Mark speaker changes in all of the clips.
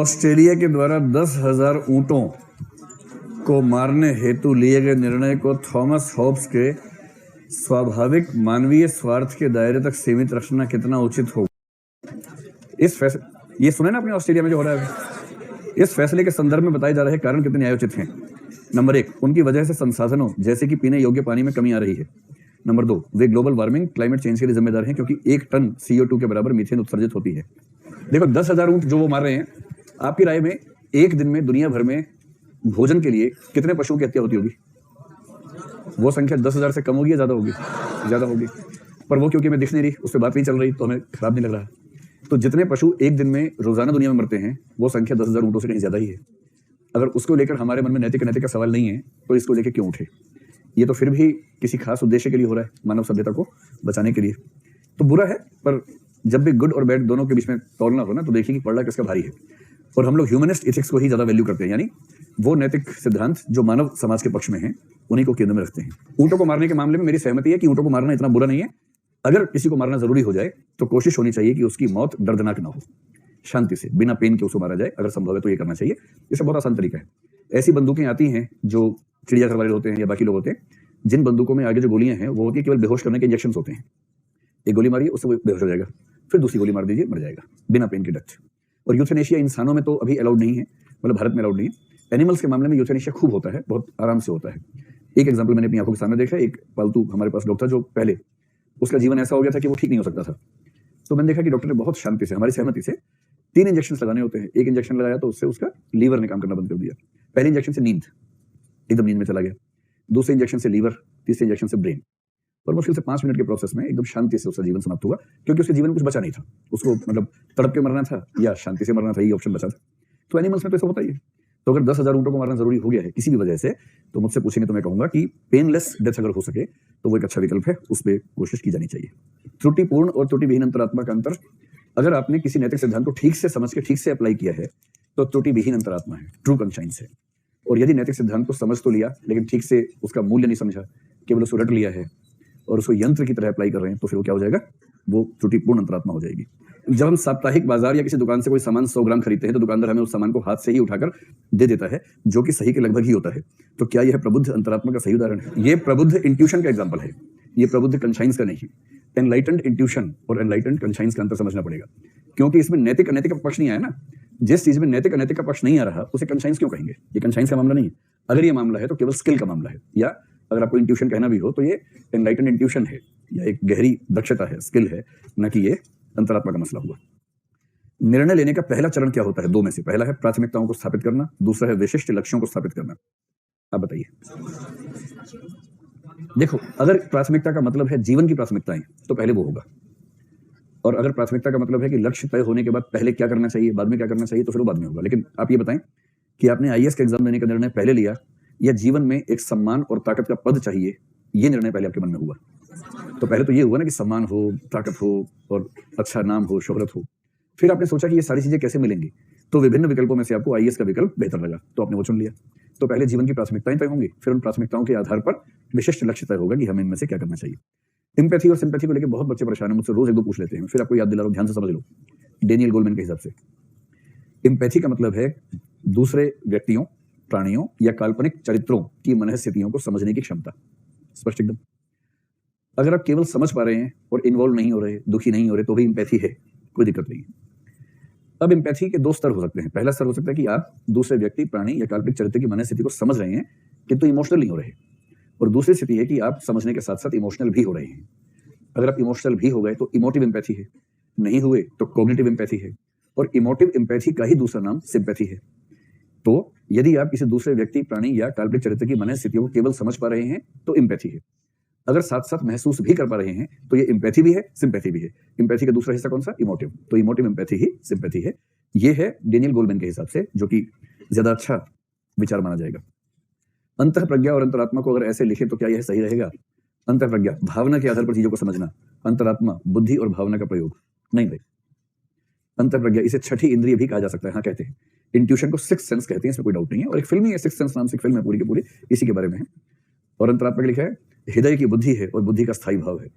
Speaker 1: Australia के द्वारा 10,000 ऊंटों को मारने हेतु लिए गए निर्णय को थॉमस हॉब्स के स्वाभाविक मानवीय स्वार्थ के दायरे तक सीमित रखना कितना उचित होगा? ये सुने ना आपने ऑस्ट्रेलिया में जो हो रहा है, इस फैसले के संदर्भ में बताए जा रहे कारण कितने न्यायोचित हैं। नंबर 1, उनकी वजह से संसाधनों जैसे कि पीने योग्य पानी में कमी आ रही है। नंबर 2, वे ग्लोबल वार्मिंग क्लाइमेट चेंज के लिए जिम्मेदार हैं क्योंकि 1 टन CO2 के बराबर मीथेन उत्सर्जित होती है। देखो 10,000 ऊंट जो वो मार रहे हैं, आपकी राय में एक दिन में दुनिया भर में भोजन के लिए कितने पशुओं की हत्या होती होगी? वो संख्या 10,000 से कम होगी या ज्यादा होगी? ज्यादा होगी। पर वो क्योंकि हमें दिख नहीं रही, उस पर बात नहीं चल रही, तो हमें खराब नहीं लग रहा। तो जितने पशु एक दिन में रोजाना दुनिया में मरते हैं वो संख्या 10,000 ऊंटों से कहीं ज्यादा ही है। अगर उसको लेकर हमारे मन में नैतिक का सवाल नहीं है तो इसको लेकर क्यों उठे? ये तो फिर भी किसी खास उद्देश्य के लिए हो रहा है, मानव सभ्यता को बचाने के लिए। तो बुरा है, पर जब भी गुड और बैड दोनों के बीच में तौलना हो ना, तो देखिए कि पड़ना किसका भारी है। और हम लोग ह्यूमनिस्ट एथिक्स को ही ज्यादा वैल्यू करते हैं, यानी वो नैतिक सिद्धांत जो मानव समाज के पक्ष में हैं उन्हीं को केंद्र में रखते हैं। ऊंटों को मारने के मामले में मेरी सहमति है कि ऊंटों को मारना इतना बुरा नहीं है। अगर किसी को मारना जरूरी हो जाए तो कोशिश होनी चाहिए कि उसकी मौत दर्दनाक ना हो, शांति से बिना पेन के उसको मारा जाए। अगर संभव है तो ये करना चाहिए। इससे बहुत आसान तरीका है। ऐसी बंदूकें आती हैं जो चिड़ियाघर वाले होते हैं या बाकी लोग होते हैं, जिन बंदूकों में आगे जो गोलियां हैं वो होती है केवल बेहोश करने के इंजेक्शन होते हैं। एक गोली मारिए, उससे वो बेहोश हो जाएगा, फिर दूसरी गोली मार दीजिए, मर जाएगा, बिना पेन के डेथ। और यूथेनेशिया इंसानों में तो अभी अलाउड नहीं है, मतलब भारत में अलाउड नहीं है। एनिमल्स के मामले में यूथेनेशिया खूब होता है, बहुत आराम से होता है। एक एग्जाम्पल मैंने अपनी आंखों के सामने देखा। एक पालतू हमारे पास डॉग था जो पहले उसका जीवन ऐसा हो गया था कि वो ठीक नहीं हो सकता था। तो मैंने देखा कि डॉक्टर ने बहुत शांति से, हमारी सहमति से 3 इंजेक्शन लगाने होते हैं। एक इंजेक्शन लगाया तो उससे उसका लीवर ने काम करना बंद कर दिया। पहले इंजेक्शन से नींद, एकदम नींद में चला गया। दूसरे इंजेक्शन से लीवर, तीसरे इंजेक्शन से ब्रेन। और मुश्किल से 5 मिनट के प्रोसेस में एकदम शांति से उसका जीवन समाप्त हुआ, क्योंकि उसके जीवन में कुछ बचा नहीं था। उसको मतलब तड़प के मरना था या शांति से मरना था, ये ऑप्शन बचा था। तो एनिमल्स में तो ऐसा होता ही है। तो अगर 10,000 ऊंटों को मारना जरूरी हो गया है किसी भी वजह से, तो मुझसे पूछेंगे तो मैं कहूंगा कि पेनलेस डेथ अगर हो सके तो वो एक अच्छा विकल्प है, उस पर कोशिश की जानी चाहिए। त्रुटिपूर्ण और त्रुटिविहीन अंतरात्मा का अंतर, अगर आपने किसी नैतिक सिद्धांत को ठीक से समझ के ठीक से अप्लाई किया है तो त्रुटिविहीन अंतरात्मा है, ट्रू कॉन्शियंस है। और यदि नैतिक सिद्धांत को समझ तो लिया लेकिन ठीक से उसका मूल्य नहीं समझा, केवल उसको रट लिया है और उसको यंत्र की तरह अप्लाई कर रहे हैं, तो फिर वो क्या हो जाएगा? वो त्रुटिपूर्ण अंतरात्मा हो जाएगी। जब हम साप्ताहिक बाजार या किसी दुकान से कोई सामान 100 ग्राम खरीदते हैं तो दुकानदार हमें उस सामान को हाथ से ही उठाकर दे देता है, जो कि सही के लगभग ही होता है। तो क्या यह प्रबुद्ध अंतरात्मा का सही उदाहरण है? ये प्रबुद्ध इंट्यूशन का एग्जाम्पल है, ये प्रबुद्ध कॉन्शियंस का नहीं है। एनलाइटेंड इंट्यूशन और एनलाइटेंड कॉन्शियंस का अंतर समझना पड़ेगा, क्योंकि इसमें नैतिक अनैतिक का पक्ष नहीं आया ना। जिस चीज में नैतिक अनैतिक का पक्ष नहीं आ रहा उसे कॉन्शियंस क्यों कहेंगे? ये कॉन्शियंस का मामला नहीं है। अगर ये मामला है तो केवल स्किल का मामला है, या अगर आपको इंट्यूशन कहना भी हो तो ये एनलाइटेंड इंट्यूशन है, या एक गहरी दक्षता है, स्किल है, न कि ये अंतरात्मा का मसला हुआ। निर्णय लेने का पहला चरण क्या होता है? 2 में से। पहला है प्राथमिकताओं को स्थापित करना, दूसरा है विशिष्ट लक्ष्यों को स्थापित करना। आप बताइए। देखो, अगर प्राथमिकता का मतलब है जीवन की प्राथमिकताएं, तो पहले वो होगा। और अगर प्राथमिकता का मतलब है कि लक्ष्य तय होने के बाद पहले क्या करना चाहिए, बाद में क्या करना चाहिए, तो फिर वो बाद में होगा। लेकिन आप ये बताएं कि आपने IAS का एग्जाम देने का निर्णय पहले लिया, या जीवन में एक सम्मान और ताकत का पद चाहिए, ये निर्णय पहले आपके मन में हुआ? तो पहले तो ये हुआ ना कि सम्मान हो, ताकत हो और अच्छा नाम हो, शोहरत हो। फिर आपने सोचा कि ये सारी चीजें कैसे मिलेंगी, तो विभिन्न विकल्पों में से आपको IAS का विकल्प बेहतर लगा, तो आपने वो चुन लिया। तो पहले जीवन की प्राथमिकताएं तय होंगी, फिर उन प्राथमिकताओं के आधार पर विशिष्ट लक्ष्य तय होगा कि हमें इनमें से क्या करना चाहिए। एम्पैथी और सिंपैथी को लेकर बहुत बच्चे परेशान हैं, मुझसे रोज 1-2 पूछ लेते हैं, फिर आपको याद दिला रहा हूं, ध्यान से समझ लो। डेनियल गोलमैन के हिसाब से एम्पैथी का मतलब है दूसरे व्यक्तियों, प्राणियों या काल्पनिक चरित्रों की मनःस्थितियों को समझने की क्षमता। स्पष्ट एकदम। अगर आप केवल समझ पा रहे हैं और इन्वॉल्व नहीं हो रहे, दुखी नहीं हो रहे, तो भी एम्पैथी है, कोई दिक्कत नहीं है। अब एम्पैथी के 2 स्तर हो सकते हैं। पहला स्तर हो सकता है कि आप दूसरे व्यक्ति, प्राणी या काल्पनिक चरित्र की मनःस्थिति को समझ रहे हैं किंतु इमोशनल नहीं हो रहे। और दूसरी स्थिति है कि आप समझने के साथ साथ इमोशनल भी हो रहे हैं। अगर आप इमोशनल भी हो गए तो इमोटिव एम्पैथी है, नहीं हुए तो कॉग्निटिव एम्पैथी है, और इमोटिव एम्पैथी का ही दूसरा नाम सिंपैथी है। तो यदि आप किसी दूसरे व्यक्ति, प्राणी या काल्पनिक चरित्र की मनःस्थितियों को केवल समझ पा रहे हैं तो एम्पैथी है। अगर साथ साथ महसूस भी कर पा रहे हैं तो ये एम्पैथी भी है, सिंपैथी भी है। एम्पैथी का दूसरा हिस्सा कौन सा? इमोटिव। तो इमोटिव एम्पैथी ही सिंपैथी है। ये है डेनियल गोलमैन के हिसाब से, जो कि ज्यादा अच्छा विचार माना जाएगा। अंतःप्रज्ञा और अंतरात्मा को अगर ऐसे लिखे तो क्या यह सही रहेगा? अंतःप्रज्ञा भावना के आधार पर चीजों को समझना, अंतरात्मा बुद्धि और भावना का प्रयोग। नहीं भाई, अंतःप्रज्ञा, इसे छठी इंद्रिय भी कहा जा सकता है। हाँ कहते हैं। इंट्यूशन को सिक्स्थ सेंस कहते हैं, इसमें कोई डाउट नहीं है। और एक फिल्म ही है सिक्स्थ सेंस नाम से, एक फिल्म है पूरी की पूरी इसी के बारे में है। और अंतरात्मा का लिखा है हृदय की बुद्धि है और बुद्धि का स्थायी भाव है।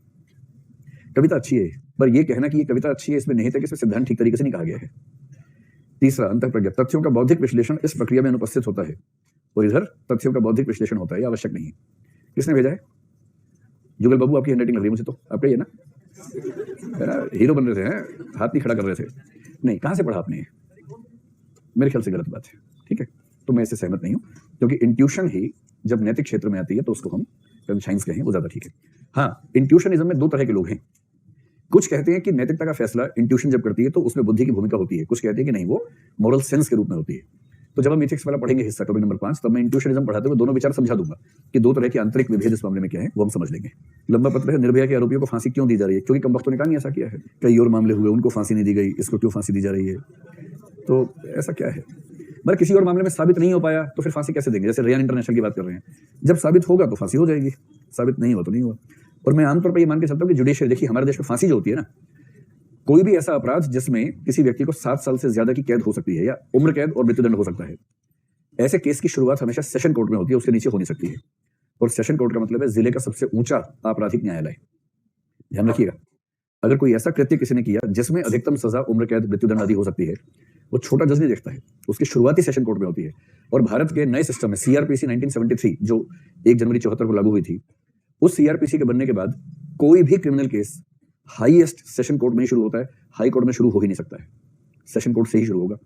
Speaker 1: कविता अच्छी है, पर यह कहना कि ये कविता अच्छी है इसमें निहित है कि इसमें सिद्धांत ठीक तरीके से नहीं कहा गया है। तीसरा, अंतःप्रज्ञा, तथ्यों का बौद्धिक विश्लेषण इस प्रक्रिया में अनुपस्थित होता है, और इधर तथ्यों का बौद्धिक विश्लेषण होता है, यह आवश्यक नहीं है। किसने भेजा है? जुगल बाबू, आपकी हैंडराइटिंग लग रही है मुझे तो, आपका ही है ना? हीरो बन रहे थे, हाथ नहीं खड़ा कर रहे थे। नहीं, कहाँ से पढ़ा आपने? मेरे ख्याल से गलत बात है, ठीक है? तो मैं इससे सहमत नहीं हूँ, क्योंकि इंट्यूशन ही जब नैतिक क्षेत्र में आती है तो उसको हम कॉन्शियस कहें, वो ज्यादा ठीक है। हाँ, इंट्यूशनिज्म में दो तरह के लोग हैं। कुछ कहते हैं कि नैतिकता का फैसला इंट्यूशन जब करती है तो उसमें बुद्धि की भूमिका होती है, कुछ कहते हैं कि नहीं, वो मॉरल सेंस के रूप में होती है। तो जब हम इथिक्स वाला पढ़ेंगे हिस्सा टॉपिक नंबर 5, तब मैं इंट्यूशनिज्म पढ़ाते हुए दोनों विचार समझा दूंगा कि दो तरह के आंतरिक विभेद इस मामले में क्या है, वो हम समझ लेंगे। लंबा पत्र है, निर्भया के आरोपियों को फांसी क्यों दी जा रही है? क्योंकि कम वक्तों ने कहा नहीं ऐसा किया है। कई और मामले हुए, उनको फांसी नहीं दी गई, इसको क्यों फांसी दी जा रही है? तो ऐसा क्या है? मगर किसी और मामले में साबित नहीं हो पाया तो फिर फांसी कैसे देंगे? जैसे रेयान इंटरनेशनल की बात कर रहे हैं, जब साबित होगा तो फांसी हो जाएगी, साबित नहीं हुआ तो नहीं हुआ। और मैं आमतौर पर ये मान के चलता हूँ कि जुडिशियल, देखिए हमारे देश में फांसी जो होती है ना, कोई भी ऐसा अपराध जिसमें किसी व्यक्ति को 7 साल से ज्यादा की कैद हो सकती है या उम्र कैद और मृत्युदंड हो सकता है, ऐसे केस की शुरुआत हमेशा सेशन कोर्ट में होती है, उसके नीचे हो नहीं सकती है। और सेशन कोर्ट का मतलब है जिले का सबसे ऊंचा आपराधिक न्यायालय। ध्यान रखिएगा, अगर कोई ऐसा कृत्य किसी ने किया जिसमें अधिकतम सजा उम्र कैद मृत्युदंड आदि हो सकती है, वो छोटा जज नहीं देखता है, उसकी शुरुआती सेशन कोर्ट में होती है। और भारत के नए सिस्टम में सीआरपीसी 1973 जो 1 जनवरी 74 को लागू हुई थी, उस सीआरपीसी के बनने के बाद कोई भी criminal case highest session court में ही शुरू होता है, हाई कोर्ट में शुरू हो ही नहीं सकता है, सेशन कोर्ट से ही शुरू होगा।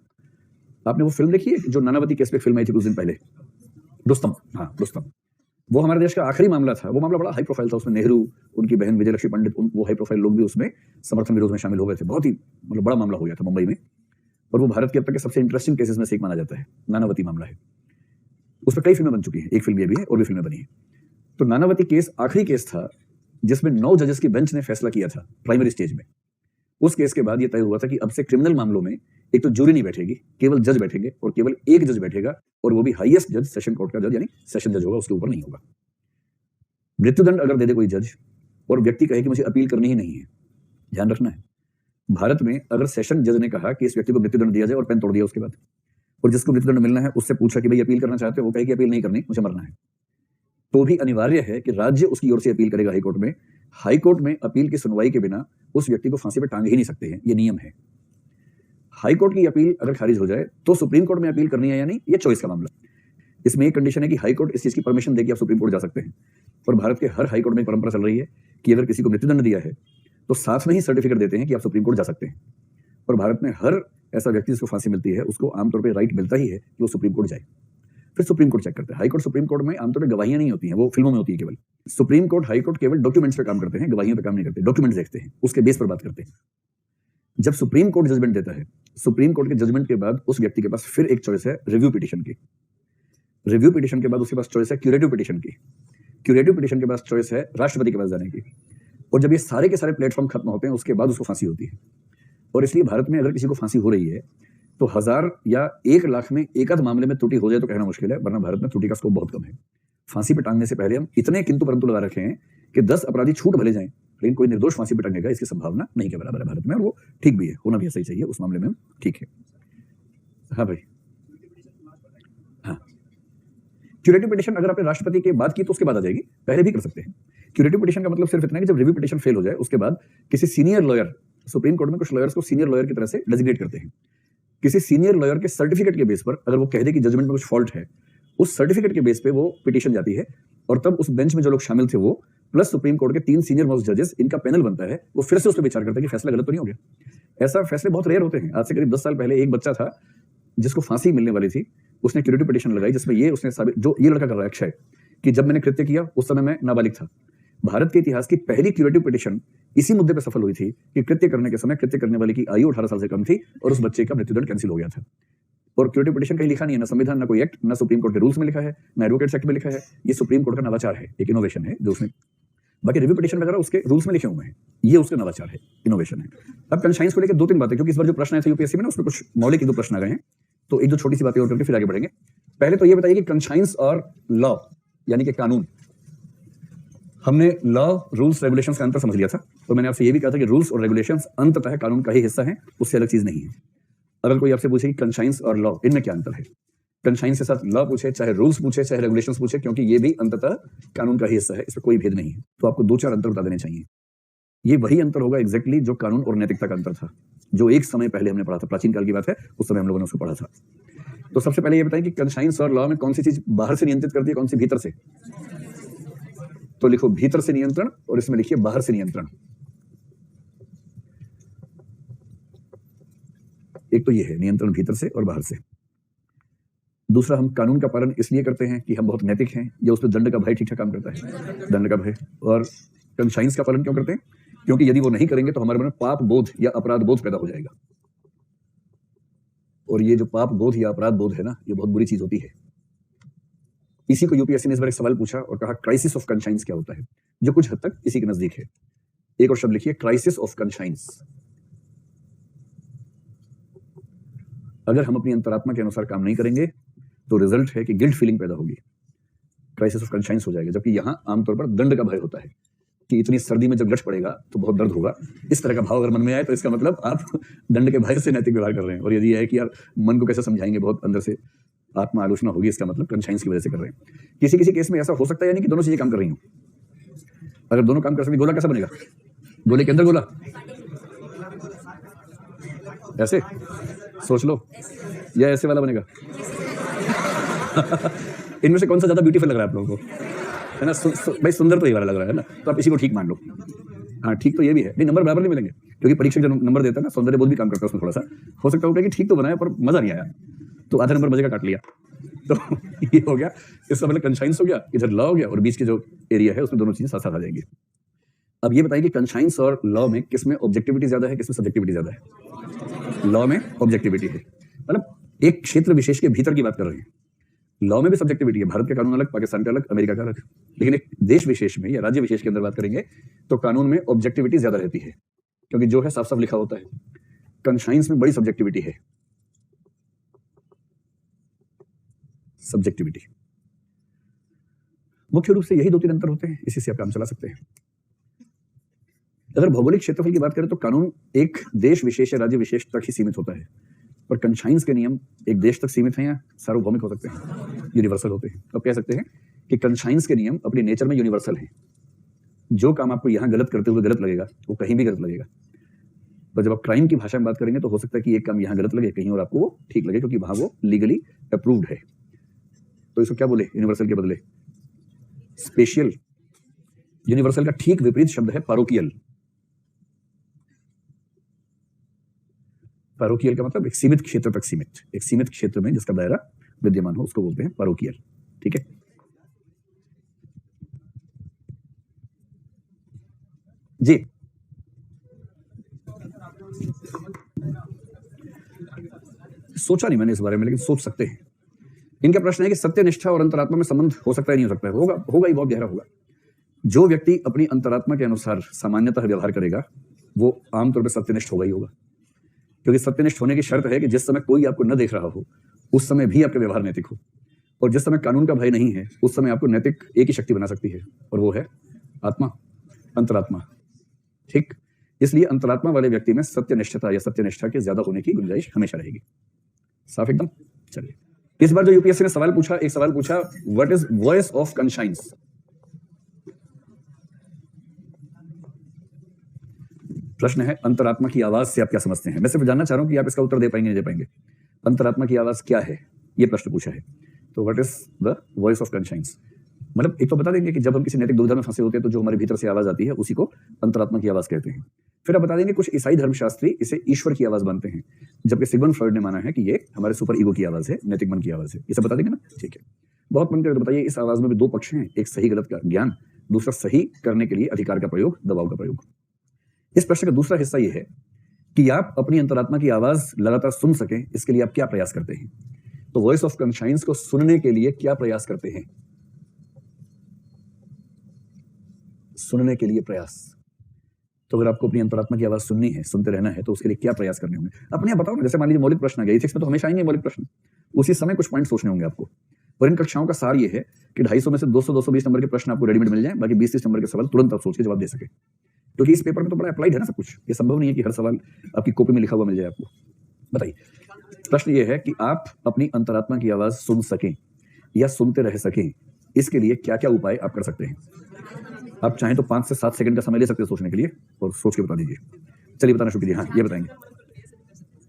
Speaker 1: आपने वो फिल्म देखी है जो नानावती केस पे फिल्म आई थी कुछ दिन पहले, रुस्तम? हाँ, रुस्तम। वो हमारे देश का आखिरी मामला था, वो मामला बड़ा हाई प्रोफाइल था, उसमें नेहरू, उनकी बहन विजयलक्ष्मी पंडित, वो हाई प्रोफाइल लोग भी उसमें समर्थन विरोध में शामिल हो गए थे। बहुत ही मतलब बड़ा मामला हो गया था मुंबई में, और वो भारत के अब तक के सबसे इंटरेस्टिंग केसेस में से एक माना जाता है। नानावती मामला है, उस पर कई फिल्में बन चुकी हैं, एक फिल्म ये भी है और भी फिल्में बनी है। तो नानावती केस आखिरी केस था जिसमें 9 जजेस की बेंच ने फैसला किया था प्राइमरी स्टेज में। उस केस के बाद यह तय हुआ था कि अब से क्रिमिनल मामलों में एक तो जूरी नहीं बैठेगी, केवल जज बैठेंगे, और केवल एक जज बैठेगा, और वो भी हाईएस्ट जज, सेशन कोर्ट का जज, यानी सेशन जज होगा, उसके ऊपर नहीं होगा। मृत्युदंड अगर दे दे कोई जज और व्यक्ति कहे कि मुझे अपील करनी ही नहीं है, ध्यान रखना है, भारत में अगर सेशन जज ने कहा कि इस व्यक्ति को मृत्युदंड दिया जाए और पेन तोड़ दिया उसके बाद, और जिसको मृत्युदंड मिलना है उससे पूछा कि भाई अपील करना चाहते हो, वो कहे कि अपील नहीं करनी, मुझे मरना है, तो भी अनिवार्य है कि राज्य उसकी ओर से अपील करेगा हाईकोर्ट में। हाईकोर्ट में अपील की सुनवाई के बिना उस व्यक्ति को फांसी पर टांग ही नहीं सकते हैं, ये नियम है। हाईकोर्ट की अपील अगर खारिज हो जाए तो सुप्रीम कोर्ट में अपील करनी है या नहीं, ये चॉइस का मामला। इसमें एक कंडीशन है कि हाईकोर्ट इस चीज की परमिशन देगी, आप सुप्रीम कोर्ट जा सकते हैं। और भारत के हर हाईकोर्ट में परंपरा चल रही है कि अगर किसी को मृत्युदंड दिया है तो साथ में ही सर्टिफिकेट देते हैं कि आप सुप्रीम कोर्ट जा सकते हैं। और भारत में हर ऐसा व्यक्ति जिसको फांसी मिलती है उसको आमतौर पर राइट मिलता ही है कि वो सुप्रीम कोर्ट जाए, फिर सुप्रीम कोर्ट चेक करता है। हाईकोर्ट सुप्रीम कोर्ट में आमतौर पर गवाहियां नहीं होती हैं, वो फिल्मों में होती है केवल। सुप्रीम कोर्ट, हाईकोर्ट केवल डॉक्यूमेंट्स पे काम करते हैं, गवाहियों पे काम नहीं करते, डॉक्यूमेंट्स देखते हैं, उसके बेस पर बात करते हैं। जब सुप्रीम कोर्ट जजमेंट देता है, सुप्रीम कोर्ट के जजमेंट के बाद उस व्यक्ति के पास फिर एक चॉइस है रिव्यू पिटीशन की। रिव्यू पिटीशन के बाद उसके पास चॉइस है क्यूरेटिव पिटीशन की। क्यूरेटिव पिटीशन के पास चॉइस है राष्ट्रपति के पास जाने की। और जब ये सारे के सारे प्लेटफॉर्म खत्म होते हैं उसके बाद उसको फांसी होती है। और इसलिए भारत में अगर किसी को फांसी हो रही है तो 1000 या 1 लाख में एक आध मामले में त्रुटि हो जाए तो कहना मुश्किल है, वरना भारत में त्रुटि का स्कोप बहुत कम है। फांसी पे टांगने से पहले हम इतने किंतु परंतु लगा रखे हैं कि 10 अपराधी छूट भले जाएं, लेकिन कोई निर्दोष फांसी पे टंगेगा इसकी संभावना नहीं के बराबर है भारत में, और वो ठीक भी है, होना भी ऐसा ही चाहिए, उस मामले में ठीक है। हाँ भाई, हाँ, क्यूरेटिव पिटीशन अगर आपने राष्ट्रपति के बाद की तो उसके बाद आ जाएगी, पहले भी कर सकते हैं। क्यूरेटिव पिटीशन का मतलब सिर्फ इतना है कि जब रिव्यू पिटीशन फेल हो जाए उसके बाद किसी सीनियर लॉयर, सुप्रीम कोर्ट में कुछ लॉयर्स को सीनियर लॉयर की तरह से डेजिग्नेट करते हैं, किसी सीनियर लॉयर के सर्टिफिकेट के बेस पर अगर वो कह दे कि जजमेंट में कुछ फॉल्ट है, उस सर्टिफिकेट के बेस पे वो पिटीशन जाती है, और तब उस बेंच में जो लोग शामिल थे वो प्लस सुप्रीम कोर्ट के 3 सीनियर मोस्ट जजेस, इनका पैनल बनता है, वो फिर से उस पर विचार करता है कि फैसला गलत तो नहीं हो गया। ऐसा फैसले बहुत रेयर होते हैं। आज से करीब 10 साल पहले एक बच्चा था जिसको फांसी मिलने वाली थी, उसने क्यूरेटिव पिटीशन लगाई जिसमें ये उसने साबित, जो ये लड़का कर रहा है अक्षय, कि जब मैंने कृत्य किया उस समय मैं नाबालिग था। भारत के इतिहास की पहली क्यूरेटिव पिटीशन इसी मुद्दे पर सफल हुई थी कि कृत्य करने के समय कृत्य करने वाले की आयु 18 साल से कम थी और उस बच्चे का मृत्युदंड कैंसिल हो गया था। और क्यूरेटिव पिटीशन कहीं लिखा नहीं है, ना संविधान, ना कोई एक्ट, ना सुप्रीम कोर्ट के रूल्स में लिखा है, ना एडवोकेट्स एक्ट में लिखा है। ये सुप्रीम कोर्ट का नवाचार है, एक इनोवेशन है जो उसने, बाकी रिव्यू पिटीशन वगैरह उसके रूल्स में लिखे हुए हैं, ये उसका नवाचार है, इनोवेशन है। अब कॉन्शियस को लेकर 2-3 बातें, क्योंकि इस बार जो प्रश्न आए थे यूपीएससी में ना, उसमें कुछ मौलिक 2 प्रश्न आ गए हैं, तो एक 2 छोटी सी बातें और करके फिर आगे बढ़ेंगे। पहले तो ये बताइए कि कॉन्शियस और लॉ यानी कि कानून, हमने लॉ, रूल्स, रेगुलेशंस का अंतर समझ लिया था, तो मैंने आपसे ये भी कहा था कि रूल्स और रेगुलेशंस अंततः कानून का ही हिस्सा है, उससे अलग चीज नहीं है। अगर कोई आपसे पूछे कि कॉन्शियस और लॉ, इनमें क्या अंतर है, कॉन्शियस के साथ लॉ पूछे, चाहे रूल्स पूछे, चाहे रेगुलेशंस पूछे, क्योंकि ये भी अंततः कानून का ही हिस्सा है, इसमें कोई भेद नहीं है। तो आपको 2-4 अंतर बता देने चाहिए। ये वही अंतर होगा एग्जैक्टली जो कानून और नैतिकता का अंतर था। जो एक समय पहले हमने पढ़ा था, प्राचीन काल की बात है, उस समय हम लोगों ने उसको पढ़ा था। तो सबसे पहले ये बताएं कि कंसाइंस और लॉ में कौन सी चीज बाहर से नियंत्रित करती है, कौन सी भीतर से? तो लिखो भीतर से नियंत्रण और इसमें लिखिए बाहर से नियंत्रण। एक तो ये है नियंत्रण भीतर से और बाहर से। दूसरा, हम कानून का पालन इसलिए करते हैं कि हम बहुत नैतिक हैं, या उसमें दंड का भय ठीक ठाक काम करता है, दंड का भय। और कंसाइंस का पालन क्यों करते हैं? क्योंकि यदि वो नहीं करेंगे तो हमारे मन में पाप बोध या अपराध बोध पैदा हो जाएगा, और ये जो पाप बोध या अपराध बोध है ना, ये बहुत बुरी चीज होती है। इसी को यूपीएससी ने इस बार एक सवाल पूछा और कहा क्राइसिस ऑफ कंसाइंस क्या होता है, जो कुछ हद तक इसी के नजदीक है। एक और शब्द लिखिए, क्राइसिस ऑफ कंसाइंस। अगर हम अपनी अंतरात्मा के अनुसार काम नहीं करेंगे तो रिजल्ट है कि गिल्ट फीलिंग पैदा होगी, क्राइसिस ऑफ कंसाइंस हो जाएगा। जबकि यहां आमतौर पर दंड का भय होता है कि इतनी सर्दी में जब गच पड़ेगा तो बहुत दर्द होगा। इस तरह का भाव अगर मन में आए तो इसका मतलब आप दंड के भय से नैतिक व्यवहार कर रहे हैं। और यदि यह है कि यार मन को कैसे समझाएंगे, बहुत अंदर से आत्मा आलोचना होगी, इसका मतलब कंसाइंस की वजह से कर रहे हैं। किसी किसी केस में ऐसा हो सकता है यानी कि दोनों चीजें काम कर रही हूं। अगर दोनों काम कर सकती, गोला कैसा बनेगा? गोले के अंदर गोला, ऐसे सोच लो, या ऐसे वाला बनेगा? इनमें से कौन सा ज्यादा ब्यूटीफुल लग रहा है आप लोगों को, है ना? भाई सुंदर तो ये वाला लग रहा है ना, तो आप इसी को ठीक मान लो। हाँ ठीक तो ये भी है, नहीं नंबर बराबर नहीं मिलेंगे, क्योंकि परीक्षक जो नंबर देता है ना, सौंदर्य बोध भी काम करता है उसमें। थोड़ा सा हो सकता है कि ठीक तो बनाया पर मजा नहीं आया, तो आधा नंबर मजे का काट लिया, तो ये हो गया। इसका मतलब कंसाइंस हो गया, इधर लॉ हो गया, और बीच के जो एरिया है उसमें दोनों चीजें साथ साथ आ जाएंगी। अब ये बताइए कि कंसाइंस और लॉ में किसमें ऑब्जेक्टिविटी ज्यादा है, किसमें सब्जेक्टिविटी ज्यादा है? लॉ में ऑब्जेक्टिविटी है, मतलब एक क्षेत्र विशेष के भीतर की बात कर रहे हैं। लॉ में भी सब्जेक्टिविटी है, भारत के कानून अलग, पाकिस्तान का अलग, अमेरिका का अलग। लेकिन एक देश विशेष में या राज्य विशेष के अंदर बात करेंगे तो कानून में ऑब्जेक्टिविटी ज्यादा रहती है, क्योंकि जो है साफ साफ लिखा होता है। कंसाइंस में बड़ी सब्जेक्टिविटी है, सब्जेक्टिविटी। मुख्य रूप से यही दो तीन अंतर होते हैं, इसी से आप काम चला सकते हैं। अगर भौगोलिक क्षेत्रफल की बात करें तो कानून एक देश विशेष या राज्य विशेष तक ही सीमित होता है, पर कंसाइंस के नियम एक देश तक सीमित हैं या सार्वभौमिक हो सकते हैं, यूनिवर्सल होते हैं। तो आप कह सकते हैं कि कंसाइंस के नियम अपनी नेचर में यूनिवर्सल हैं। जो काम आपको यहां गलत करते हुए गलत लगेगा वो कहीं भी गलत लगेगा, पर जब आप क्राइम की भाषा में बात करेंगे तो हो सकता है कि एक काम यहां गलत लगे, कहीं और आपको वो ठीक लगे, क्योंकि वहां वो लीगली अप्रूव्ड है। तो इसको क्या बोले यूनिवर्सल के बदले? स्पेशियल। यूनिवर्सल का ठीक विपरीत शब्द है पैरोकियल। पैरोकियल का मतलब एक सीमित क्षेत्र तक सीमित, एक सीमित क्षेत्र में जिसका दायरा विद्यमान हो उसको बोलते हैं पैरोकियल। ठीक है, जी सोचा नहीं मैंने इस बारे में, लेकिन सोच सकते हैं। इनका प्रश्न है कि सत्यनिष्ठा और अंतरात्मा में संबंध हो सकता है नहीं हो सकता है? होगा ही, बहुत गहरा होगा। जो व्यक्ति अपनी अंतरात्मा के अनुसार सामान्यतः व्यवहार करेगा वो आमतौर पर सत्यनिष्ठ होगा ही होगा, क्योंकि सत्यनिष्ठ होने की शर्त है कि जिस समय कोई आपको न देख रहा हो उस समय भी आपका व्यवहार नैतिक हो, और जिस समय कानून का भय नहीं है उस समय आपको नैतिक एक ही शक्ति बना सकती है, और वो है आत्मा, अंतरात्मा। ठीक, इसलिए अंतरात्मा वाले व्यक्ति में सत्यनिष्ठता या सत्यनिष्ठा के ज्यादा होने की गुंजाइश हमेशा रहेगी। साफ एकदम। चलिए, इस बार जो यूपीएससी ने सवाल पूछा, एक सवाल पूछा, what is voice of conscience? प्रश्न है अंतरात्मा की आवाज से आप क्या समझते हैं? मैं सिर्फ जानना चाह रहा हूं कि आप इसका उत्तर दे पाएंगे नहीं दे पाएंगे। अंतरात्मा की आवाज क्या है, यह प्रश्न पूछा है। तो what is the voice of conscience? मतलब एक तो बता देंगे कि जब हम किसी नैतिक दुविधा में फंसे होते हैं तो जो हमारे भीतर से आवाज आती है उसी को अंतरात्मा की आवाज कहते हैं। फिर आप बता देंगे कुछ ईसाई धर्मशास्त्री इसे ईश्वर की आवाज मानते हैं, जबकि सिगमंड फ्रॉइड ने माना है कि ये हमारे सुपर ईगो की आवाज है, नैतिक मन की आवाज है। ये सब बता देंगे ना? ठीक है, बहुत मन करे तो बताइए, इस आवाज में भी दो पक्ष हैं, एक सही गलत का ज्ञान, दूसरा सही करने के लिए अधिकार का प्रयोग, दबाव का प्रयोग। इस प्रश्न का दूसरा हिस्सा यह है कि आप अपनी अंतरात्मा की आवाज लगातार सुन सकें, इसके लिए आप क्या प्रयास करते हैं? तो वॉइस ऑफ कंसाइंस को सुनने के लिए क्या प्रयास करते हैं? सुनने के लिए प्रयास। तो अगर आपको अपनी अंतरात्मा की आवाज सुननी है, सुनते रहना है, तो उसके लिए क्या प्रयास करने होंगे? अपने आप बताओ ना। जैसे मान लीजिए मौलिक प्रश्न आ गया, इथिक्स में तो हमेशा आएंगे मौलिक प्रश्न, उसी समय कुछ पॉइंट सोचने होंगे आपको। और इन कक्षाओं का सार ये है कि 250 में से 200-220 नंबर के प्रश्न आपको रेडीमेड मिल जाए, बाकी 20-30 नंबर के सवाल तुरंत आप सोच के जवाब दे सके, क्योंकि इस पेपर में तो बड़ा अप्लाइड है ना सब कुछ। ये संभव नहीं है कि हर सवाल आपकी कॉपी में लिखा हुआ मिल जाए आपको। बताइए, प्रश्न ये है कि आप अपनी अंतरात्मा की आवाज सुन सकें या सुनते रह सकें, इसके लिए क्या क्या उपाय आप कर सकते हैं? आप चाहें तो 5 से 7 सेकंड का समय ले सकते हैं सोचने के लिए, और सोच के बता दीजिए। चलिए बताना शुरू कीजिए। हाँ, ये बताएंगे।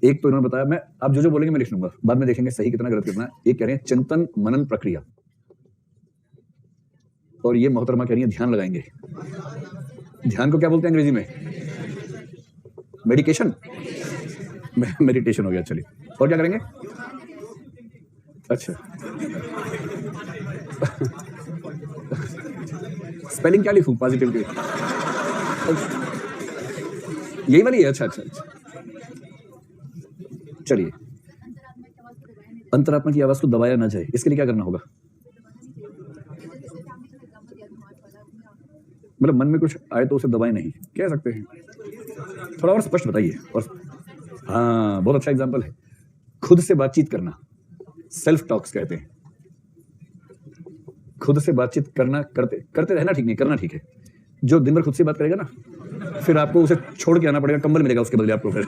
Speaker 1: एक तो इन्होंने बताया, मैं आप जो बोलेंगे मैं लिख लूंगा, बाद में देखेंगे सही कितना गलत कितना। एक कह रहे हैं चिंतन मनन प्रक्रिया, और ये मोहतरमा कह रही है ध्यान लगाएंगे। ध्यान को क्या बोलते हैं अंग्रेजी में? मेडिकेशन, मेडिटेशन हो गया। चलिए, और क्या करेंगे? अच्छा स्पेलिंग क्या लिखूं? पॉजिटिव की यही वाली है? अच्छा अच्छा अच्छा, चलिए। अंतरात्मा की आवाज को दबाया ना जाए, इसके लिए क्या करना होगा? मतलब मन में कुछ आए तो उसे दबाए नहीं, कह सकते हैं। थोड़ा और स्पष्ट बताइए। और हाँ, बहुत अच्छा एग्जांपल है, खुद से बातचीत करना, सेल्फ टॉक्स कहते हैं। खुद से बातचीत करना, करते रहना ठीक नहीं, करना ठीक है। जो दिन भर खुद से बात करेगा ना, फिर आपको उसे छोड़ के आना पड़ेगा, कंबल मिलेगा उसके बदले आपको फिर।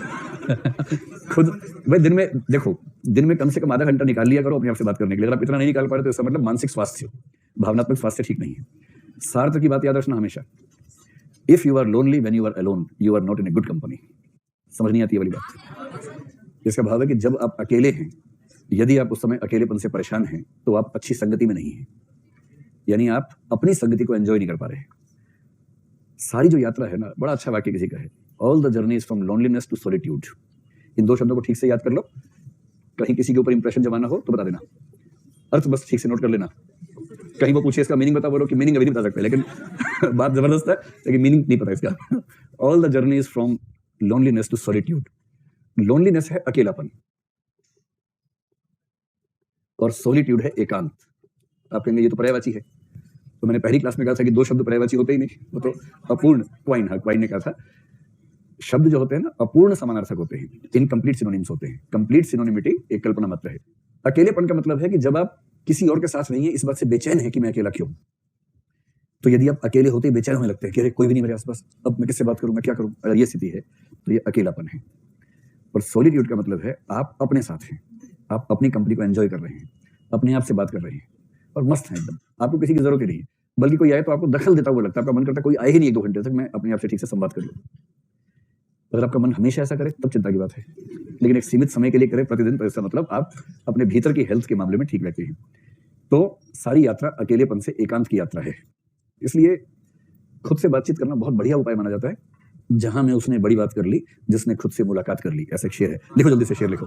Speaker 1: खुद भाई दिन में देखो, दिन में कम से कम आधा घंटा निकाल लिया करो अपने आप से बात करने के लिए। अगर आप इतना नहीं निकाल पा रहे तो इसका मतलब मानसिक स्वास्थ्य, भावनात्मक स्वास्थ्य ठीक नहीं है। सार्थ की बात याद रखना हमेशा, if you are lonely when you are alone you are not in a good company. समझ नहीं आती है वाली बात। इसका भाव है कि जब आप अकेले हैं, यदि आप उस समय अकेलेपन से परेशान हैं, तो आप अच्छी संगति में नहीं हैं, यानी आप अपनी संगति को एंजॉय नहीं कर पा रहे हैं। सारी जो यात्रा है ना, बड़ा अच्छा वाक्य किसी का है, all the journey is from loneliness to solitude. इन दो शब्दों को ठीक से याद कर लो, कहीं किसी के ऊपर इंप्रेशन जमाना हो तो बता देना, अर्थ बस ठीक से नोट कर लेना। कहीं वो पूछे इसका मीनिंग बता, बोलो कि मीनिंग अभी नहीं बता सकते, लेकिन बात जबरदस्त है, लेकिन मीनिंग नहीं पता इसका। All the journey is from loneliness to solitude. Loneliness है अकेलापन, और सॉलिट्यूड है एकांत। आप कहेंगे ये तो पर्यायवाची है, तो मैंने पहली क्लास में कहा था कि दो शब्द पर्यायवाची होते ही नहीं, वो तो अपूर्ण, क्वाइन ने कहा था, शब्द जो होते हैं ना अपूर्ण समानार्थक होते हैं, इनकम्प्लीट सिनोनिम्स होते हैं। कंप्लीट सिनोनिमिटी एक कल्पना मात्र है। अकेलेपन का मतलब है कि जब आप किसी और के साथ नहीं है, इस बात से बेचैन है कि मैं अकेला क्यों। तो यदि आप अकेले होते ही बेचैन होने लगते हैं कि अरे कोई भी नहीं मेरे आसपास, अब मैं किससे बात करूं, मैं क्या करूं, अगर ये स्थिति है तो ये अकेलापन है। और सॉलिट्यूड का मतलब है आप अपने साथ हैं, आप अपनी कंपनी को एंजॉय कर रहे हैं, अपने आप से बात कर रहे हैं और मस्त हैं एकदम, आपको किसी की जरूरत ही नहीं है। बल्कि कोई आए तो आपको दखल देता हुआ लगता है, आपका मन करता है कोई आए ही नहीं 1-2 घंटे तक, मैं अपने आप से ठीक से संवाद कर लूं। अगर आपका मन हमेशा ऐसा करे तब चिंता की बात है, लेकिन एक सीमित समय के लिए करे प्रतिदिन, तो इसका मतलब आप अपने भीतर की हेल्थ के मामले में ठीक रहते हैं। तो सारी यात्रा अकेलेपन से एकांत की यात्रा है। इसलिए खुद से बातचीत करना बहुत बढ़िया उपाय माना जाता है। जहां में उसने बड़ी बात कर ली, जिसने खुद से मुलाकात कर ली, ऐसा एक शेर है, लिखो जल्दी से, शेर लिखो।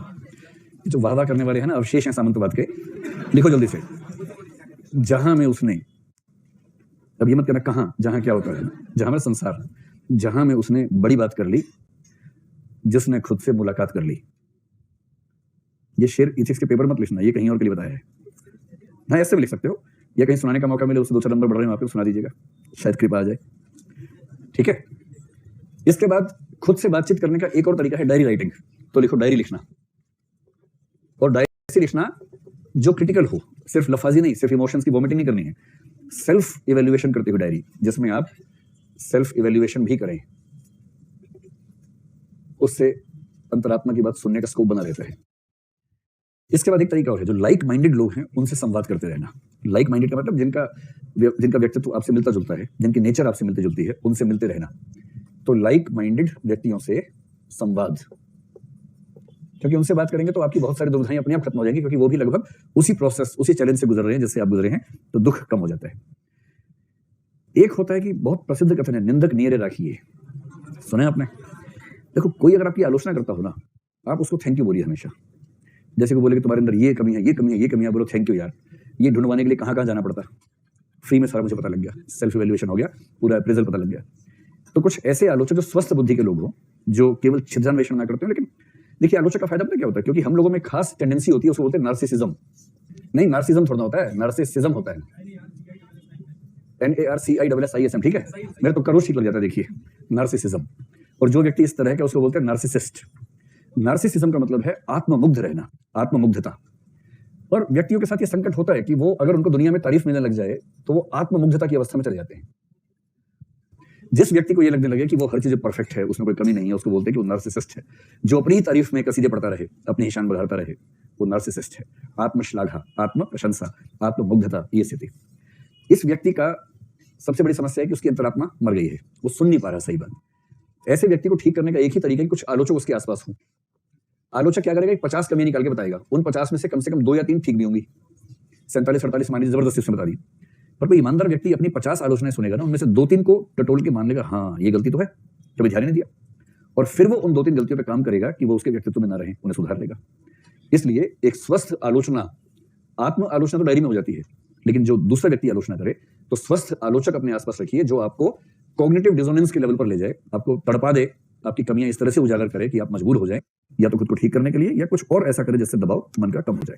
Speaker 1: जो वाह वाह करने वाले हैं ना, अवशेष हैं सामंतवाद के, लिखो जल्दी से। जहां में उसने, अब ये मत कहना कहां, जहां क्या होता है, जहां में संसार, जहां में उसने बड़ी बात कर ली, जिसने खुद से मुलाकात कर ली। ये शेर इथिक्स के पेपर मत लिखना, ये कहीं और के लिए बताया है। हाँ, ऐसे भी लिख सकते हो, या कहीं सुनाने का मौका मिले, उससे 2-4 नंबर बढ़ रहे हैं वहां पे सुना दीजिएगा, शायद कृपा आ जाए। ठीक है। इसके बाद खुद से बातचीत करने का एक और तरीका है डायरी राइटिंग। तो लिखो, डायरी लिखना, और डायरी से लिखना जो क्रिटिकल हो, सिर्फ लफाजी नहीं, सिर्फ इमोशंस की वॉमिटिंग नहीं करनी है, सेल्फ इवेल्युएशन करते हुए डायरी, जिसमें आप सेल्फ इवेल्युएशन भी करें। उससे अंतरात्मा की बात सुनने का स्कोप बना रहता है। इसके बाद एक तरीका और है, जो लाइक माइंडेड लोग हैं उनसे संवाद करते रहना। लाइक माइंडेड का मतलब जिनका व्यक्तित्व आपसे मिलता जुलता है, जिनकी नेचर आपसे मिलती जुलती है, उनसे मिलते रहना। तो लाइक माइंडेड व्यक्तियों से संवाद, क्योंकि उनसे बात करेंगे तो आपकी बहुत सारी दुविधाएं अपने आप खत्म हो जाएंगी, क्योंकि वो भी लगभग उसी प्रोसेस, उसी चैलेंज से गुजर रहे हैं जिससे आप गुजरे हैं, तो दुख कम हो जाता है। एक होता है कि बहुत प्रसिद्ध कथन है, निंदक नियरे राखिए। सुने आपने? देखो, कोई अगर आपकी आलोचना करता हो ना, आप उसको थैंक यू बोलिए हमेशा। जैसे को बोले कि तुम्हारे अंदर ये कमी है, ये कमी है, ये कमी है, बोलो थैंक यू यार, ये ढूंढवाने के लिए कहां जाना पड़ता, फ्री में सारा मुझे पता लग गया, सेल्फ इवैल्यूएशन हो गया, पूरा अप्रेजल पता लग गया। तो कुछ ऐसे आलोचक जो स्वस्थ बुद्धि के लोग हो, जो केवल छिद्रान्वेषण ना करते हो। लेकिन देखिए, आलोचक का फायदा पता क्या होता है, क्योंकि हम लोगों में खास टेंडेंसी होती है, उसको बोलते हैं नार्सिसिज्म। नहीं, नार्सिज्म थोड़ा होता है, नार्सिसिज्म होता है, NARCISSISM। ठीक है, मेरे तो करोड़ ठीक लग जाता है। देखिए, नार्सिसिज्म, और जो व्यक्ति इस तरह का उसको बोलते हैं नार्सिसिस्ट। नार्सिसिज्म का मतलब है आत्ममुग्ध रहना, आत्ममुग्धता। और व्यक्तियों के साथ ये संकट होता है कि वो अगर उनको दुनिया में तारीफ मिलने लग जाए तो वो आत्ममुग्धता की अवस्था में चले जाते हैं। जिस व्यक्ति को ये लगने लगे कि वो हर चीज परफेक्ट है, उसमें कोई कमी नहीं है, उसको बोलते हैं कि वो नार्सिसिस्ट है। जो अपनी तारीफ में कसीदे पढ़ता रहे, अपनी निशान बढ़ाता रहे, वो नार्सिसिस्ट है। आत्मश्लाघा, आत्म प्रशंसा, आत्ममुग्धता, ये स्थिति। इस व्यक्ति का सबसे बड़ी समस्या है कि उसकी अंतरात्मा मर गई है, वो सुन नहीं पा रहा सही बात। ऐसे व्यक्ति को ठीक करने का एक ही तरीका है, कुछ आलोचक उसके आसपास हों, आलोचक क्या करेगा, 50 कमियां निकाल के बताएगा, उन 50 में से कम 2 या 3 ठीक भी होंगी, 47-48 मानी जबरदस्ती उसने बता दी। पर कोई ईमानदार व्यक्ति अपनी 50 आलोचनाएं सुनेगा ना, उनमें से 2-3 को टटोल के मान लेगा, हाँ ये गलती तो है, कभी ध्यान नहीं दिया, और फिर वो उन 2-3 गलतियों पे काम करेगा कि वो उसके व्यक्तित्व में ना रहे, उन्हें सुधार लेगा। इसलिए एक स्वस्थ आलोचना, आत्म आलोचना तो डायरी में हो जाती है, लेकिन जो दूसरा व्यक्ति आलोचना करे तो स्वस्थ आलोचक अपने आसपास रखिए जो आपको कॉग्निटिव डिसोनेंस के लेवल पर ले जाए, आपको तड़पा दे, आपकी कमियां इस तरह से उजागर करे कि आप मजबूर हो जाएं या तो खुद को ठीक करने के लिए या कुछ और ऐसा करे जिससे दबाव मन का कम हो जाए।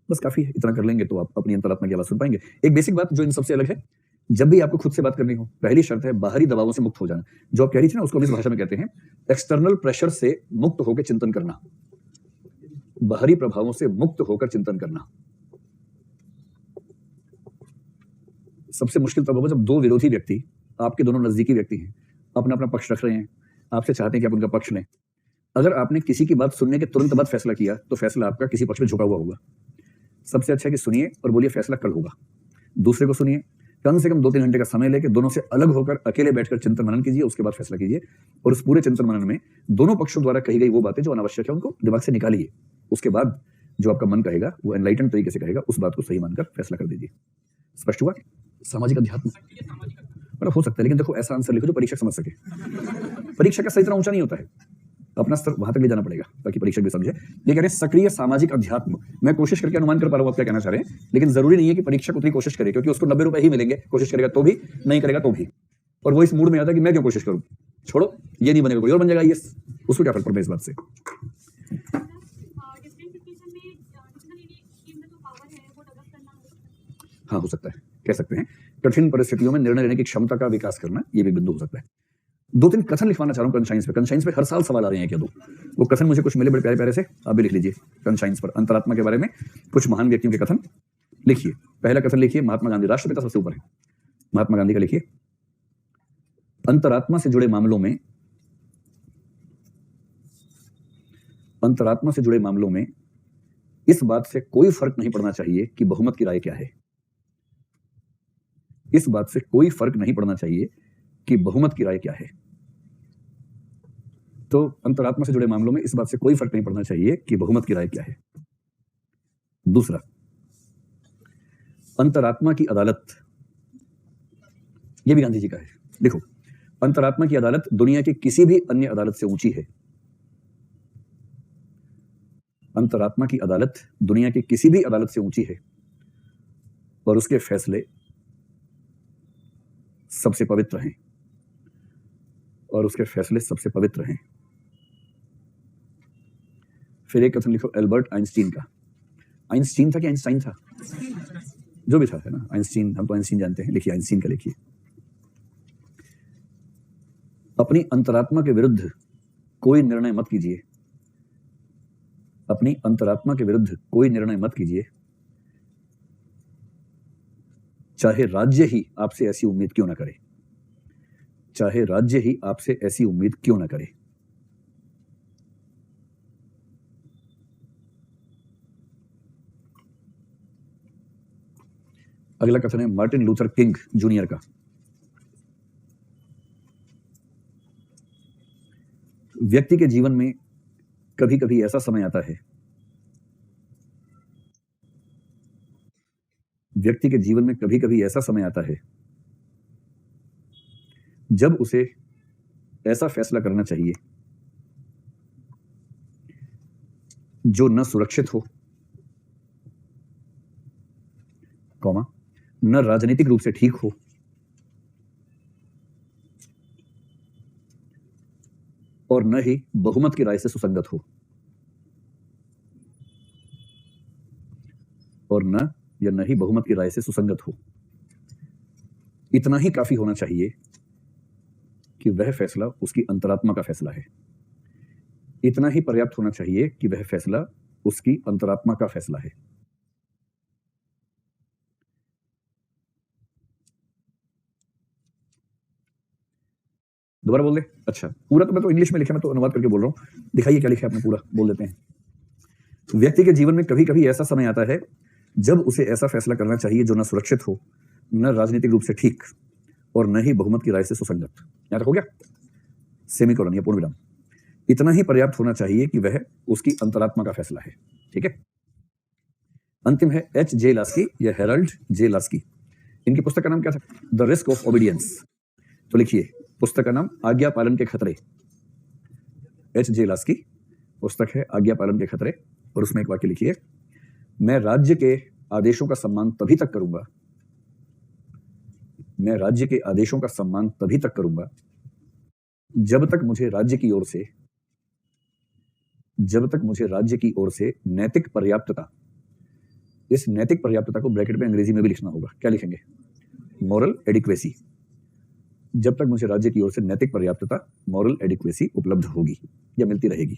Speaker 1: बस काफी है, इतना कर लेंगे तो आप अपनी अंतरात्मा की आवाज सुन पाएंगे। एक बेसिक बात जो इन सबसे अलग है, जब भी आपको खुद से बात करनी हो, पहली शर्त है बाहरी दबावों से मुक्त हो जाना। जो आप कह रही थी ना, उसको इस भाषा में कहते हैं एक्सटर्नल प्रेशर से मुक्त होकर चिंतन करना, बाहरी प्रभावों से मुक्त होकर चिंतन करना। सबसे मुश्किल तब होगा जब दो विरोधी व्यक्ति, आपके दोनों नजदीकी व्यक्ति हैं, अपना अपना पक्ष रख रहे हैं, आपसे चाहते हैं कि आप उनका पक्ष लें। अगर आपने किसी की बात सुनने के तुरंत बाद फैसला किया तो फैसला आपका किसी पक्ष में झुका हुआ होगा। सबसे अच्छा है कि सुनिए और बोलिए फैसला कल होगा। दूसरे को सुनिए, कम से कम 2-3 घंटे का समय लेकर दोनों से अलग होकर अकेले बैठकर चिंतन मनन कीजिए, उसके बाद फैसला कीजिए। और उस पूरे चिंतन मनन में दोनों पक्षों द्वारा कही गई वो बातें जो अनावश्यक है उनको दिमाग से निकालिए। उसके बाद जो आपका मन कहेगा वो एनलाइटन तरीके से कहेगा, उस बात को सही मानकर फैसला कर दीजिए। स्पष्ट हुआ? सामाजिक अध्यात्म मतलब हो सकता है, लेकिन देखो ऐसा आंसर लिखो जो परीक्षक समझ सके। परीक्षक का सही तरह ऊंचा नहीं होता है, अपना स्तर वहां तक ले जाना पड़ेगा ताकि परीक्षक भी समझे। ये कह रहे हैं सक्रिय सामाजिक अध्यात्म। मैं कोशिश करके अनुमान कर पा रहा हूं आप क्या कहना चाह रहे हैं, लेकिन जरूरी नहीं है कि परीक्षक उतनी कोशिश करे, क्योंकि उसको 90 रुपए ही मिलेंगे, कोशिश करेगा तो भी, नहीं करेगा तो भी। और वो इस मूड में आता है कि मैं क्यों कोशिश करूं, छोड़ो ये नहीं बनेगा कोई और बन जाएगा, ये उसको क्या फर्क पड़ता है इस बात से। हाँ हो सकता है, कह सकते हैं कठिन परिस्थितियों में निर्णय लेने की क्षमता का विकास करना, ये भी बिंदु हो सकता है। 2-3 कथन लिखवाना चाह रहा हूँ कॉन्शियस पे। कॉन्शियस पे हर साल सवाल आ रहे हैं क्या दो, वो कथन मुझे कुछ मिले बड़े प्यारे प्यारे से, आप भी लिख लीजिए कॉन्शियस पर। अंतरात्मा के बारे में कुछ महान व्यक्तियों के कथन लिखिए। पहला कथन लिखिए, महात्मा गांधी, राष्ट्रपिता सबसे ऊपर है, महात्मा गांधी का लिखिए। अंतरात्मा से जुड़े मामलों में, अंतरात्मा से जुड़े मामलों में इस बात से कोई फर्क नहीं पड़ना चाहिए कि बहुमत की राय क्या है। इस बात से कोई फर्क नहीं पड़ना चाहिए कि बहुमत की राय क्या है। तो अंतरात्मा से जुड़े मामलों में इस बात से कोई फर्क नहीं पड़ना चाहिए कि बहुमत की राय क्या है। दूसरा, अंतरात्मा की अदालत, यह भी गांधी जी का है। देखो, अंतरात्मा की अदालत दुनिया की किसी भी अन्य अदालत से ऊंची है। अंतरात्मा की अदालत दुनिया की किसी भी अदालत से ऊंची है और उसके फैसले सबसे पवित्र हैं, और उसके फैसले सबसे पवित्र हैं। फिर एक कथन लिखो एल्बर्ट आइंस्टीन का। आइंस्टीन था कि आइंस्टाइन था, जो भी था, है ना, आइंस्टीन, हम तो आइंस्टीन जानते हैं। लिखिए आइंस्टीन का लिखिए, अपनी अंतरात्मा के विरुद्ध कोई निर्णय मत कीजिए। अपनी अंतरात्मा के विरुद्ध कोई निर्णय मत कीजिए, चाहे राज्य ही आपसे ऐसी उम्मीद क्यों ना करे। चाहे राज्य ही आपसे ऐसी उम्मीद क्यों ना करे। अगला कथन है मार्टिन लूथर किंग जूनियर का। व्यक्ति के जीवन में कभी कभी ऐसा समय आता है, व्यक्ति के जीवन में कभी कभी ऐसा समय आता है जब उसे ऐसा फैसला करना चाहिए जो न सुरक्षित हो, कौमा, न राजनीतिक रूप से ठीक हो, और न ही बहुमत की राय से सुसंगत हो, और न ही बहुमत की राय से सुसंगत हो। इतना ही काफी होना चाहिए कि वह फैसला उसकी अंतरात्मा का फैसला है। इतना ही पर्याप्त होना चाहिए कि वह फैसला उसकी अंतरात्मा का फैसला है। दोबारा बोल दे। अच्छा, पूरा तो मैं तो इंग्लिश में लिखा, मैं तो अनुवाद करके बोल रहा हूं। दिखाइए क्या लिखा है आपने, पूरा बोल देते हैं। व्यक्ति के जीवन में कभी कभी ऐसा समय आता है जब उसे ऐसा फैसला करना चाहिए जो न सुरक्षित हो, न राजनीतिक रूप से ठीक, और न ही बहुमत की राय से सुसंगत। यहां तक हो गया, सेमीकोलन या पूर्ण विराम। इतना ही पर्याप्त होना चाहिए कि वह उसकी अंतरात्मा का फैसला है। ठीक है। अंतिम है एच जे लास्की या हेराल्ड जे लास्की। इनकी पुस्तक का नाम क्या था? The risk of obedience. तो लिखिए, पुस्तक का नाम आज्ञा पालन के खतरे। एच जे लास्की, पुस्तक है आज्ञा पालन के खतरे, और उसमें एक वाक्य लिखिए, मैं राज्य के आदेशों का सम्मान तभी तक करूंगा, मैं राज्य के आदेशों का सम्मान तभी तक करूंगा जब तक मुझे राज्य की ओर से नैतिक पर्याप्तता, इस नैतिक पर्याप्तता को ब्रैकेट में अंग्रेजी में भी लिखना होगा। क्या लिखेंगे? Moral adequacy. जब तक मुझे राज्य की ओर से नैतिक पर्याप्तता, मॉरल एडिक्वेसी उपलब्ध होगी या मिलती रहेगी।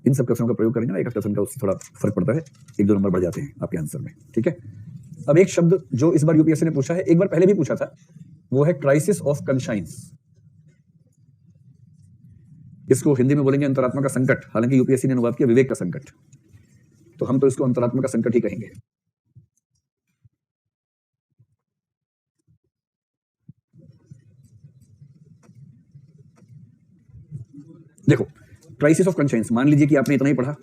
Speaker 1: इन सब कथनों का प्रयोग करेंगे ना, एक कथन का उससे थोड़ा फर्क पड़ता है, 1-2 नंबर बढ़ जाते हैं आपके आंसर में। ठीक है। अब एक शब्द जो इस बार यूपीएससी ने पूछा है, एक बार पहले भी पूछा था, वो है क्राइसिस ऑफ कंसाइंस। इसको हिंदी में बोलेंगे अंतरात्मा का संकट, हालांकि यूपीएससी ने अनुवाद किया विवेक का संकट, तो हम तो इसको अंतरात्मा का संकट ही कहेंगे। देखो, क्राइसिस ऑफ कंसाइंस, मान लीजिए कि आपने इतना ही पढ़ा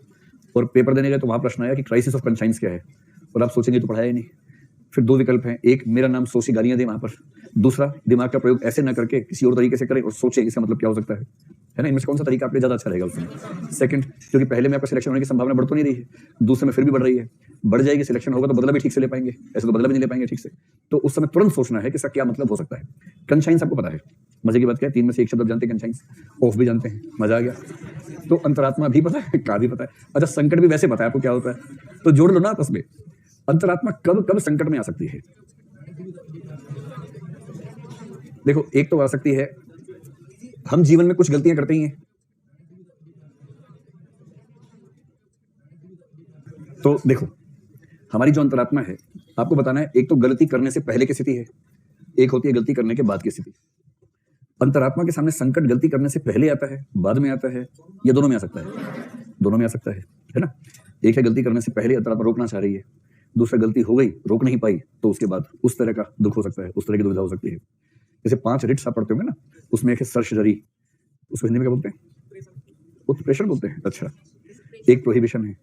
Speaker 1: और पेपर देने गए तो वहां प्रश्न आया कि क्राइसिस ऑफ कंसाइंस क्या है, और आप सोचेंगे तो पढ़ाया ही नहीं। फिर 2 विकल्प हैं, एक मेरा नाम सोची गालियां दे वहां पर, दूसरा दिमाग का प्रयोग ऐसे ना करके किसी और तरीके से करें और सोचे इसका मतलब क्या हो सकता है ना। इनमें से कौन सा तरीका आपके ज्यादा अच्छा रहेगा उसमें? सेकंड, क्योंकि पहले में आपका सिलेक्शन होने की संभावना बढ़ तो नहीं रही है, दूसरे में फिर भी बढ़ रही है, बढ़ जाएगी, सिलेक्शन होगा तो बदला भी ठीक से ले पाएंगे, ऐसे तो बदला भी नहीं ले पाएंगे ठीक से। तो उस समय तुरंत सोचना है कि इसका क्या मतलब हो सकता है। कंसाइंस आपको पता है, मजे की बात क्या है, 3 में से एक शब्द आप जानते हैं कंसाइंस, ऑफ भी जानते हैं, मजा आ गया। तो अंतरात्मा भी पता है, का भी पता है, अच्छा संकट भी वैसे पता है आपको क्या होता है, तो जोड़ लो ना आपस में। अंतरात्मा कब कब संकट में आ सकती है? देखो, एक तो आ सकती है, हम जीवन में कुछ गलतियां करते ही हैं, तो देखो हमारी जो अंतरात्मा है, आपको बताना है, एक तो गलती करने से पहले की स्थिति है, एक होती है गलती करने के बाद की स्थिति। अंतरात्मा के सामने संकट गलती करने से पहले आता है, बाद में आता है, या दोनों में आ सकता है? दोनों में आ सकता है ना। एक है गलती करने से पहले अंतरात्मा रोकना चाह रही है, दूसरा गलती हो गई, रोक नहीं पाई, तो उसके बाद उस तरह का दुख हो सकता है, उस तरह की दुविधा हो सकती है। जैसे 5 रिट्स आप पढ़ते होंगे ना, उसमें एक है सर्शरी, उसको हिंदी में क्या बोलते हैं? उत्प्रेषण बोलते हैं। अच्छा, एक प्रोहिबिशन है,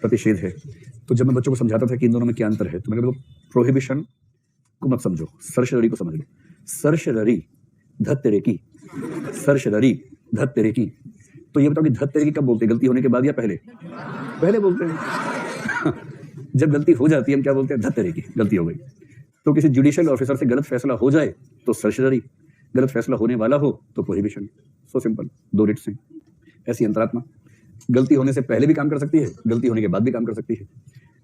Speaker 1: प्रतिषेध है। तो जब मैं बच्चों को समझाता था कि इन दोनों में क्या अंतर है, तो मैंने कहा प्रोहिबिशन को मत समझो, सर्शरी को समझ लो। सर्शरी धत तेरे की, सर्शरी धत तेरे की। तो ये बताओ कि धत तेरे की कब बोलते हैं, गलती होने के बाद या पहले? पहले बोलते हैं। जब गलती हो जाती है हम क्या बोलते हैं? धत तेरे की, गलती हो गई। तो किसी जुडिशियल ऑफिसर से गलत फैसला हो जाए तो सर्शरी, गलत फैसला होने वाला हो तो प्रोहिबिशन। सो सिंपल, 2 रिट्स हैं। ऐसी अंतरात्मा गलती होने से पहले भी काम कर सकती है, गलती होने के बाद भी काम कर सकती है।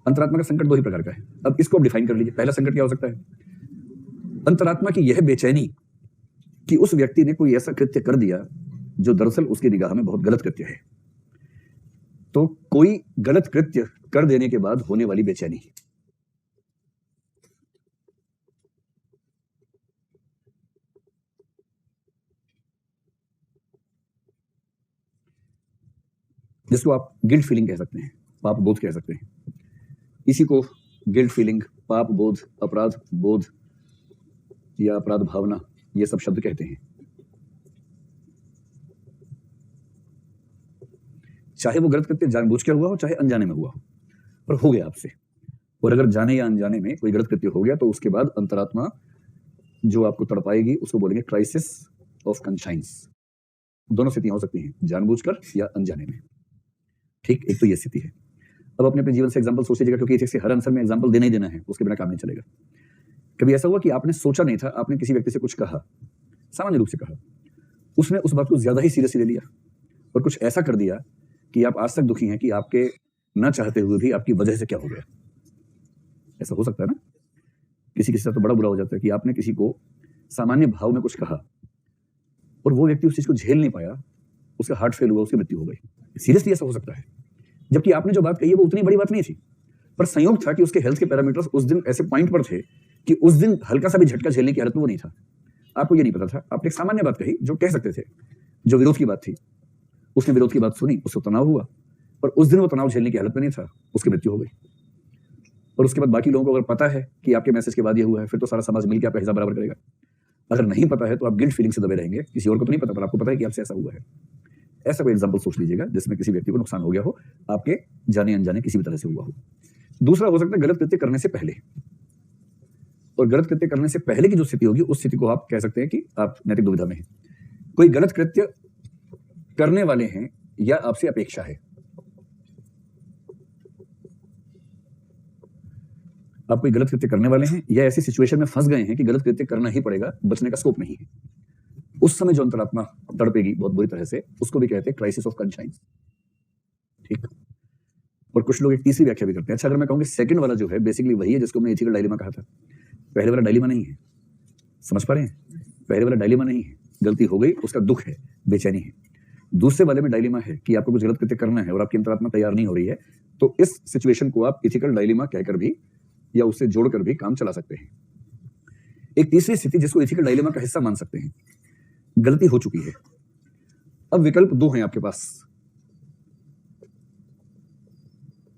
Speaker 1: अंतरात्मा का संकट 2 ही प्रकार का है। अब इसको आप डिफाइन कर लीजिए। पहला संकट क्या हो सकता है? अंतरात्मा की यह बेचैनी कि उस व्यक्ति ने कोई ऐसा कृत्य कर दिया जो दरअसल उसकी निगाह में बहुत गलत कृत्य है। तो कोई गलत कृत्य कर देने के बाद होने वाली बेचैनी, जिसको आप गिल्ट फीलिंग कह सकते हैं, पाप बोध कह सकते हैं। इसी को गिल्ट फीलिंग, पाप बोध, अपराध बोध या अपराध भावना, ये सब शब्द कहते हैं। चाहे वो गलत कृत्य जानबूझ के हुआ हो, चाहे अनजाने में हुआ हो, पर हो गया आपसे। और अगर जाने या अनजाने में कोई गलत कृत्य हो गया तो उसके बाद अंतरात्मा जो आपको तड़पाएगी उसको बोलेंगे क्राइसिस ऑफ कंसाइंस। दोनों स्थितियां हो सकती हैं, जानबूझकर या अनजाने में। ठीक, एक तो ये स्थिति है। अब अपने अपने जीवन से एग्जांपल सोच लीजिएगा, क्योंकि इसे हर आंसर में एग्जांपल देना ही देना है, उसके बिना काम नहीं चलेगा। कभी ऐसा हुआ कि आपने सोचा नहीं था, आपने किसी व्यक्ति से कुछ कहा, सामान्य रूप से कहा, उसने उस बात को ज्यादा ही सीरियसली ले लिया और कुछ ऐसा कर दिया कि आप आज तक दुखी हैं कि आपके न चाहते हुए भी आपकी वजह से क्या हो गया। ऐसा हो सकता है ना। किसी के साथ तो बड़ा बुरा हो जाता है कि आपने किसी को सामान्य भाव में कुछ कहा और वो व्यक्ति उस चीज को झेल नहीं पाया, उसका हार्ट फेल हुआ, उसकी मृत्यु हो गई। सीरियसली ऐसा हो सकता है, जबकि आपने जो बात कही है वो उतनी बड़ी बात नहीं थी, पर संयोग था कि उसके हेल्थ के पैरामीटर्स उस दिन ऐसे पॉइंट पर थे कि उस दिन हल्का सा भी झटका झेलने की हालत में वो नहीं था। आपको ये नहीं पता था, आपने एक सामान्य बात कही जो कह सकते थे, जो विरोध की बात थी। उसने विरोध की बात सुनी, उसको तनाव हुआ, पर उस दिन वो तनाव झेलने की हालत में नहीं था, उसकी मृत्यु हो गई। और उसके बाद बाकी लोगों को अगर पता है कि आपके मैसेज के बाद ये हुआ है, फिर तो सारा समाज मिलकर आपका हिसाब बराबर करेगा। अगर नहीं पता है तो आप गिल्ट फीलिंग से दबे रहेंगे, किसी और को तो नहीं पता, पर आपको पता है कि आपसे ऐसा हुआ है। ऐसा कोई एग्जाम्पल सोच लीजिएगा जिसमें किसी व्यक्ति को नुकसान हो गया हो, आपके जाने अनजाने किसी भी तरह से हुआ हो। दूसरा हो सकता है गलत कृत्य करने से पहले, और गलत कृत्य करने से पहले की जो स्थिति होगी उस स्थिति को आप कह सकते हैं कि आप नैतिक दुविधा में हैं। कोई गलत कृत्य करने वाले हैं या आपसे अपेक्षा है, आप कोई गलत कृत्य करने वाले हैं या ऐसी सिचुएशन में फंस गए हैं कि गलत कृत्य करना ही पड़ेगा, बचने का स्कोप नहीं है, उस समय जो अंतरात्मा तड़पेगी बहुत बुरी तरह से, उसको भी कहते हैं क्राइसिस ऑफ कंसाइंस। ठीक। और कुछ लोग एक तीसरी व्याख्या भी करते हैं। अच्छा, अगर मैं कहूँ कि सेकंड वाला जो है बेसिकली वही है जिसको हमने एथिकल डायलेमा कहा था। पहले वाला डायलेमा नहीं है, समझ पा रहे हैं? पहले वाला डायलेमा नहीं है, गलती हो गई उसका दुख है, बेचैनी है। दूसरे वाले में डायलेमा है कि आपको कुछ गलत कृत्य करना है और आपकी अंतरात्मा तैयार नहीं हो रही है, तो इस सिचुएशन को आप एथिकल डायलेमा कहकर भी या उससे जोड़कर भी काम चला सकते हैं। एक तीसरी स्थिति जिसको एथिकल डायलेमा का हिस्सा मान सकते हैं, गलती हो चुकी है, अब विकल्प दो हैं आपके पास।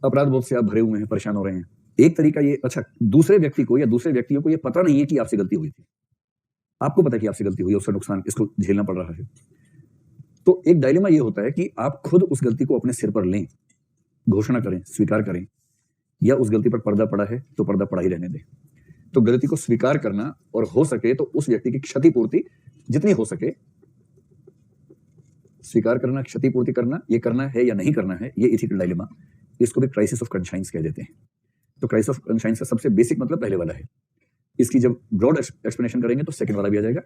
Speaker 1: अपराध बोध से आप भरे हुए हैं, परेशान हो रहे हैं। एक तरीका ये, अच्छा दूसरे व्यक्ति को या दूसरे व्यक्तियों को ये पता नहीं है कि आपसे गलती हुई थी, आपको पता है कि आपसे गलती हुई है, उसका नुकसान इसको झेलना पड़ रहा है। तो एक डायलेमा ये होता है कि आप खुद उस गलती को अपने सिर पर लें, घोषणा करें, स्वीकार करें, या उस गलती पर पर्दा पड़ा है तो पर्दा पड़ा ही रहने दें। तो गलती को स्वीकार करना और हो सके तो उस व्यक्ति की क्षतिपूर्ति जितनी हो सके स्वीकार करना, क्षतिपूर्ति करना, ये करना है या नहीं करना है, ये एथिकल डायलेमा, इसको भी क्राइसिस ऑफ कंसाइंस कह देते हैं। तो क्राइसिस ऑफ कंसाइंस का सबसे बेसिक मतलब पहले वाला है। इसकी जब ब्रॉड एक्सप्लेनेशन करेंगे तो सेकंड वाला भी आ जाएगा,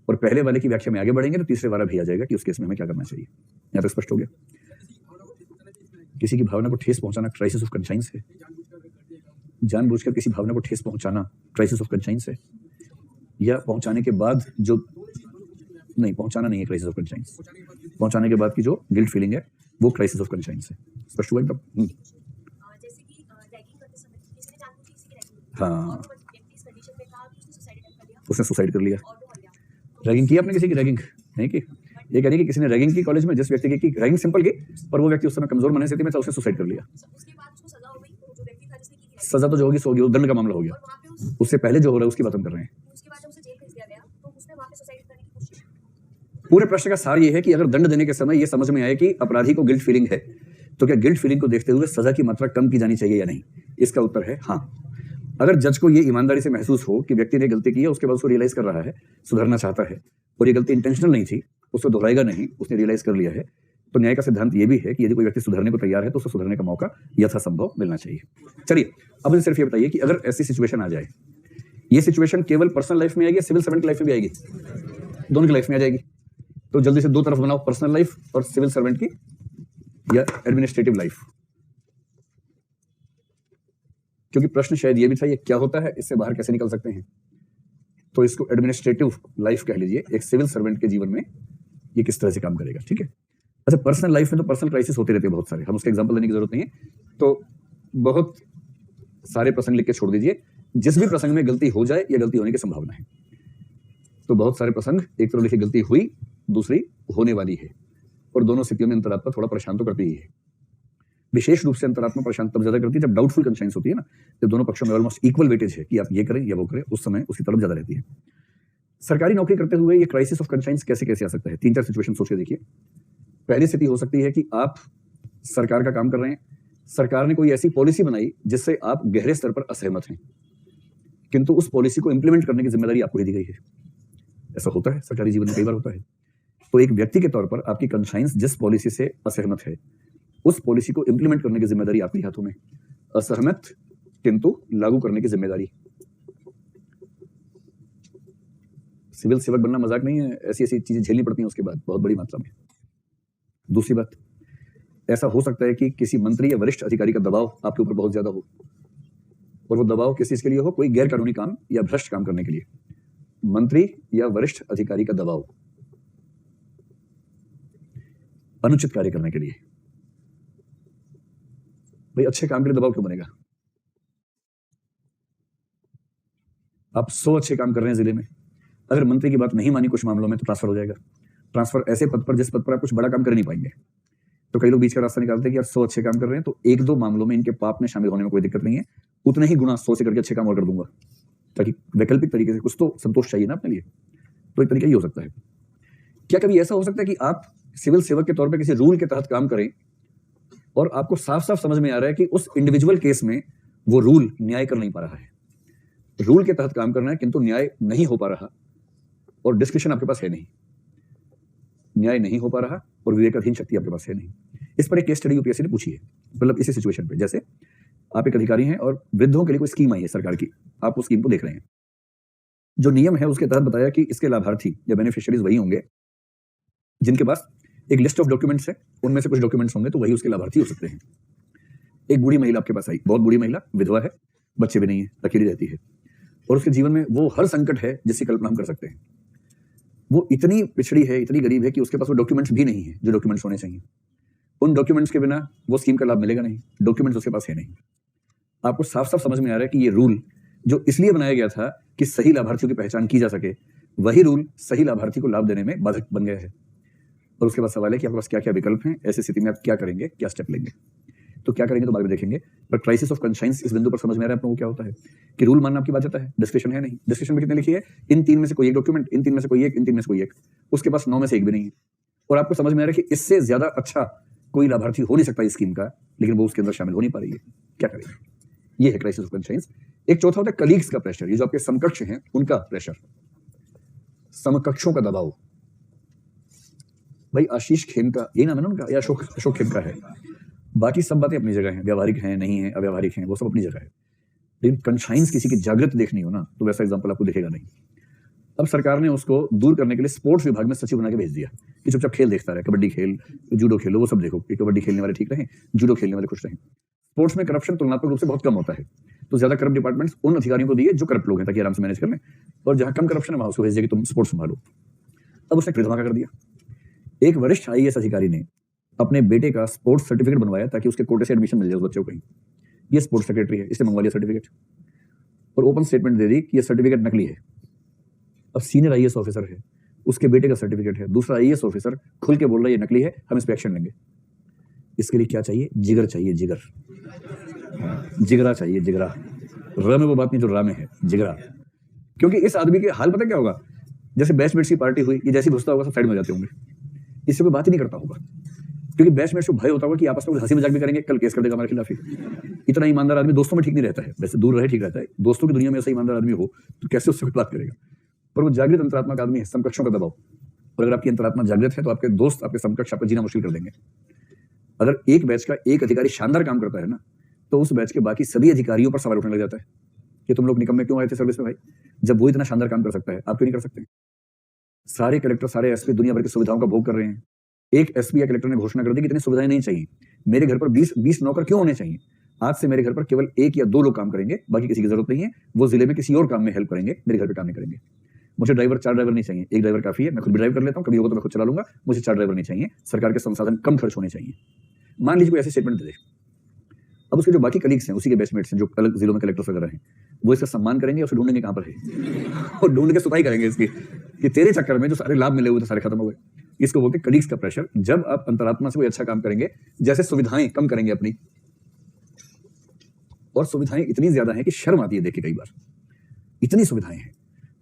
Speaker 1: और पहले वाले की व्याख्या में आगे बढ़ेंगे तो तीसरे वाला भी आ जाएगा कि उस केस में हमें क्या करना चाहिए। यहाँ तक स्पष्ट हो गया? किसी की भावना को ठेस पहुंचाना क्राइसिस ऑफ कंसाइंस है। जानबूझकर किसी भावना को ठेस पहुंचाना क्राइसिस ऑफ कंसाइंस है, या पहुंचाने के बाद जो नहीं, पहुंचाना नहीं है क्राइसिस ऑफ कंसाइंस, पहुंचाने के बाद की जो गिल्ट फीलिंग है वो क्राइसिस ऑफ कंसाइंस है। स्पष्ट हुआ एकदम?
Speaker 2: जैसे कि रैगिंग करते समय किसी ने जानबूझ के किसी की रैगिंग की,
Speaker 1: हाँ,
Speaker 2: और वो व्यक्ति इस कंडीशन में था कि
Speaker 1: उसने सुसाइड कर लिया।
Speaker 2: और वो मर गया।
Speaker 1: रैगिंग की आपने किसी की? रैगिंग नहीं की। ये कह रही कि किसी ने रैगिंग की कॉलेज में, जिस व्यक्ति की रैगिंग सिंपल की, पर वो व्यक्ति उस समय कमजोर मनस्थिति में था, उसने सुसाइड कर लिया।
Speaker 2: उसके बाद उसको सजा हो गई, जो व्यक्ति था जिसने की थी,
Speaker 1: सजा तो जो होगी सो होगी, वो दंड का मामला हो गया।
Speaker 2: और वहाँ पे
Speaker 1: उससे पहले जो हो रहा है उसकी बात हम कर रहे हैं।
Speaker 2: उसके बाद जब उसे जेल भेज दिया गया तो उसने वहाँ पे सुसाइड करने की कोशिश की।
Speaker 1: पूरे प्रश्न का सार ये है कि अगर दंड देने के समय ये समझ में आए कि अपराधी को गिल्ट फीलिंग है, तो क्या गिल्ट फीलिंग को देखते हुए सजा की मात्रा कम की जानी चाहिए या नहीं? इसका उत्तर है हाँ। अगर जज को ये ईमानदारी से महसूस हो कि व्यक्ति ने गलती की है, उसके बाद उसको रियलाइज कर रहा है, सुधरना चाहता है, और ये गलती इंटेंशनल नहीं थी, उसको दोहराएगा नहीं, उसने रियलाइज कर लिया है, तो न्याय का सिद्धांत ये भी है कि यदि कोई व्यक्ति सुधरने को तैयार है तो उसको सुधरने का मौका यथासंभव मिलना चाहिए। चलिए, अब मुझे सिर्फ ये बताइए कि अगर ऐसी सिचुएशन आ जाए, ये सिचुएशन केवल पर्सनल लाइफ में आएगी या सिविल सर्वेंट की लाइफ में भी आएगी? दोनों की लाइफ में आ जाएगी। तो जल्दी से दो तरफ बनाओ, पर्सनल लाइफ और सिविल सर्वेंट की या एडमिनिस्ट्रेटिव लाइफ। क्योंकि प्रश्न शायद ये भी था, ये क्या होता है, इससे बाहर कैसे निकल सकते हैं। तो इसको एडमिनिस्ट्रेटिव लाइफ कह लीजिए। एक सिविल सर्वेंट के जीवन में ये किस तरह से काम करेगा, ठीक है। अच्छा, पर्सनल लाइफ में तो पर्सनल क्राइसिस होते रहते हैं बहुत सारे, हम उसके एग्जांपल लेने की जरूरत नहीं है। तो बहुत सारे प्रसंग लिख के छोड़ दीजिए, जिस भी प्रसंग में गलती हो जाए या गलती होने की संभावना है। तो बहुत सारे प्रसंग, एक तरफ लिखिए गलती हुई, दूसरी होने वाली है, और दोनों स्थितियों में अंतरात्मा थोड़ा परेशान तो करती ही है। विशेष रूप से अंतरात्मा परेशान तब ज्यादा करती है जब डाउटफुल कंसाइंस होती है ना, जब दोनों पक्षों में ऑलमोस्ट इक्वल वेटेज है कि आप ये करें या वो करें, उस समय उसकी तरफ ज्यादा रहती है। सरकारी नौकरी करते हुए ये क्राइसिस ऑफ कंसाइंस कैसे कैसे आ सकता है? 3-4 सिचुएशन सोच के देखिए। पहली स्थिति हो सकती है कि आप सरकार का काम कर रहे हैं, सरकार ने कोई ऐसी पॉलिसी बनाई जिससे आप गहरे स्तर पर असहमत हैं, किंतु उस पॉलिसी को इंप्लीमेंट करने की जिम्मेदारी आपको ही दी गई है। ऐसा होता है, सरकारी जीवन में कई बार होता है। तो एक व्यक्ति के तौर पर आपकी कंसाइंस जिस पॉलिसी से असहमत है, उस पॉलिसी को इंप्लीमेंट करने की जिम्मेदारी आपके हाथों में। असहमत किंतु लागू करने की जिम्मेदारी। सिविल सेवक बनना मजाक नहीं है, ऐसी ऐसी चीजें झेलनी पड़ती हैं उसके बाद बहुत बड़ी मात्रा में। दूसरी बात, ऐसा हो सकता है कि किसी मंत्री या वरिष्ठ अधिकारी का दबाव आपके ऊपर बहुत ज्यादा हो, और वो दबाव किस चीज के लिए हो? कोई गैर कानूनी काम या भ्रष्ट काम करने के लिए। मंत्री या वरिष्ठ अधिकारी का दबाव अनुचित कार्य करने के लिए। भाई अच्छे काम के लिए दबाव क्यों बनेगा? आप 100 अच्छे काम कर रहे हैं जिले में, अगर मंत्री की बात नहीं मानी कुछ मामलों में तो ट्रांसफर हो जाएगा। ट्रांसफर ऐसे पद पर जिस पद पर आप कुछ बड़ा काम कर नहीं पाएंगे। तो कई लोग बीच का रास्ता निकालते हैं कि यार 100 अच्छे काम कर रहे हैं तो 1-2 मामलों में इनके पाप में शामिल होने में कोई दिक्कत नहीं है, उतने ही गुना 100 से करके अच्छे काम और कर दूंगा, ताकि वैकल्पिक तरीके से कुछ तो संतोष चाहिए ना अपने लिए। तो एक तरीका ये हो सकता है। क्या कभी ऐसा हो सकता है कि आप सिविल सेवक के तौर पे किसी रूल के तहत काम करें और आपको साफ साफ समझ में आ रहा है कि उस इंडिविजुअल केस में वो रूल न्याय कर नहीं पा रहा है, रूल के तहत काम करना है किंतु न्याय नहीं हो पा रहा और डिस्क्रिप्शन आपके पास है नहीं, न्याय नहीं हो पा रहा और विवेकाधीन शक्ति आपके पास है नहीं। इस पर एक केस स्टडी यूपीएससी ने पूछी है, मतलब इसी सिचुएशन पे, जैसे आप एक अधिकारी हैं और वृद्धों के लिए कोई स्कीम आई है सरकार की, आप उस स्कीम को देख रहे हैं। जो नियम है उसके तहत बताया कि इसके लाभार्थी या बेनिफिशियरीज वही होंगे जिनके पास एक लिस्ट ऑफ डॉक्यूमेंट्स है, उनमें से कुछ डॉक्यूमेंट्स होंगे तो वही उसके लाभार्थी हो सकते हैं। एक बूढ़ी महिला आपके पास आई, बहुत बूढ़ी महिला, विधवा है, बच्चे भी नहीं है, अकेली रहती है और उसके जीवन में वो हर संकट है जिसकी कल्पना हम कर सकते हैं। वो इतनी पिछड़ी है, इतनी गरीब है कि उसके पास वो डॉक्यूमेंट्स भी नहीं है जो डॉक्यूमेंट्स होने चाहिए। उन डॉक्यूमेंट्स के बिना वो स्कीम का लाभ मिलेगा नहीं, डॉक्यूमेंट्स उसके पास है नहीं। आपको साफ साफ समझ में आ रहा है कि ये रूल जो इसलिए बनाया गया था कि सही लाभार्थियों की पहचान की जा सके, वही रूल सही लाभार्थी को लाभ देने में बाधक बन गया है। और उसके बाद सवाल है कि आपके पास क्या क्या विकल्प हैं, ऐसी स्थिति में आप क्या करेंगे, क्या स्टेप लेंगे। तो क्या करेंगे तो बाद में देखेंगे, पर क्राइसिस ऑफ कंसाइंस इस बिंदु पर समझ में आ रहा है आप लोगों को क्या होता है कि रूल मानना आपकी बाध्यता है, डिस्क्रिप्शन है नहीं। डिस्क्रिप्शन में कितने लिखी है, इन तीन में से कोई एक डॉक्यूमेंट, इन तीन में से कोई एक, इन तीन में से कोई एक, उसके पास 9 में से एक भी नहीं है। और आपको समझ में आ रहा है कि इससे ज्यादा अच्छा कोई लाभार्थी हो नहीं सकता इस स्कीम का, लेकिन वो उसके अंदर शामिल हो नहीं पा रही है, क्या करेंगे। ये है क्राइसिस ऑफ कंसाइंस। एक चौथा होता है कलीग्स का प्रेशर, ये जो आपके समकक्ष हैं उनका प्रेशर, समकक्षों का दबाव। भाई आशीष खेमका, ये नाम है ना उनका, या अशोक खेमका है, बाकी सब बातें अपनी जगह हैं, व्यावहारिक हैं, नहीं है, अव्यावहारिक हैं, वो सब अपनी जगह है। लेकिन कंसाइंस किसी की जागृत देखनी हो ना तो वैसा एग्जाम्पल आपको दिखेगा नहीं। अब सरकार ने उसको दूर करने के लिए स्पोर्ट्स विभाग में सचिव बना के भेज दिया कि चुपचाप खेल देखता रहे, कबड्डी खेल, जूडो खेलो, वो सब देखो कि कबड्डी खेलने वाले ठीक रहें, जूडो खेलने वाले खुश रहें। स्पोर्ट्स में करप्शन तुलनात्मक रूप से बहुत कम होता है, तो ज्यादा करप्ट डिपार्टमेंट्स उन अधिकारियों को दिए जो करप्ट लोग हैं ताकि आराम से मैनेज कर लें, और जहां कम करप्शन है वहां उसको भेज दिया कि तुम स्पोर्ट्स संभालो। अब उसने फिर धमाका कर दिया। एक वरिष्ठ आईएएस अधिकारी ने अपने बेटे का स्पोर्ट्स सर्टिफिकेट बनवाया ताकि उसके कोटे से एडमिशन मिल जाए उस बच्चे को कहीं। ये स्पोर्ट्स सेक्रेटरी है, इसने मंगवा लिया सर्टिफिकेट और ओपन स्टेटमेंट दे दी कि ये सर्टिफिकेट नकली है। अब सीनियर आईएएस ऑफिसर है, उसके बेटे का सर्टिफिकेट है, दूसरा आईएएस ऑफिसर खुल के बोल रहा है ये नकली है, हम इस पे एक्शन लेंगे। इसके लिए क्या चाहिए, जिगर चाहिए, जिगर, जिगरा चाहिए, जिगरा। र में वो बात नहीं जो रा में है, जिगरा। क्योंकि इस आदमी के हाल पता क्या होगा, जैसे बैचमेट्स की पार्टी हुई, ये जैसे घुसता होगा सब साइड में जाते होंगे, इससे कोई बात ही नहीं करता होगा, क्योंकि बैचमेट्स को भय होता होगा कि आपस में हंसी मजाक भी करेंगे, कल केस कर देगा हमारे खिलाफ ही। इतना ईमानदार आदमी दोस्तों में ठीक नहीं रहता है, वैसे दूर रहे ठीक रहता है, दोस्तों की दुनिया में ऐसा ईमानदार आदमी हो तो कैसे उससे कोई बात करेगा। पर वो जागृत अंतरात्मा का आदमी है, समकक्षों का दबाव। और अगर आपकी अंतरात्मा जागृत है तो आपके दोस्त, आपके समकक्ष आपका जीना मुश्किल कर देंगे। अगर एक बैच का एक अधिकारी शानदार काम करता है ना, तो उस बैच के बाकी सभी अधिकारियों पर सवाल उठने लग जाता है कि तुम लोग निकम्मे क्यों आए थे सर्विस में भाई, जब वो इतना शानदार काम कर सकता है, आप क्यों नहीं कर सकते। सारे कलेक्टर, सारे एसपी दुनिया भर की सुविधाओं का भोग कर रहे हैं। एक एसपी या कलेक्टर ने घोषणा कर दी कि इतनी सुविधाएं नहीं चाहिए, मेरे घर पर 20 नौकर क्यों होने चाहिए, आज से मेरे घर पर केवल 1 या 2 लोग काम करेंगे, बाकी किसी की जरूरत नहीं है, वो जिले में किसी और काम में हेल्प करेंगे, मेरे घर पे काम नहीं करेंगे। मुझे ड्राइवर 4 ड्राइवर नहीं चाहिए, 1 ड्राइवर काफी है, मैं खुद भी ड्राइव कर लेता हूँ, कभी होगा तो मैं खुद चला लूंगा, मुझे 4 ड्राइवर नहीं चाहिए, सरकार के संसाधन कम खर्च होने चाहिए। मान लीजिए कोई ऐसे स्टेटमेंट दे दे। अब उसके जो बाकी कलीग्स हैं, उसी के बैचमेट्स हैं जो अलग जिलों में कलेक्टर्स वगैरह हैं, वो इसका सम्मान करेंगे और उसे ढूंढेंगे कहां पर है और ढूंढ के सुताई करेंगे इसकी कि तेरे चक्कर में जो सारे लाभ मिले हुए थे सारे खत्म हो गए। इसको बोलते हैं कलीग्स का प्रेशर। जब आप अंतरात्मा से कोई अच्छा काम करेंगे, जैसे सुविधाएं कम करेंगे अपनी, और सुविधाएं इतनी ज्यादा हैं कि शर्म आती है देख के, कई बार इतनी सुविधाएं हैं।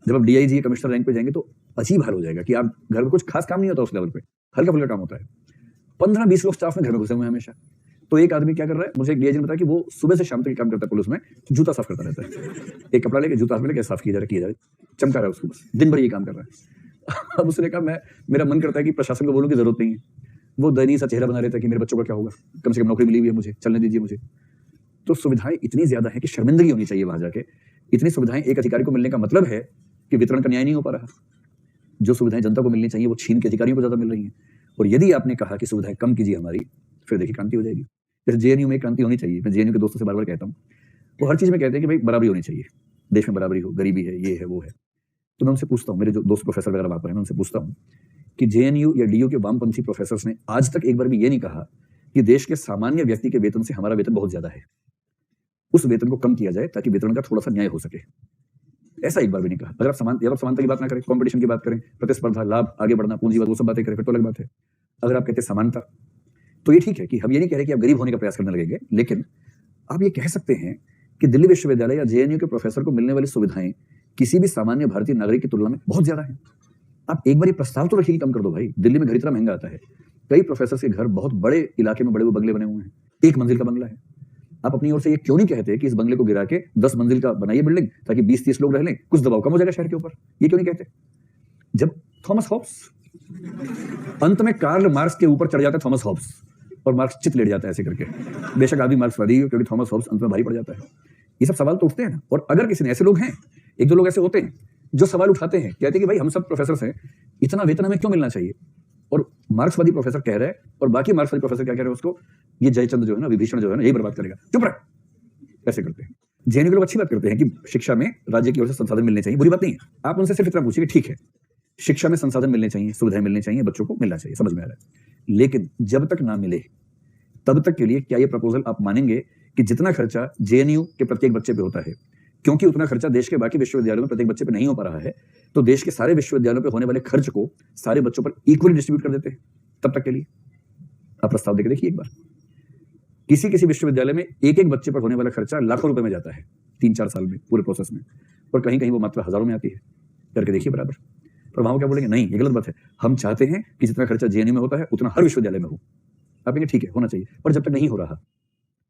Speaker 1: जब आप डीआईजी या कमिश्नर रैंक पे जाएंगे तो अजीब हाल हो जाएगा कि आप घर में कुछ खास काम नहीं होता, उस लेवल पे हल्का फुल्का काम होता है। 15-20 लोग स्टाफ में घर में घुसे हुए हैं हमेशा। तो एक आदमी क्या कर रहा है, मुझे एक डीआईजी ने बताया कि वो सुबह से शाम तक काम करता है पुलिस में, जूता साफ करता रहता है, एक कपड़ा लेके जूता हाथ में लेके साफ किया जा रहा है, चमका रहा है उसको, बस दिन भर ये काम कर रहा है। अब उसने कहा मेरा मन करता है कि प्रशासन को बोलने की जरूरत नहीं है, वो दयनीय सा चेहरा बना रहता है कि मेरे बच्चों का क्या होगा, कम से कम नौकरी मिली हुई है मुझे, चलने दीजिए मुझे। तो सुविधाएं इतनी ज्यादा है कि शर्मिंदगी होनी चाहिए वहां जाके। इतनी सुविधाएं एक अधिकारी को मिलने का मतलब है कि वितरण का न्याय नहीं हो पा रहा। जो सुविधाएं जनता को मिलनी चाहिए वो छीन के अधिकारियों को ज्यादा मिल रही हैं। और यदि आपने कहा कि सुविधाएं कम कीजिए हमारी, फिर देखिए क्रांति हो जाएगी। जैसे जेएनयू में क्रांति होनी चाहिए, मैं जेएनयू के दोस्तों से बार बार कहता हूँ, वो हर चीज में कहते हैं कि भाई बराबरी होनी चाहिए, देश में बराबरी हो, गरीबी है, ये है, वो है। तो मैं उनसे पूछता हूँ, मेरे जो दोस्त प्रोफेसर वगैरह वहां पर हैं, मैं उनसे पूछता हूँ कि जेएनयू या डीयू के वामपंथी प्रोफेसर्स ने आज तक एक बार भी ये नहीं कहा कि देश के सामान्य व्यक्ति के वेतन से हमारा वेतन बहुत ज्यादा है, उस वेतन को कम किया जाए ताकि वेतन का थोड़ा सा न्याय हो सके। ऐसा एक बार भी नहीं कहा। अगर आप समानता की बात ना करें, कंपटीशन की बात करें, प्रतिस्पर्धा, लाभ, आगे बढ़ना, पूंजीवाद, वो सब बातें करें, फिर तो अलग बात है। अगर आप कहते समानता, तो ये ठीक है कि हम ये नहीं कह रहे कि आप गरीब होने का प्रयास करने लगेंगे, लेकिन आप ये कह सकते हैं कि दिल्ली विश्वविद्यालय या जेएनयू के प्रोफेसर को मिलने वाली सुविधाएं किसी भी सामान्य भारतीय नागरिक की तुलना में बहुत ज्यादा है। आप एक बार ये प्रस्ताव तो रखिए कि कम कर दो भाई, दिल्ली में घर इतना महंगा आता है, कई प्रोफेसर के घर बहुत बड़े इलाके में बड़े बंगले बने हुए हैं, 1 मंजिल का बंगला है। आप अपनी ओर से ये क्यों नहीं कहते कि इस बंगले को गिरा के 10 मंजिल का बनाइए बिल्डिंग, ताकि 20-30 लोग रह लें, कुछ दबाव कम हो जाएगा शहर के ऊपर। ये क्यों नहीं कहते? जब थॉमस हॉब्स अंत में कार्ल मार्क्स के ऊपर चढ़ जाता है थॉमस हॉब्स, और मार्क्स चित लेट जाता है ऐसे करके, बेशक आदमी मार्क्सवादी है, क्योंकि थॉमस हॉब्स अंत में भारी पड़ जाता है। ये सब सवाल तो उठते हैं ना। और अगर किसी ने, ऐसे लोग हैं, 1-2 लोग ऐसे होते हैं जो सवाल उठाते हैं, कहते हैं कि भाई हम सब प्रोफेसर हैं, इतना वेतन हमें क्यों मिलना चाहिए? और मार्क्सवादी प्रोफेसर कह रहे हैं, और बाकी मार्क्सवादी प्रोफेसर क्या कह रहे हैं उसको, ये जयचंद जो है ना, विभीषण जो है ना, यही बर्बाद करेगा, चुप रह। ऐसे करते हैं। जैन के लोग अच्छी बात करते हैं कि शिक्षा में राज्य की ओर से संसाधन मिलने चाहिए, बुरी बात नहीं है। आप उनसे सिर्फ इतना पूछिए कि ठीक है, शिक्षा में संसाधन मिलने चाहिए, सुविधाएं मिलनी चाहिए, बच्चों को मिलना चाहिए, समझ में आ रहा है। लेकिन जब तक ना मिले तब तक के लिए क्या ये प्रपोजल आप मानेंगे कि जितना खर्चा जेएनयू के प्रत्येक बच्चे पे होता है, क्योंकि उतना खर्चा देश के बाकी विश्वविद्यालयों में प्रत्येक बच्चे पे नहीं हो पा रहा है, तो देश के सारे विश्वविद्यालयों पे होने वाले खर्च को सारे बच्चों पर इक्वली डिस्ट्रीब्यूट कर देते हैं तब तक के लिए? आप प्रस्ताव देकर देखिए एक बार। किसी किसी विश्वविद्यालय में एक बच्चे पर होने वाला खर्चा लाखों रुपए में जाता है 3-4 साल में, पूरे प्रोसेस में, और कहीं कहीं वो मात्रा हजारों में आती है। करके देखिए बराबर। पर वहां क्या बोलेंगे, नहीं ये गलत बात है, हम चाहते हैं कि जितना खर्चा जेएनयू में होता है उतना हर विश्वविद्यालय में हो। आप कहेंगे ठीक है, होना चाहिए, पर जब तक नहीं हो रहा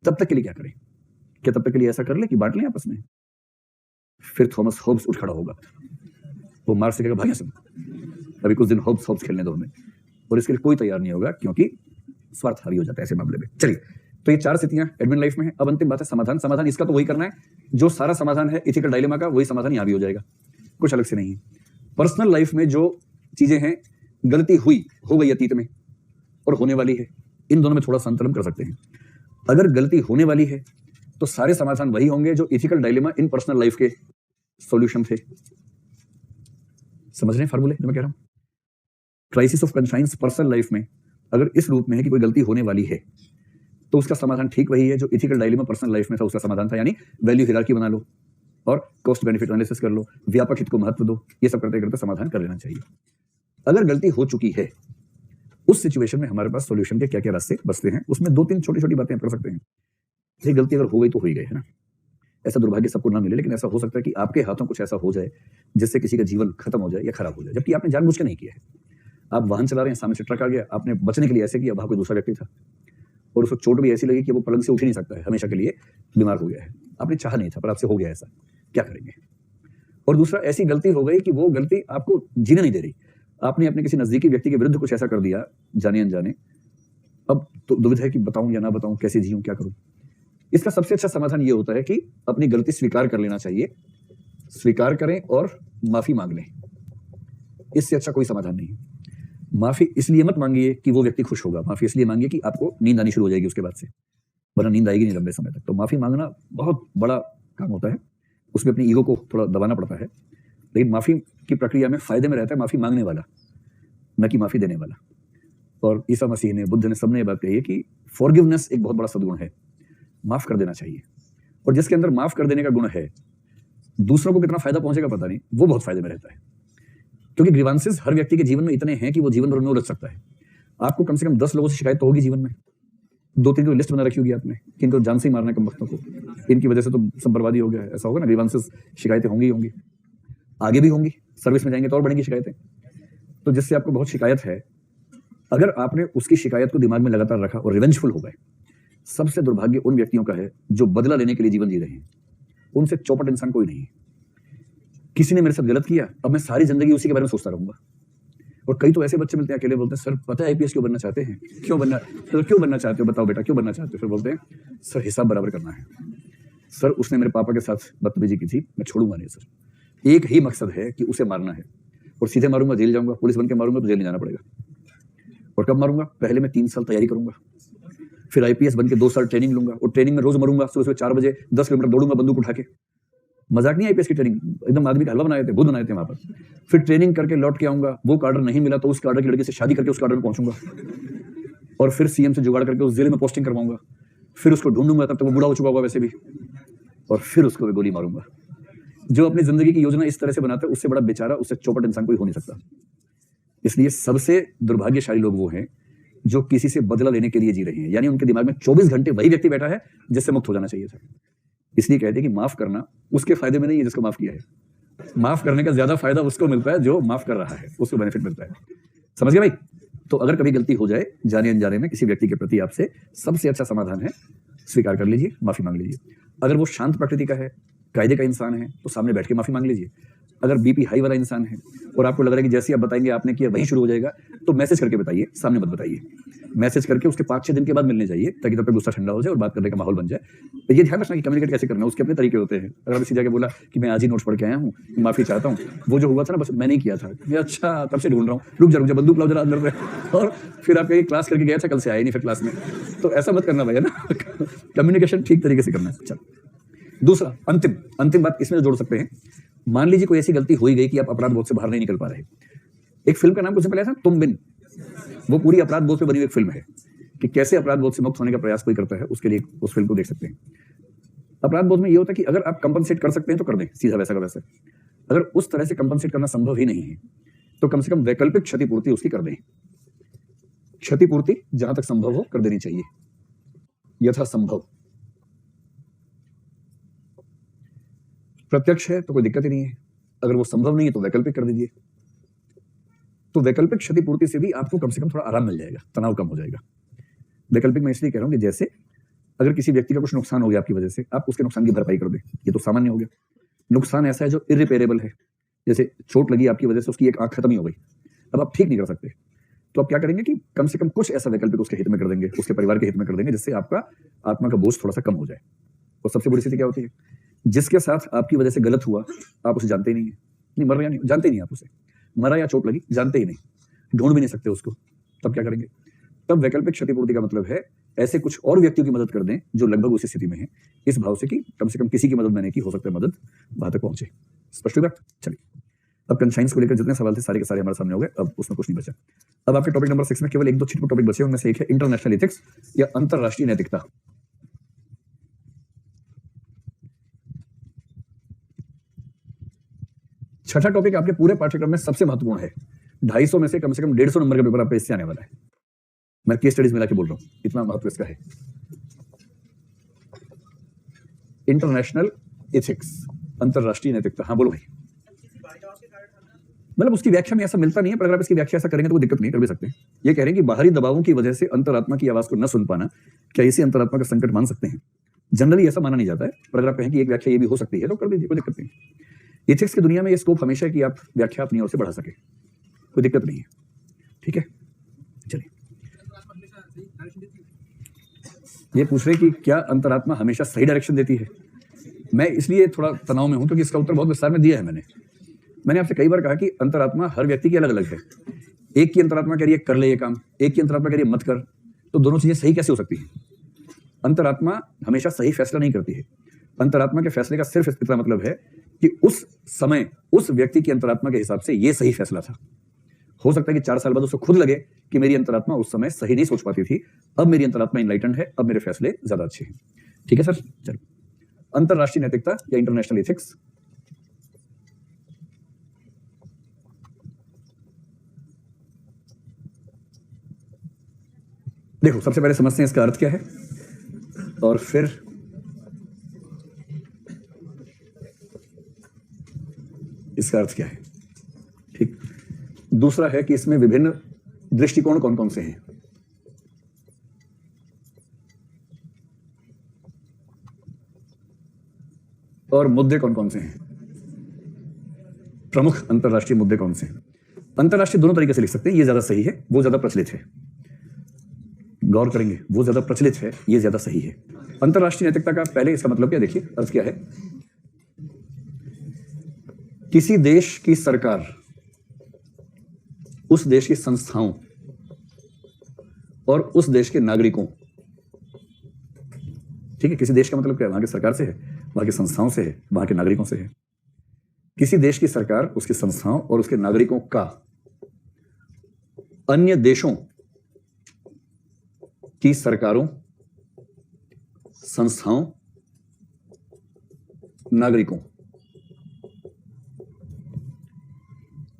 Speaker 1: तब तक के लिए क्या करें? क्या तब तक के लिए ऐसा कर ले कि बांट लें आपस में? फिर थॉमस होब्स उठ खड़ा होगा, वो मार्क्स से कहेगा भाई सब अभी कुछ दिन होब्स खेलने दो हमें, और इसके लिए कोई तैयार नहीं होगा, क्योंकि स्वार्थ हावी हो जाता है ऐसे मामले में। चलिए, तो ये 4 स्थितियां एडमिन लाइफ में है। अब अंतिम बात है समाधान। समाधान इसका तो वही करना है जो सारा समाधान है इथिकल डायलेमा का, वही समाधान यहाँ भी हो जाएगा, कुछ अलग से नहीं है। पर्सनल लाइफ में जो चीजें हैं, गलती हुई हो गई अतीत में और होने वाली है, इन दोनों में थोड़ा संतुलन कर सकते हैं। अगर गलती होने वाली है तो सारे समाधान वही होंगे जो इथिकल डायलेमा इन पर्सनल लाइफ के सॉल्यूशन थे। समझ रहे हैं फार्मूले जो मैं कह रहा हूं? Crisis of conscience personal life में अगर इस रूप में है कि कोई गलती होने वाली है, तो उसका समाधान ठीक वही है जो इथिकल डायलेमा पर्सनल लाइफ में था, उसका समाधान था। यानी वैल्यू हायरार्की बना लो और कॉस्ट बेनिफिट एनालिसिस कर लो, व्यापक हित को महत्व दो, ये सब करते करते समाधान कर लेना चाहिए। अगर गलती हो चुकी है, उस सिचुएशन में हमारे पास सॉल्यूशन के क्या क्या रास्ते बचते हैं, उसमें 2-3 छोटी छोटी बातें कर सकते हैं। ये गलती अगर हो गई तो हो ही गई है ना, ऐसा दुर्भाग्य सबको ना मिले, लेकिन ऐसा हो सकता है कि आपके हाथों कुछ ऐसा हो जाए जिससे किसी का जीवन खत्म हो जाए या खराब हो जाए, जबकि आपने जानबूझ के नहीं किया है। आप वाहन चला रहे हैं, सामने से ट्रक आ गया, आपने बचने के लिए ऐसे किया, वहां कोई दूसरा व्यक्ति था और उसको चोट भी ऐसी लगी कि वो पलंग से उठ ही नहीं सकता है, हमेशा के लिए बीमार हो गया है। आपने चाहा नहीं था पर आपसे हो गया ऐसा, क्या करेंगे? और दूसरा, ऐसी गलती हो गई कि वो गलती आपको जीने नहीं दे रही, आपने अपने किसी नजदीकी व्यक्ति के विरुद्ध कुछ ऐसा कर दिया जाने अनजाने, अब तो दुविधा है कि बताऊं या ना बताऊं, कैसे जीऊं, क्या करूं? इसका सबसे अच्छा समाधान ये होता है कि अपनी गलती स्वीकार कर लेना चाहिए, स्वीकार करें और माफी मांग लें। इससे अच्छा कोई समाधान नहीं। माफी इसलिए मत मांगिए कि वो व्यक्ति खुश होगा, माफी इसलिए मांगिए कि आपको नींद आनी शुरू हो जाएगी उसके बाद से, वरना नींद आएगी नहीं लंबे समय तक। तो माफी मांगना बहुत बड़ा काम होता है, उसमें अपनी ईगो को थोड़ा दबाना पड़ता है, लेकिन माफी की प्रक्रिया में फायदे में रहता है माफी मांगने वाला, न कि माफी देने वाला। और ईसा मसीह ने, बुद्ध ने, सबने ये बात कही है कि फॉरगिवनेस एक बहुत बड़ा सद्गुण है, माफ कर देना चाहिए। और जिसके अंदर माफ कर देने का गुण है, दूसरों को कितना फायदा पहुंचेगा पता नहीं, वो बहुत फायदे में रहता है। क्योंकि ग्रीवांसेस हर व्यक्ति के जीवन में इतने हैं कि वो जीवन भर में उलझ सकता है। आपको कम से कम 10 लोगों से शिकायत तो होगी जीवन में, 2-3 की लिस्ट बना रखी होगी आपने कि इनको जान से ही मारना है कम वक्तों को, इनकी वजह से तो सब बर्बादी हो गया है, ऐसा होगा ना। ग्रीवांसेस, शिकायतें होंगी ही होंगी, आगे भी होंगी, सर्विस में जाएंगे तो और बढ़ेंगी शिकायतें। तो जिससे आपको बहुत शिकायत है, अगर आपने उसकी शिकायत को दिमाग में लगातार रखा और रिवेंजफुल हो गए, सबसे दुर्भाग्य उन व्यक्तियों का है जो बदला लेने के लिए जीवन जी रहे हैं। उनसे चौपट इंसान कोई नहीं है। किसी ने मेरे साथ गलत किया, अब मैं सारी जिंदगी उसी के बारे में सोचता रहूंगा। और कई तो ऐसे बच्चे मिलते हैं, अकेले बोलते हैं, सर पता है आईपीएस क्यों बनना चाहते हैं? क्यों बनना, तो क्यों बनना चाहते हो, बताओ बेटा क्यों बनना चाहते हो? फिर बोलते हैं, सर हिसाब बराबर करना है, सर उसने मेरे पापा के साथ बदतमीजी की थी, मैं छोड़ूंगा नहीं सर। एक ही मकसद है कि उसे मारना है, और सीधे मारूंगा जेल जाऊंगा, पुलिस बन के मारूंगा तो जेल नहीं जाना पड़ेगा। और कब मारूंगा? पहले मैं 3 साल तैयारी करूंगा, फिर आईपीएस बन के 2 साल ट्रेनिंग लूंगा, और ट्रेनिंग में रोज मरूंगा, सुबह 4 बजे 10 किलोमीटर दौड़ूंगा बंदूक उठा के। मजाक नहीं, आईपीएस की ट्रेनिंग एकदम आदमी का हलवा बनाए थे, भूत बनाए थे वहां पर। फिर ट्रेनिंग करके लौट के आऊंगा, वो कार्डर नहीं मिला तो उस कार्डर की लड़की से शादी करके उस कार्डर में पहुंचूंगा, और फिर सीएम से जुगाड़ करके उस जिले में पोस्टिंग करवाऊंगा, फिर उसको ढूंढूंगा, तब तक वो बूढ़ा हो चुका होगा वैसे भी, और फिर उसको मैं गोली मारूंगा। जो अपनी जिंदगी की योजना इस तरह से बनाता है, उससे बड़ा बेचारा, उससे चौपट इंसान कोई हो नहीं सकता। इसलिए सबसे दुर्भाग्यशाली लोग वो हैं जो किसी से बदला लेने के लिए जी रहे हैं, यानी उनके दिमाग में 24 घंटे वही व्यक्ति बैठा है जिससे मुक्त हो जाना चाहिए था। इसलिए कहते हैं कि माफ करना उसके फायदे में नहीं है जिसको माफ किया है, माफ करने का ज्यादा फायदा उसको मिलता है जो माफ कर रहा है, उसको बेनिफिट मिलता है। समझ गए भाई? तो अगर कभी गलती हो जाए जाने अनजाने में किसी व्यक्ति के प्रति आपसे, सबसे अच्छा समाधान है स्वीकार कर लीजिए, माफी मांग लीजिए। अगर वो शांत प्रकृति का है, कायदे का इंसान है, तो सामने बैठ के माफी मांग लीजिए। अगर बीपी हाई वाला इंसान है और आपको लग रहा है कि जैसे आप बताएंगे आपने किया वहीं शुरू हो जाएगा, तो मैसेज करके बताइए, सामने मत बताइए। मैसेज करके उसके 5-6 दिन के बाद मिलने जाइए, ताकि तब तक गुस्सा ठंडा हो जाए और बात करने का माहौल बन जाए। तो ये ध्यान रखना कि कम्युनिकेट कैसे करना है, उसके अपने तरीके होते हैं। अगर आप इसी जगह बोला कि मैं आज ही नोट्स पढ़ के आया हूँ, माफी चाहता हूँ, वो जो हुआ था ना बस मैंने ही किया था, मैं अच्छा तब से ढूंढ रहा हूँ, रुक जा बंदूक लाओ जरा अंदर में, और फिर आप कहीं क्लास करके गया था, कल से आया नहीं फिर क्लास में, तो ऐसा मत करना भाई, है ना। कम्युनिकेशन ठीक तरीके से करना है। चल दूसरा, अंतिम बात इसमें जोड़ सकते हैं। मान लीजिए कोई ऐसी गलती हो ही गई कि आप अपराध बोध से बाहर नहीं निकल पा रहे। एक फिल्म का नाम कुछ पहले था, तुम बिन, वो पूरी अपराध बोध पे बनी हुई एक फिल्म है कि कैसे अपराध बोध से मुक्त होने का प्रयास कोई करता है, उसके लिए उस फिल्म को देख सकते हैं। अपराध बोध में ये होता है कि अगर आप कंपनसेट कर सकते हैं तो कर दें, सीधा वैसा का वैसा। अगर उस तरह से कंपनसेट करना संभव ही नहीं है तो कम से कम वैकल्पिक क्षतिपूर्ति उसकी कर दें। क्षतिपूर्ति जहां तक संभव हो कर देनी चाहिए, यथासंभव। प्रत्यक्ष है तो कोई दिक्कत ही नहीं है, अगर वो संभव नहीं है तो वैकल्पिक कर दीजिए। तो वैकल्पिक क्षतिपूर्ति से भी आपको कम से कम थोड़ा आराम मिल जाएगा, तनाव कम हो जाएगा। वैकल्पिक मैं इसलिए कह रहा हूं कि जैसे अगर किसी व्यक्ति का कुछ नुकसान हो गया आपकी वजह से, आप उसके नुकसान की भरपाई कर दें, ये तो सामान्य हो गया। नुकसान ऐसा है जो इरिपेरेबल है, जैसे चोट लगी आपकी वजह से, उसकी एक आंख खत्म ही हो गई, अब आप ठीक नहीं कर सकते, तो आप क्या करेंगे कि कम से कम कुछ ऐसा वैकल्पिक उसके हित में कर देंगे, उसके परिवार के हित में कर देंगे, जिससे आपका आत्मा का बोझ थोड़ा सा कम हो जाए। और सबसे बड़ी स्थिति क्या होती है, जिसके साथ आपकी वजह से गलत हुआ आप उसे जानते ही नहीं है, नहीं मर रहा नहीं, जानते ही नहीं आप उसे, मरा या चोट लगी जानते ही नहीं, ढूंढ भी नहीं सकते उसको, तब क्या करेंगे? तब वैकल्पिक क्षतिपूर्ति का मतलब है ऐसे कुछ और व्यक्तियों की मदद कर दें जो लगभग उसी स्थिति में है, इस भाव से कि कम से कम किसी की मदद मैंने की, हो सकता है मदद वहां तक पहुंचे। स्पष्ट हुई बात? चलिए, अब कंसाइंस को लेकर जितने सवाल थे सारे के सारे हमारे सामने हो गए, अब उसमें कुछ नहीं बचा। अब आपके टॉपिक नंबर 6 में केवल 1-2 छिटपुट टॉपिक बचे, उनमें से एक है इंटरनेशनल एथिक्स या अंतरराष्ट्रीय नैतिकता। छठा टॉपिक आपके पूरे पाठ्यक्रम में सबसे महत्वपूर्ण है, 250 में से कम 150 नंबर का पेपर आपका इससे आने वाला है। मैं केस स्टडीज मिला के बोल रहा हूं, इतना महत्व इसका है। इंटरनेशनल एथिक्स, अंतरराष्ट्रीय नैतिकता। हाँ बोलो भाई। मतलब उसकी व्याख्या में ऐसा मिलता नहीं है, पर अगर आप इसकी व्याख्या ऐसा करेंगे तो कोई दिक्कत नहीं, कर भी सकते हैं। ये कह रहे हैं कि बाहरी दबावों की वजह से अंतरात्मा की आवाज को न सुन पाना, क्या इसे अंतरात्मा का संकट मान सकते हैं? जनरली ऐसा माना नहीं जाता है, पर अगर आप कहें कि एक व्याख्या ये भी हो सकती है तो कर दीजिए, कोई दिक्कत नहीं। एथिक्स की दुनिया में ये स्कोप हमेशा है कि आप व्याख्या अपनी ओर से बढ़ा सके, कोई दिक्कत नहीं है। ठीक है, चलिए। ये पूछ रहे कि क्या अंतरात्मा हमेशा सही डायरेक्शन देती है? मैं इसलिए थोड़ा तनाव में हूं क्योंकि इसका उत्तर बहुत विस्तार में दिया है मैंने आपसे कई बार कहा कि अंतरात्मा हर व्यक्ति की अलग अलग है। एक की अंतरात्मा कह रही है कर ले ये काम, एक की अंतरात्मा कह रही है मत कर, तो दोनों चीजें सही कैसे हो सकती हैं? अंतरात्मा हमेशा सही फैसला नहीं करती है। अंतरात्मा के फैसले का सिर्फ इतना मतलब है कि उस समय उस व्यक्ति की अंतरात्मा के हिसाब से ये सही फैसला था। हो सकता है कि 4 साल बाद उसको खुद लगे कि मेरी अंतरात्मा उस समय सही नहीं सोच पाती थी, अब मेरी अंतरात्मा इनलाइटेंड है, अब मेरे फैसले ज्यादा अच्छे हैं। ठीक है सर, चलो। अंतरराष्ट्रीय नैतिकता या इंटरनेशनल एथिक्स। देखो, सबसे पहले समझते हैं इसका अर्थ क्या है और फिर इसका अर्थ क्या है। ठीक, दूसरा है कि इसमें विभिन्न दृष्टिकोण कौन कौन से हैं। और मुद्दे कौन कौन से हैं, प्रमुख अंतरराष्ट्रीय मुद्दे कौन से हैं। अंतरराष्ट्रीय दोनों तरीके से लिख सकते हैं, ये ज्यादा सही है, वो ज्यादा प्रचलित है। गौर करेंगे, वो ज्यादा प्रचलित है, ये ज्यादा सही है। अंतरराष्ट्रीय नैतिकता का पहले इसका मतलब क्या, देखिए अर्थ क्या है। किसी देश की सरकार उस देश की संस्थाओं और उस देश के नागरिकों, ठीक है, किसी देश का मतलब क्या है, वहां की सरकार से है, वहां की संस्थाओं से है, वहां के नागरिकों से है। किसी देश की सरकार, उसकी संस्थाओं और उसके नागरिकों का अन्य देशों की सरकारों, संस्थाओं, नागरिकों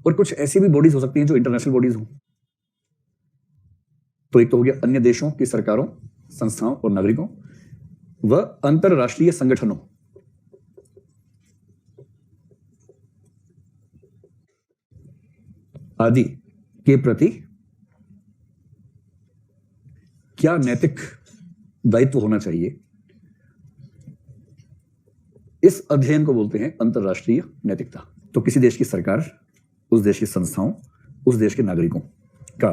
Speaker 1: और कुछ ऐसी भी बॉडीज हो सकती हैं जो इंटरनेशनल बॉडीज हो। तो एक तो हो गया अन्य देशों की सरकारों, संस्थाओं और नागरिकों व अंतरराष्ट्रीय संगठनों। आदि के प्रति क्या नैतिक दायित्व होना चाहिए, इस अध्ययन को बोलते हैं अंतरराष्ट्रीय नैतिकता। तो किसी देश की सरकार, उस देश की संस्थाओं, उस देश के नागरिकों का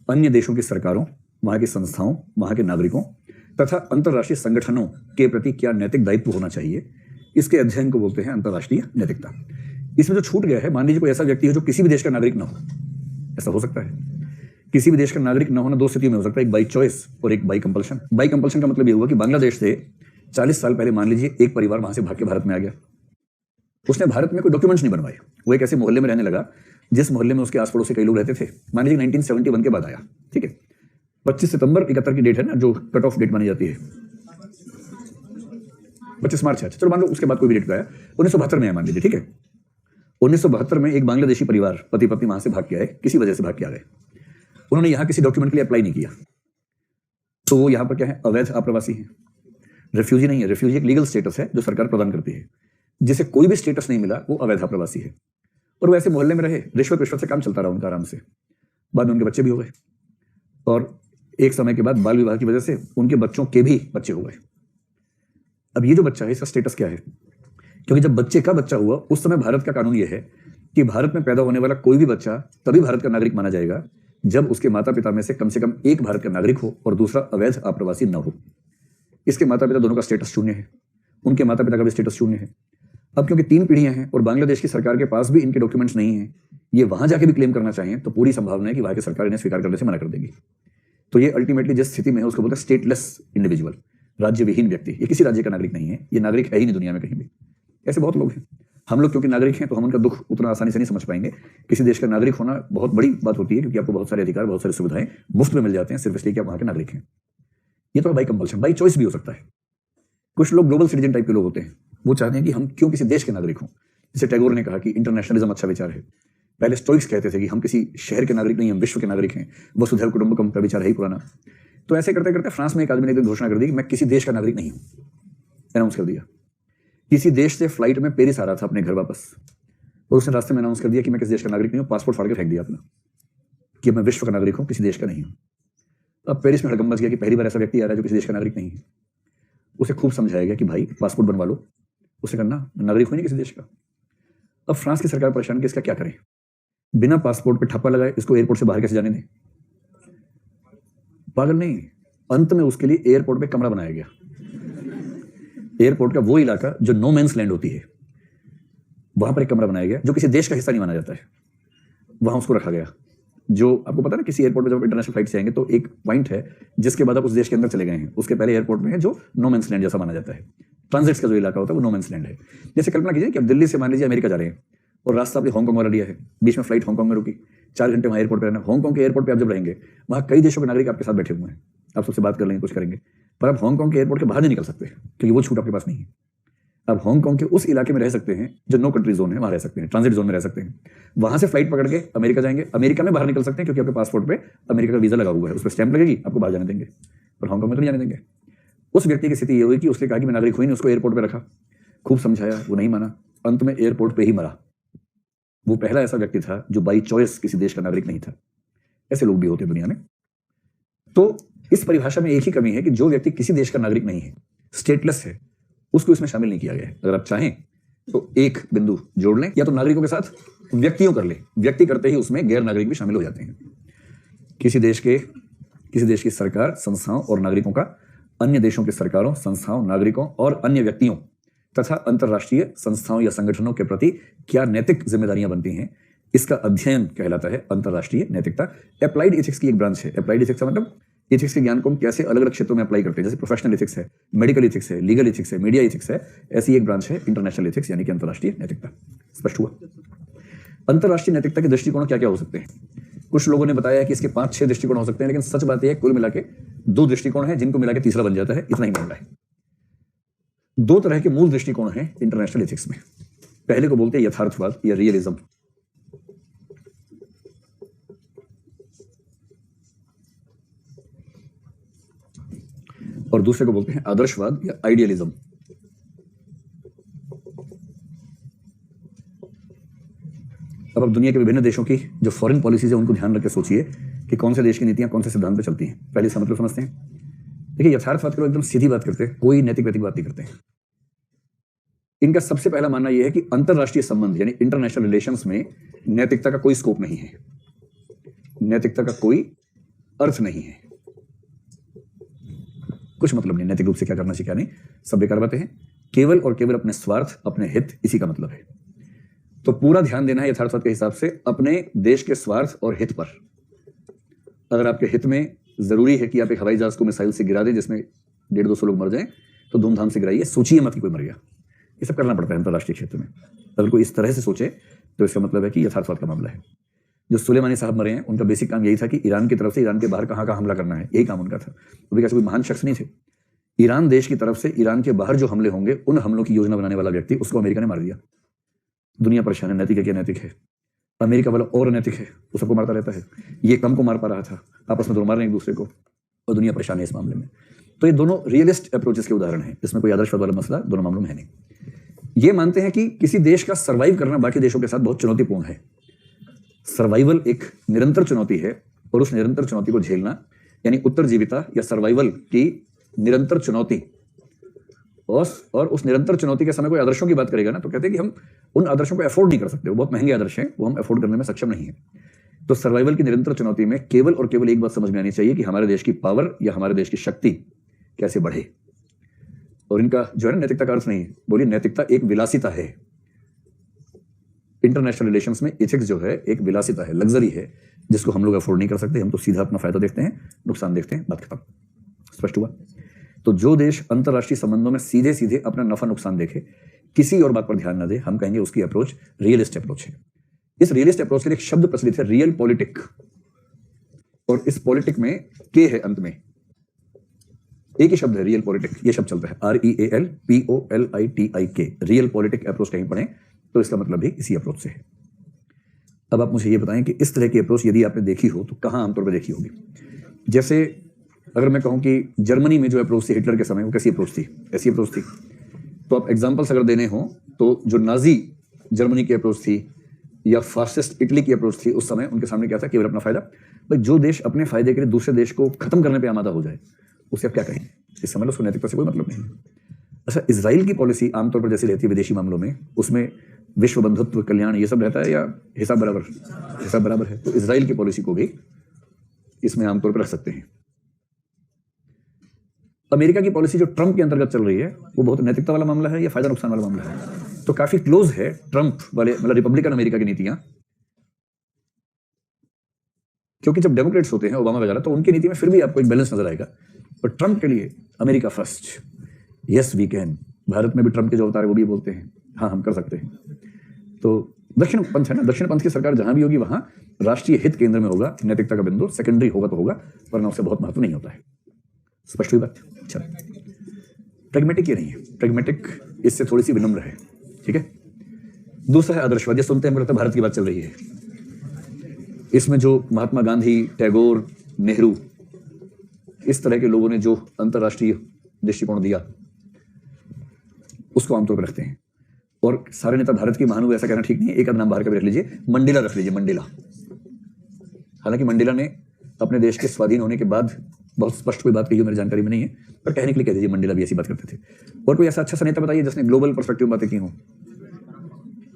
Speaker 1: अन्य देशों की सरकारों, वहां की संस्थाओं, वहां के नागरिकों तथा अंतरराष्ट्रीय संगठनों के प्रति क्या नैतिक दायित्व होना चाहिए, इसके अध्ययन को बोलते हैं अंतरराष्ट्रीय नैतिकता। इसमें जो छूट गया है, मान लीजिए कोई ऐसा व्यक्ति है जो किसी भी देश का नागरिक ना हो, ऐसा हो सकता है। किसी भी देश का नागरिक ना होना दो स्थितियों में हो सकता है, एक बाई चॉइस और एक बाई कंपल्शन। बाई कंपल्शन का मतलब ये हुआ कि बांग्लादेश से 40 साल पहले मान लीजिए एक परिवार वहां से भाग के भारत में आ गया, उसने भारत में कोई डॉक्यूमेंट्स नहीं बनवाए, वो एक ऐसे मोहल्ले में रहने लगा जिस मोहल्ले में उसके आस पड़ोस से कई लोग रहते थे। मान लीजिए 1971 के बाद आया, ठीक है, 25 सितंबर 71 की डेट है ना, जो कट ऑफ डेट मानी जाती है, 25 मार्च है, चलो मान लो उसके बाद कोई भी डेट का आया, 1972 में है मान लीजिए, ठीक है। 1972 में एक बांग्लादेशी परिवार पति पत्नी वहां से भाग के आए, किसी वजह से भाग के आ गए, उन्होंने यहाँ किसी डॉक्यूमेंट के लिए अप्लाई नहीं किया, तो वो यहाँ पर क्या है, अवैध आप्रवासी है, रेफ्यूजी नहीं है। रेफ्यूजी एक लीगल स्टेटस है जो सरकार प्रदान करती है, जिसे कोई भी स्टेटस नहीं मिला वो अवैध आप्रवासी है। और वो ऐसे मोहल्ले में रहे, रिश्वत से काम चलता रहा उनका आराम से, बाद में उनके बच्चे भी हो गए, और एक समय के बाद बाल विवाह की वजह से उनके बच्चों के भी बच्चे हो गए। अब ये जो बच्चा है इसका स्टेटस क्या है, क्योंकि जब बच्चे का बच्चा हुआ उस समय भारत का कानून यह है कि भारत में पैदा होने वाला कोई भी बच्चा तभी भारत का नागरिक माना जाएगा जब उसके माता पिता में से कम एक भारत का नागरिक हो और दूसरा अवैध आप्रवासी न हो। इसके माता पिता दोनों का स्टेटस शून्य है, उनके माता पिता का भी स्टेटस शून्य है। अब क्योंकि 3 पीढ़ियां हैं और बांग्लादेश की सरकार के पास भी इनके डॉक्यूमेंट्स नहीं है, ये वहां जाके भी क्लेम करना चाहें तो पूरी संभावना है कि वहां की सरकार इन्हें स्वीकार करने से मना कर देगी। तो ये अल्टीमेटली जिस स्थिति में है उसको बोलते हैं स्टेटलेस इंडिविजुअल, राज्य विहीन व्यक्ति। ये किसी राज्य का नागरिक नहीं है, ये नागरिक है ही नहीं दुनिया में कहीं भी। ऐसे बहुत लोग हैं। हम लोग क्योंकि नागरिक हैं तो हम उनका दुख उतना आसानी से नहीं समझ पाएंगे। किसी देश का नागरिक होना बहुत बड़ी बात होती है, क्योंकि आपको बहुत सारे अधिकार, बहुत सारी सुविधाएं मुफ्त में मिल जाते हैं सिर्फ इसलिए कि आप वहां के नागरिक हैं। ये तो बाई कंपल्शन, बाई चॉइस भी हो सकता है। कुछ लोग ग्लोबल सिटीजन टाइप के लोग होते हैं, वो चाहते हैं कि हम क्यों किसी देश के नागरिक हों। जैसे टैगोर ने कहा कि इंटरनेशनलिज्म अच्छा विचार है। पहले स्टोइक्स कहते थे कि हम किसी शहर के नागरिक नहीं, हम विश्व के नागरिक हैं, वसुधैव कुटुंबकम का विचार है ही पुराना। तो ऐसे करते करते फ्रांस में एक आदमी ने एक दिन घोषणा कर दी कि मैं किसी देश का नागरिक नहीं हूं, अनाउंस कर दिया। किसी देश से फ्लाइट में पेरिस आ रहा था अपने घर वापस, और उसने रास्ते में अनाउंस कर दिया कि मैं किसी देश का नागरिक नहीं हूं, पासपोर्ट फाड़ के फेंक दिया अपना कि मैं विश्व का नागरिक हूं, किसी देश का नहीं हूं। अब पेरिस में हड़कंप मच गया कि पहली बार ऐसा व्यक्ति आ रहा है जो किसी देश का नागरिक नहीं है। उसे खूब समझाया गया कि भाई पासपोर्ट बनवा लो। उसे करना नागरिक हो नहीं किसी देश का। अब फ्रांस की सरकार परेशान कि इसका क्या करें, बिना पासपोर्ट पे ठप्पा लगाए इसको एयरपोर्ट से बाहर कैसे जाने दें। पागल नहीं, अंत में उसके लिए एयरपोर्ट पे कमरा बनाया गया। एयरपोर्ट का वो इलाका जो नो मैंस लैंड होती है, वहां पर एक कमरा बनाया गया जो किसी देश का हिस्सा नहीं माना जाता है, वहां उसको रखा गया। जो आपको पता ना, किसी एयरपोर्ट में जब इंटरनेशनल फ्लाइट से आएंगे तो एक पॉइंट है जिसके बाद आप उस देश के अंदर चले गए हैं, उसके पहले एयरपोर्ट में है जो नो मैंस लैंड जैसा माना जाता है। ट्रांजिट्स का जो इलाका होता है वो नो मैंस लैंड है। जैसे कल्पना कीजिए कि आप दिल्ली से मान लीजिए अमेरिका जा रहे हैं और रास्ता आपने हांगकांग वाला लिया है, बीच में फ्लाइट हांगकांग में रुकी, 4 घंटे वहां एयरपोर्ट पर रहना। हांगकांग के एयरपोर्ट पर आप जब रहेंगे, वहां कई देशों के नागरिक आपके साथ बैठे हुए हैं, आप सबसे बात कर लेंगे, कुछ करेंगे, पर आप हांगकांग के एयरपोर्ट के बाहर नहीं निकल सकते क्योंकि वो छूट आपके पास नहीं है। आप हांगकांग के उस इलाके में रह सकते हैं जो नो कंट्री जोन है, वहां रह सकते हैं, ट्रांजिट जोन में रह सकते हैं। वहां से फ्लाइट पकड़ के अमेरिका जाएंगे, अमेरिका में बाहर निकल सकते हैं क्योंकि आपके पासपोर्ट पे अमेरिका का वीजा लगा हुआ है, उस पर स्टैंप लगेगी, आपको बाहर जाने देंगे, पर हांगकांग में तो नहीं जाने देंगे। उस व्यक्ति की स्थिति ये हुई कि उसने कहा कि मैं नागरिक हुई नहीं, उसको एयरपोर्ट पर रखा, खूब समझाया, वो नहीं माना, अंत में एयरपोर्ट पर ही मरा। वो पहला ऐसा व्यक्ति था जो बाई चॉइस किसी देश का नागरिक नहीं था। ऐसे लोग भी होते दुनिया में। तो इस परिभाषा में एक ही कमी है कि जो व्यक्ति किसी देश का नागरिक नहीं है, स्टेटलेस है, उसको इसमें शामिल नहीं किया गया है। अगर आप चाहें तो एक बिंदु जोड़ लें, या तो नागरिकों के साथ व्यक्तियों कर लें, व्यक्ति करते ही उसमें गैर नागरिक भी शामिल हो जाते हैं। किसी देश की सरकार, संस्थाओं और नागरिकों का अन्य देशों की सरकारों, संस्थाओं, नागरिकों और अन्य व्यक्तियों तथा अंतरराष्ट्रीय संस्थाओं या संगठनों के प्रति क्या नैतिक जिम्मेदारियां बनती हैं, इसका अध्ययन कहलाता है अंतरराष्ट्रीय नैतिकता। अप्लाइड एथिक्स की एक ब्रांच है। अप्लाइड एथिक्स का मतलब एथिक्स के ज्ञान को हम कैसे अलग अलग क्षेत्रों में अप्लाई करते हैं। जैसे प्रोफेशनल एथिक्स है, मेडिकल एथिक्स है, लीगल एथिक्स है, मीडिया एथिक्स है, ऐसी एक ब्रांच है इंटरनेशनल एथिक्स, यानी कि अंतरराष्ट्रीय नैतिकता। स्पष्ट हुआ? अंतरराष्ट्रीय नैतिकता के दृष्टिकोण क्या क्या हो सकते हैं? कुछ लोगों ने बताया कि इसके 5-6 दृष्टिकोण हो सकते हैं, लेकिन सच बात यह है कुल मिला के 2 दृष्टिकोण हैं, जिनको मिला के तीसरा बन जाता है, इतना ही मामला है। 2 तरह के मूल दृष्टिकोण हैं इंटरनेशनल एथिक्स में। पहले को बोलते हैं यथार्थवाद या रियलिज्म, और दूसरे को बोलते हैं आदर्शवाद या आइडियलिज्म। अब और दुनिया के विभिन्न देशों की जो फॉरेन पॉलिसीज है उनको ध्यान रख के सोचिए कि कौन से देश की नीतियां कौन से सिद्धांत पे चलती हैं। पहले इसका मतलब समझते हैं। देखिए, यथार्थवाद के लोग एकदम सीधी बात करते हैं, कोई नैतिक वैतिक बात नहीं करते हैं। इनका सबसे पहला मानना यह है कि अंतरराष्ट्रीय संबंध यानी इंटरनेशनल रिलेशंस में नैतिकता का कोई स्कोप नहीं है, नैतिकता का कोई अर्थ नहीं है, कुछ मतलब नहीं नैतिक रूप से क्या करना चाहिए क्या नहीं, सब बेकार बातें हैं। केवल और केवल अपने स्वार्थ, अपने हित, इसी का मतलब है। तो पूरा ध्यान देना है यथार्थवाद के हिसाब से अपने देश के स्वार्थ और हित पर। अगर आपके हित में जरूरी है कि आप एक हवाई जहाज को मिसाइल से गिरा दें जिसमें 150-200 लोग मर जाएं, तो धूमधाम से गिराइए, सोचिए मत कि कोई मर गया। ये सब करना पड़ता है अंतरराष्ट्रीय क्षेत्र में। अगर कोई इस तरह से सोचे तो इसका मतलब है कि यथार्थवाद का मामला है। जो सुलेमानी साहब मरे हैं, उनका बेसिक काम यही था कि ईरान की तरफ से ईरान के बाहर कहाँ हमला करना है, यही काम उनका था। वो भी कैसे कोई महान शख्स नहीं थे। ईरान देश की तरफ से ईरान के बाहर जो हमले होंगे, उन हमलों की योजना बनाने वाला व्यक्ति, उसको अमेरिका ने मार दिया। दुनिया परेशान है, नैतिक है क्या नैतिक है। अमेरिका वाला और नैतिक है, वो सबको मारता रहता है। ये कम को मार पा रहा था, आपस में दोनों मार रहे हैं एक दूसरे को, और दुनिया परेशान है इस मामले में। तो ये दोनों रियलिस्ट अप्रोचेस के उदाहरण हैं। इसमें कोई आदर्शवाद वाला मसला दोनों मामलों में है नहीं। ये मानते हैं कि किसी देश का सर्वाइव करना बाकी देशों के साथ बहुत चुनौतीपूर्ण है। सर्वाइवल एक निरंतर चुनौती है, और उस निरंतर चुनौती को झेलना यानी उत्तरजीविता या सर्वाइवल की निरंतर चुनौती। और उस निरंतर चुनौती के समय कोई आदर्शों की बात करेगा ना, तो कहते हैं कि हम उन आदर्शों को अफोर्ड नहीं कर सकते, वो बहुत महंगे आदर्श हैं, वो हम अफोर्ड करने में सक्षम नहीं है। तो सर्वाइवल की निरंतर चुनौती में केवल और केवल एक बात समझ में आनी चाहिए कि हमारे देश की पावर या हमारे देश की शक्ति कैसे बढ़े। और इनका जो है ना नैतिकता का अर्थ नहीं है, बोलिए नैतिकता एक विलासिता है। इंटरनेशनल रिलेशंस में एथिक्स जो है एक विलासिता है, लग्जरी है, जिसको हम लोग अफोर्ड नहीं कर सकते। हम तो सीधा अपना फायदा देखते हैं, नुकसान देखते हैं, बात खत्म। स्पष्ट हुआ? तो जो देश अंतरराष्ट्रीय संबंधों में सीधे सीधे अपना नफा नुकसान देखे, किसी और बात पर ध्यान न दे, हम कहेंगे उसकी अप्रोच रियलिस्ट अप्रोच है। इस रियलिस्ट अप्रोच के लिए एक शब्द प्रचलित है, रियल पॉलिटिक। और इस पॉलिटिक में के है अंत में, एक ही शब्द है रियल पॉलिटिक, ये शब्द चलता है REALPOLITIK। रियल पॉलिटिक अप्रोच कहीं पढ़ें तो इसका मतलब भी इसी अप्रोच से है। अब आप मुझे ये बताएं कि इस तरह की अप्रोच यदि आपने देखी हो तो कहां आमतौर पर देखी होगी। जैसे अगर मैं कहूं कि जर्मनी में जो अप्रोच थी हिटलर के समय, वो कैसी अप्रोच थी? ऐसी अप्रोच थी। तो आप एग्जाम्पल्स अगर देने हो तो जो नाजी जर्मनी की अप्रोच थी या फासिस्ट इटली की अप्रोच थी, उस समय उनके सामने क्या था? केवल अपना फायदा। भाई जो देश अपने फायदे के लिए दूसरे देश को खत्म करने पर आमादा हो जाए, उसे आप क्या कहें? इस समय उसको नैतिकता से कोई मतलब नहीं। अच्छा, इजराइल की पॉलिसी आमतौर पर जैसी रहती है विदेशी मामलों में, उसमें विश्व बंधुत्व, कल्याण, ये सब रहता है या हिसाब बराबर? हिसाब बराबर है। तो इजराइल की पॉलिसी को भी इसमें आमतौर पर रख सकते हैं। अमेरिका की पॉलिसी जो ट्रंप के अंतर्गत चल रही है, वो बहुत नैतिकता वाला मामला है या फायदा नुकसान वाला मामला है? तो काफी क्लोज है ट्रंप वाले, मतलब रिपब्लिकन अमेरिका की नीतियां। क्योंकि जब डेमोक्रेट्स होते हैं, ओबामा वगैरह, तो उनकी नीति में फिर भी आपको एक बैलेंस नजर आएगा। पर ट्रंप के लिए America first, yes we can. Bharat में भी ट्रंप के जो अवतार है वो भी बोलते हैं हाँ हम कर सकते हैं। तो दक्षिण पंथ है ना, दक्षिण पंथ की सरकार जहां भी होगी वहां राष्ट्रीय हित केंद्र में होगा, नैतिकता का बिंदु सेकेंडरी होगा तो होगा, वरना उससे बहुत महत्व नहीं होता है। स्पष्ट हुई बात? अच्छा, प्रैग्मेटिक ये नहीं है, प्रैग्मेटिक इससे थोड़ी सी विनम्र है, ठीक है। दूसरा है आदर्शवाद। ये सुनते हैं मुझे लगता है भारत की बात चल रही है। इसमें जो महात्मा गांधी, टैगोर, नेहरू, इस तरह के लोगों ने जो अंतरराष्ट्रीय दृष्टिकोण दिया, उसको आमतौर पर रखते हैं। और सारे नेता भारत के महान हुए ऐसा कहना ठीक नहीं है। एक आध नाम बाहर का भी रख लीजिए, मंडेला रख लीजिए, मंडेला। हालांकि मंडेला ने अपने देश के स्वाधीन होने के बाद बहुत स्पष्ट कोई बात कही हो मेरी जानकारी में नहीं है, पर कहने के लिए कह दीजिए मंडेला भी ऐसी बात करते थे। और कोई ऐसा अच्छा सा नेता बताइए जिसने ग्लोबल पर्सपेक्टिव में बातें की हों।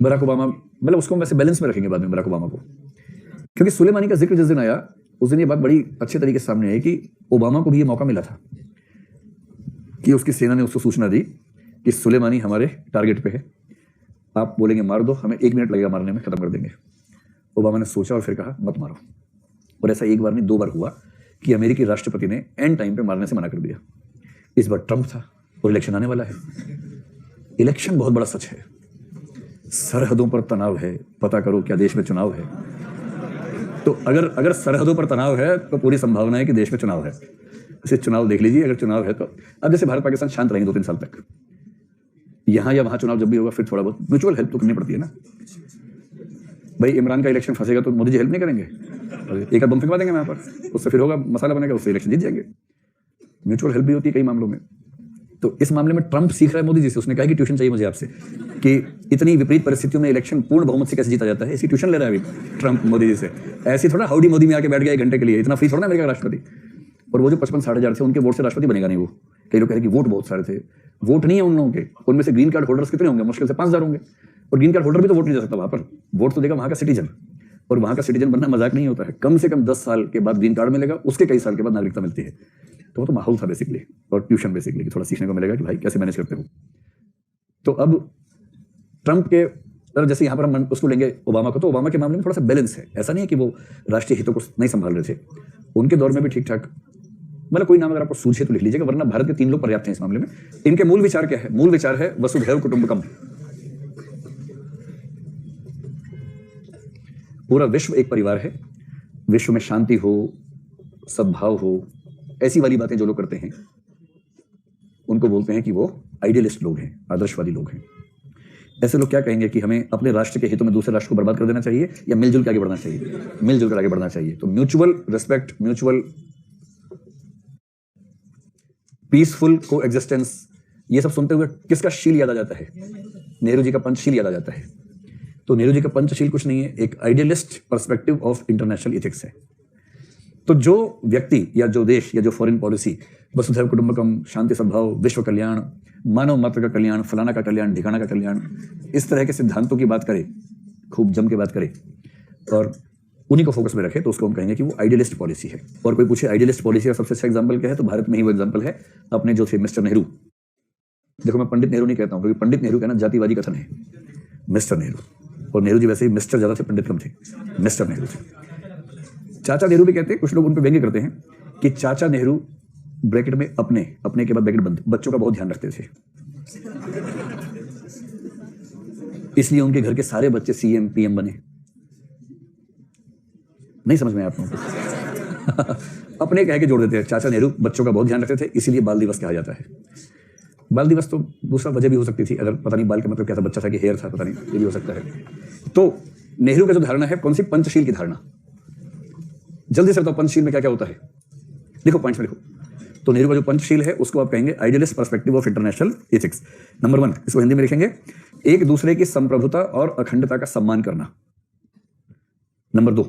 Speaker 1: बराक ओबामा, मतलब उसको वैसे बैलेंस में रखेंगे बाद में बराक ओबामा को, क्योंकि सुलेमानी का जिक्र जिस दिन आया उस दिन ये बात बड़ी अच्छे तरीके से सामने आई कि ओबामा को भी ये मौका मिला था कि उसकी सेना ने उसको सूचना दी कि सुलेमानी हमारे टारगेट पे है, आप बोलेंगे मार दो, हमें 1 मिनट लगेगा मारने में, खत्म कर देंगे। ओबामा ने सोचा और फिर कहा मत मारो। और ऐसा एक बार नहीं 2 बार हुआ कि अमेरिकी राष्ट्रपति ने एंड टाइम पे मारने से मना कर दिया। इस बार ट्रंप था और इलेक्शन आने वाला है। इलेक्शन बहुत बड़ा सच है। सरहदों पर तनाव है, पता करो क्या देश में चुनाव है। तो अगर सरहदों पर तनाव है तो पूरी संभावना है कि देश में चुनाव है। इसे चुनाव देख लीजिए, अगर चुनाव है तो। अब जैसे भारत पाकिस्तान शांत रहेंगे 2-3 साल तक, यहां या वहां चुनाव जब भी होगा फिर थोड़ा बहुत म्यूचुअल हेल्प तो करनी पड़ती है ना। भाई इमरान का इलेक्शन फंसेगा तो मोदी जी हेल्प नहीं करेंगे, एक आध बम फेंकवा देंगे वहां पर, उससे फिर होगा मसाला बनेगा, उससे इलेक्शन जीत जाएंगे। म्यूचुअल हेल्प भी होती है कई मामलों में। तो इस मामले में ट्रंप सीख रहा है मोदी जी से। उसने कहा कि ट्यूशन चाहिए मुझे आपसे कि इतनी विपरीत परिस्थितियों में इलेक्शन पूर्ण बहुमत से कैसे जीता जाता है, इसकी ट्यूशन ले रहा है अभी ट्रंप मोदी जी से। ऐसे थोड़ा हाउडी मोदी में आके बैठ गया 1 घंटे के लिए, इतना फ्री थोड़ा ना अमेरिका का राष्ट्रपति। और वो जो 55-60 हज़ार थे उनके वोट से राष्ट्रपति बनेगा नहीं वो। कई लोग कह रहे कि वोट बहुत सारे थे, वोट नहीं है उन लोगों के। उनमें से ग्रीन कार्ड होल्डर्स कितने होंगे? मुश्किल से 5,000 होंगे, और ग्रीन कार्ड होल्डर भी तो वोट नहीं दे सकता वहां पर। वोट तो देगा वहां का सिटीजन, और वहां का सिटीजन बनना मजाक नहीं होता है। कम से कम 10 साल के बाद ग्रीन कार्ड मिलेगा, उसके कई साल के बाद नागरिकता मिलती है। तो वो तो माहौल था बेसिकली, और ट्यूशन बेसिकली, थोड़ा सीखने को मिलेगा कि भाई कैसे मैनेज करते हो। तो अब ट्रंप के जैसे यहाँ पर हम उसको लेंगे ओबामा को, तो ओबामा के मामले में थोड़ा सा बैलेंस है। ऐसा नहीं है कि वो राष्ट्रीय हितों को नहीं संभाल रहे थे, उनके दौर में भी ठीक ठाक। मतलब कोई नाम अगर आपको सूझे तो लिख लीजिएगा, वरना भारत के 3 लोग पर्याप्त हैं इस मामले में। इनके मूल विचार क्या है? मूल विचार है वसुधैव कुटुंबकम। पूरा विश्व एक परिवार है, विश्व में शांति हो, सद्भाव हो, ऐसी वाली बातें जो लोग करते हैं उनको बोलते हैं कि वो आइडियलिस्ट लोग हैं, आदर्शवादी लोग हैं। ऐसे लोग क्या कहेंगे कि हमें अपने राष्ट्र के हितों में दूसरे राष्ट्र को बर्बाद कर देना चाहिए या मिलजुल के आगे बढ़ना चाहिए? मिलजुल कर आगे बढ़ना चाहिए। तो म्यूचुअल रिस्पेक्ट, म्यूचुअल पीसफुल को एग्जिस्टेंस, ये सब सुनते हुए किसका शील याद आ जाता है? नेहरू जी का पंचशील याद आ जाता है। तो नेहरू जी का पंचशील कुछ नहीं है, एक idealist perspective of international ethics है। तो जो व्यक्ति या जो देश या जो फॉरेन पॉलिसी वसुधैव कुटुंबकम, शांति सद्भाव, विश्व कल्याण, मानव मात्र का कल्याण, फलाना का कल्याण, ढिकाना का कल्याण, इस तरह के सिद्धांतों की बात करे, खूब जम के बात करे और उन्हीं को फोकस में रखे, तो उसको हम कहेंगे कि वो आइडियलिस्ट पॉलिसी है। और कोई पूछे आइडियलिस्ट पॉलिसी का सबसे अच्छा एग्जाम्पल क्या है, तो भारत में ही वो एग्जाम्पल है अपने जो थे मिस्टर नेहरू। देखो मैं पंडित नेहरू नहीं कहता हूँ, क्योंकि पंडित नेहरू कहना जातिवादी कथन है। मिस्टर नेहरू, और नेहरू जी वैसे ही मिस्टर ज्यादा थे, पंडित कम थे, मिस्टर नेहरू थे। चाचा नेहरू भी कहते हैं, कुछ लोग उन पर व्यंग्य करते हैं कि चाचा नेहरू ब्रैकेट में अपने के बाद ब्रैकेट बंद, बच्चों का बहुत ध्यान रखते थे, इसलिए उनके घर के सारे बच्चे सीएम पीएम बने। नहीं समझ में आप लोगों को अपने कह के जोड़ देते हैं, चाचा नेहरू बच्चों का बहुत ध्यान रखते थे, इसीलिए बाल दिवस कहा जाता है। बाल दिवस तो दूसरा वजह भी हो सकती थी, अगर पता नहीं बाल का मतलब क्या था, बच्चा था कि हेयर था, पता नहीं, ये भी हो सकता है। तो नेहरू का जो धारणा है, कौन सी? पंचशील की धारणा। जल्दी से बताओ पंचशील में क्या क्या होता है, देखो पॉइंट्स में लिखो। तो नेहरू का जो पंचशील है उसको आप कहेंगे idealist perspective of international ethics. Number 1, इसको हिंदी में लिखेंगे, एक दूसरे की संप्रभुता और अखंडता का सम्मान करना। नंबर 2,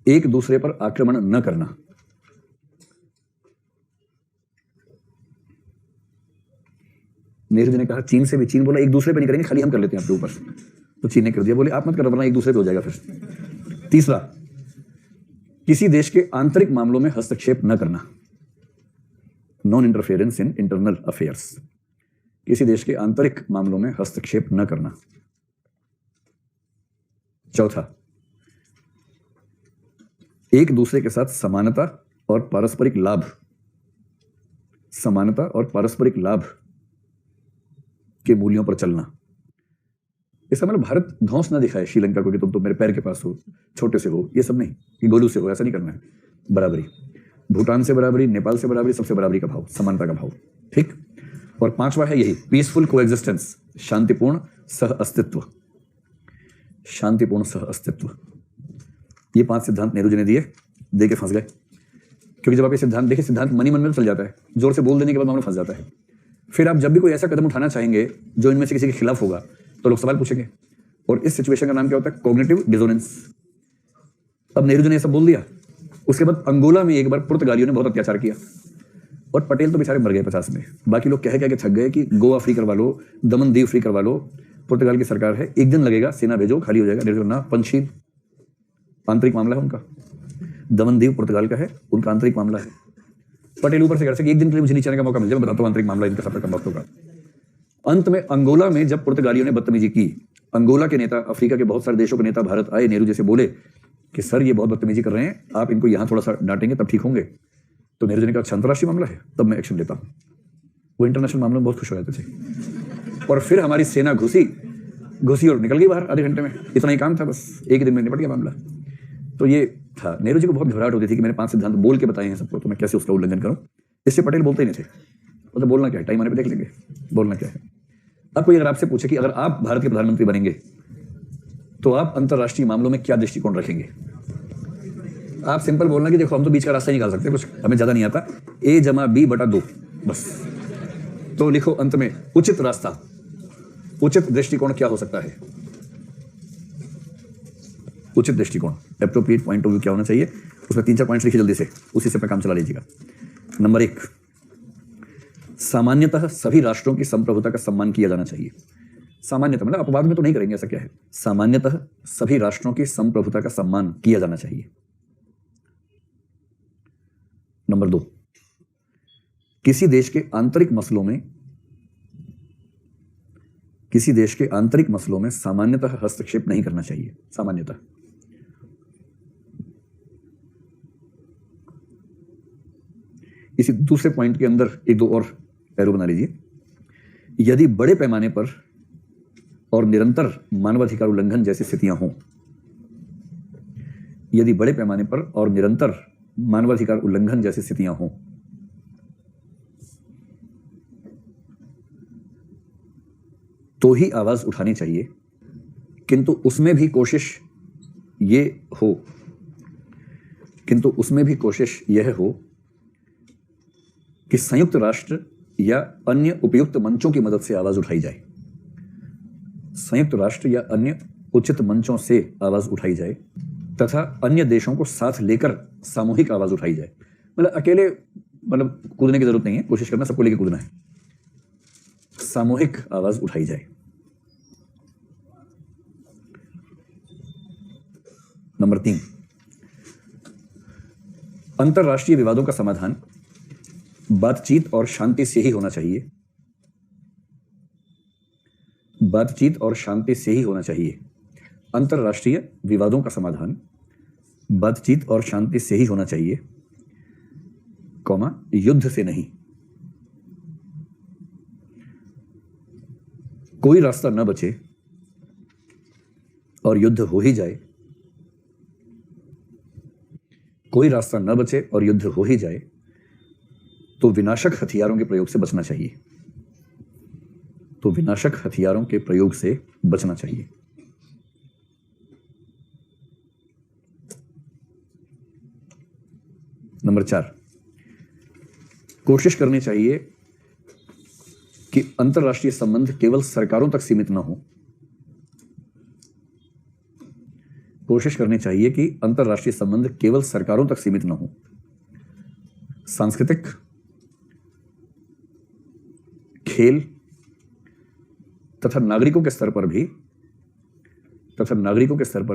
Speaker 1: एक दूसरे पर आक्रमण न करना। नेहरू जी ने कहा चीन से भी, चीन बोला एक दूसरे पे नहीं करेंगे, खाली हम कर लेते हैं आपके ऊपर। तो चीन ने कर दिया, बोले आप मत करो वरना एक दूसरे पे हो जाएगा फिर। तीसरा, किसी देश के आंतरिक मामलों में हस्तक्षेप न करना, non interference in internal affairs. किसी देश के आंतरिक मामलों में हस्तक्षेप न करना। चौथा, एक दूसरे के साथ समानता और पारस्परिक लाभ, समानता और पारस्परिक लाभ के मूल्यों पर चलना। इसका मतलब भारत धौंस ना दिखाए श्रीलंका को कि तुम तो मेरे पैर के पास हो, छोटे से हो, ये सब नहीं, कि गोलू से हो, ऐसा नहीं करना है। बराबरी, भूटान से बराबरी, नेपाल से बराबरी, सबसे बराबरी का भाव, समानता का भाव, ठीक। और 5वां है यही, पीसफुल कोएग्जिस्टेंस, शांतिपूर्ण सह अस्तित्व, शांतिपूर्ण सह अस्तित्व। ये 5 सिद्धांत नेहरू जी ने दिए, दे के फंस गए। क्योंकि जब आप ये सिद्धांत देखिए, सिद्धांत मन ही मन में चल जाता है, जोर से बोल देने के बाद मामला फंस जाता है। फिर आप जब भी कोई ऐसा कदम उठाना चाहेंगे जो इनमें से किसी के खिलाफ होगा, तो लोग सवाल पूछेंगे, और इस सिचुएशन का नाम क्या होता है? Cognitive dissonance. अब नेहरू जी ने ये सब बोल दिया, उसके बाद अंगोला में एक बार पुर्तगालियों ने बहुत अत्याचार किया, और पटेल तो बेचारे मर गए 50 में। बाकी लोग कह के थक गए कि गोवा फ्री करवा लो, दमन दीव फ्री करवा लो, पुर्तगाल की सरकार है, एक दिन लगेगा, सेना भेजो, खाली हो जाएगा। नेहरू ना, पंचशील, आंतरिक मामला है उनका, दमन दीव पुर्तगाल का है, उनका आंतरिक मामला है। पटेल ऊपर से कर सके एक दिन के लिए मुझे नीचे आने का मौका मिल जाए, मैं बताता हूँ आंतरिक मामला इनका, सफर वक्तों का। अंत में अंगोला में जब पुर्तगालियों ने बदतमीजी की, अंगोला के नेता, अफ्रीका के बहुत सारे देशों के नेता भारत आए, नेहरू जी से बोले कि सर ये बहुत बदतमीजी कर रहे हैं, आप इनको यहाँ थोड़ा सा डांटेंगे तब ठीक होंगे। तो नेहरू जी ने कहा अंतर्राष्ट्रीय मामला है, तब मैं एक्शन लेता हूँ। वो इंटरनेशनल मामलों में बहुत खुश हो जाते थे। और फिर हमारी सेना घुसी और निकल गई बाहर आधे घंटे में, इतना ही काम था, बस एक ही दिन में निपट गया मामला। तो ये था, नेहरू जी को बहुत घबराहट होती थी कि मैंने 5 सिद्धांत बोल के बताए हैं सबको, तो मैं कैसे उसका उल्लंघन करूं। इससे पटेल बोलते ही नहीं थे, मतलब बोलना क्या है, टाइम आने पे देख लेंगे, बोलना क्या है। अब कोई अगर आपसे पूछे कि अगर आप भारत के प्रधानमंत्री बनेंगे तो आप अंतरराष्ट्रीय मामलों में क्या दृष्टिकोण रखेंगे, आप सिंपल बोलना कि देखो हम तो बीच का रास्ता ही निकाल सकते हैं, कुछ हमें ज्यादा नहीं आता, A + B/2, बस। तो लिखो अंत में उचित रास्ता, उचित दृष्टिकोण क्या हो सकता है? उचित दृष्टिकोण, एप्रोप्रिएट पॉइंट ऑफ व्यू क्या होना चाहिए? उसमें 3-4 पॉइंट्स लिखिए जल्दी से, उसी से अपना काम चला लीजिएगा। नंबर 1, सामान्यतः सभी राष्ट्रों की संप्रभुता का सम्मान किया जाना चाहिए। सामान्यतः मतलब अपवाद में तो नहीं करेंगे, ऐसा क्या है? सामान्यतः सभी राष्ट्रों की संप्रभुता का सम्मान किया जाना चाहिए। नंबर 2, किसी देश के आंतरिक मसलों में सामान्यतः हस्तक्षेप नहीं करना चाहिए। सामान्यतः। इसी दूसरे पॉइंट के अंदर 1-2 और एरो बना लीजिए। यदि बड़े पैमाने पर और निरंतर मानवाधिकार उल्लंघन जैसी स्थितियां हों, यदि बड़े पैमाने पर और निरंतर मानवाधिकार उल्लंघन जैसी स्थितियां हों, तो ही आवाज उठानी चाहिए, किंतु उसमें भी कोशिश यह हो कि संयुक्त राष्ट्र या अन्य उपयुक्त मंचों की मदद से आवाज उठाई जाए। संयुक्त राष्ट्र या अन्य उचित मंचों से आवाज उठाई जाए तथा अन्य देशों को साथ लेकर सामूहिक आवाज उठाई जाए। मतलब अकेले कूदने की जरूरत नहीं है, कोशिश करना सबको लेकर कूदना है। सामूहिक आवाज उठाई जाए। नंबर 3, अंतरराष्ट्रीय विवादों का समाधान बातचीत और शांति से ही होना चाहिए। बातचीत और शांति से ही होना चाहिए। अंतरराष्ट्रीय विवादों का समाधान बातचीत और शांति से ही होना चाहिए, युद्ध से नहीं। कोई रास्ता न बचे और युद्ध हो ही जाए, कोई रास्ता न बचे और युद्ध हो ही जाए तो विनाशक हथियारों के प्रयोग से बचना चाहिए। तो विनाशक हथियारों के प्रयोग से बचना चाहिए। नंबर 4, कोशिश करनी चाहिए कि अंतरराष्ट्रीय संबंध केवल सरकारों तक सीमित न हो। कोशिश करनी चाहिए कि अंतरराष्ट्रीय संबंध केवल सरकारों तक सीमित न हो। सांस्कृतिक, खेल तथा नागरिकों के स्तर पर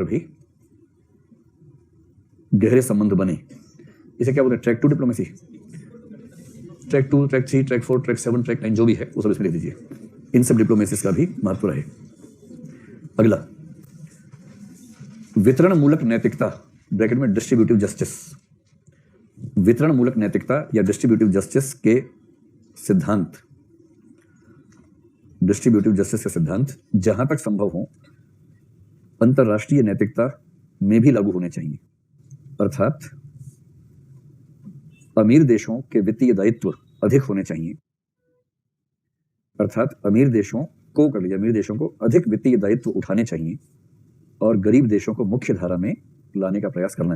Speaker 1: भी गहरे संबंध बने। इसे क्या बोलते हैं? Track 2 diplomacy, track 2, track 3, track 4, track 7, track 9 जो भी है वो सब इसमें लिख दीजिए। इन सब डिप्लोमेसी का भी महत्व रहे। अगला, वितरण मूलक नैतिकता ब्रैकेट में डिस्ट्रीब्यूटिव जस्टिस। वितरण मूलक नैतिकता या डिस्ट्रीब्यूटिव जस्टिस के सिद्धांत, डिस्ट्रीब्यूटिव जस्टिस के सिद्धांत जहां तक संभव हो अंतरराष्ट्रीय नैतिकता में भी लागू होने चाहिए। अर्थात अमीर देशों के वित्तीय दायित्व अधिक होने चाहिए। अर्थात अमीर देशों को अधिक वित्तीय दायित्व उठाने चाहिए और गरीब देशों को मुख्य धारा में लाने का प्रयास करना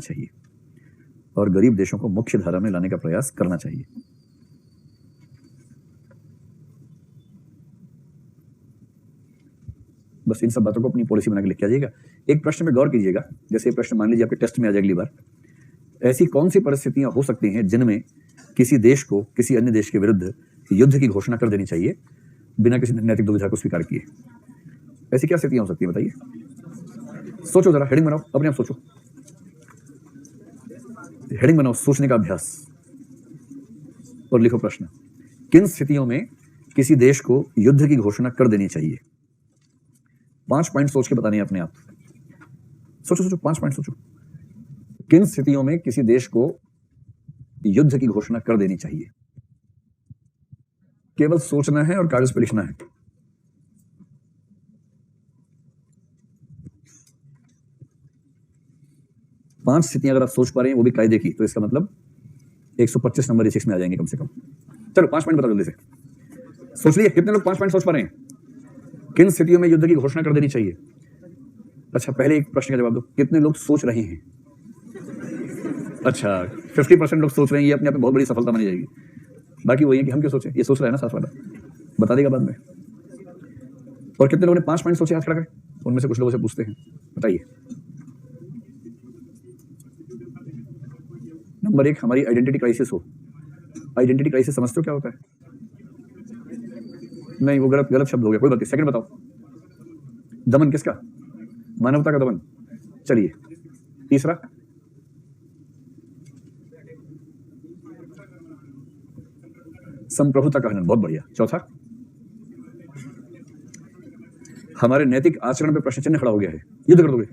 Speaker 1: चाहिए। बस इन सब बातों को अपनी पॉलिसी बना के लिख के आइएगा। एक प्रश्न में गौर कीजिएगा, जैसे प्रश्न मान लीजिए आपके टेस्ट में आ जाए अगली बार, ऐसी कौन सी परिस्थितियां हो सकती हैं जिनमें किसी देश को किसी अन्य देश के विरुद्ध युद्ध की घोषणा कर देनी चाहिए बिना किसी नैतिक दुविधा को स्वीकार किए? ऐसी क्या स्थितियां हो सकती हैं बताइए? सोचो जरा, हेडिंग बनाओ, अपने आप सोचो, हेडिंग बनाओ, सोचने का अभ्यास, और लिखो प्रश्न। किन स्थितियों में किसी देश को युद्ध की घोषणा कर देनी चाहिए? 5 पॉइंट सोच के बताने हैं अपने आप। सोचो 5 पॉइंट सोचो। किन स्थितियों में किसी देश को युद्ध की घोषणा कर देनी चाहिए? केवल सोचना है और कागज पर लिखना है। पांच स्थितियां अगर आप सोच पा रहे हैं वो भी कायदे की, तो इसका मतलब 125 नंबर इस में आ जाएंगे कम से कम। चलो 5 पॉइंट बताओ जल्दी से। सोच लिए कितने लोग 5 पॉइंट सोच पा रहे हैं? किन स्थितियों में युद्ध की घोषणा कर देनी चाहिए? अच्छा, पहले एक प्रश्न का जवाब दो, कितने लोग सोच रहे हैं? अच्छा, 50% लोग सोच रहे हैं, ये अपने आप में बहुत बड़ी सफलता मानी जाएगी। बाकी वही है कि हम क्यों सोचें, ये सोच रहा है ना साथ वाला, बता देगा बाद में। और कितने लोगों ने 5 पॉइंट सोचे हाथ खड़ा करें, उनमें से कुछ लोगों से पूछते हैं, बताइए। नंबर 1, हमारी आइडेंटिटी क्राइसिस हो। आइडेंटिटी क्राइसिस समझते हो क्या होता है? नहीं, वो गलत शब्द हो गया, कोई बात नहीं। सेकंड बताओ, दमन किसका? मानवता का दमन। चलिए, तीसरा, संप्रभुता का हनन, बहुत बढ़िया। चौथा, हमारे नैतिक आचरण पे प्रश्न चिन्ह खड़ा हो गया है, युद्ध कर दोगे?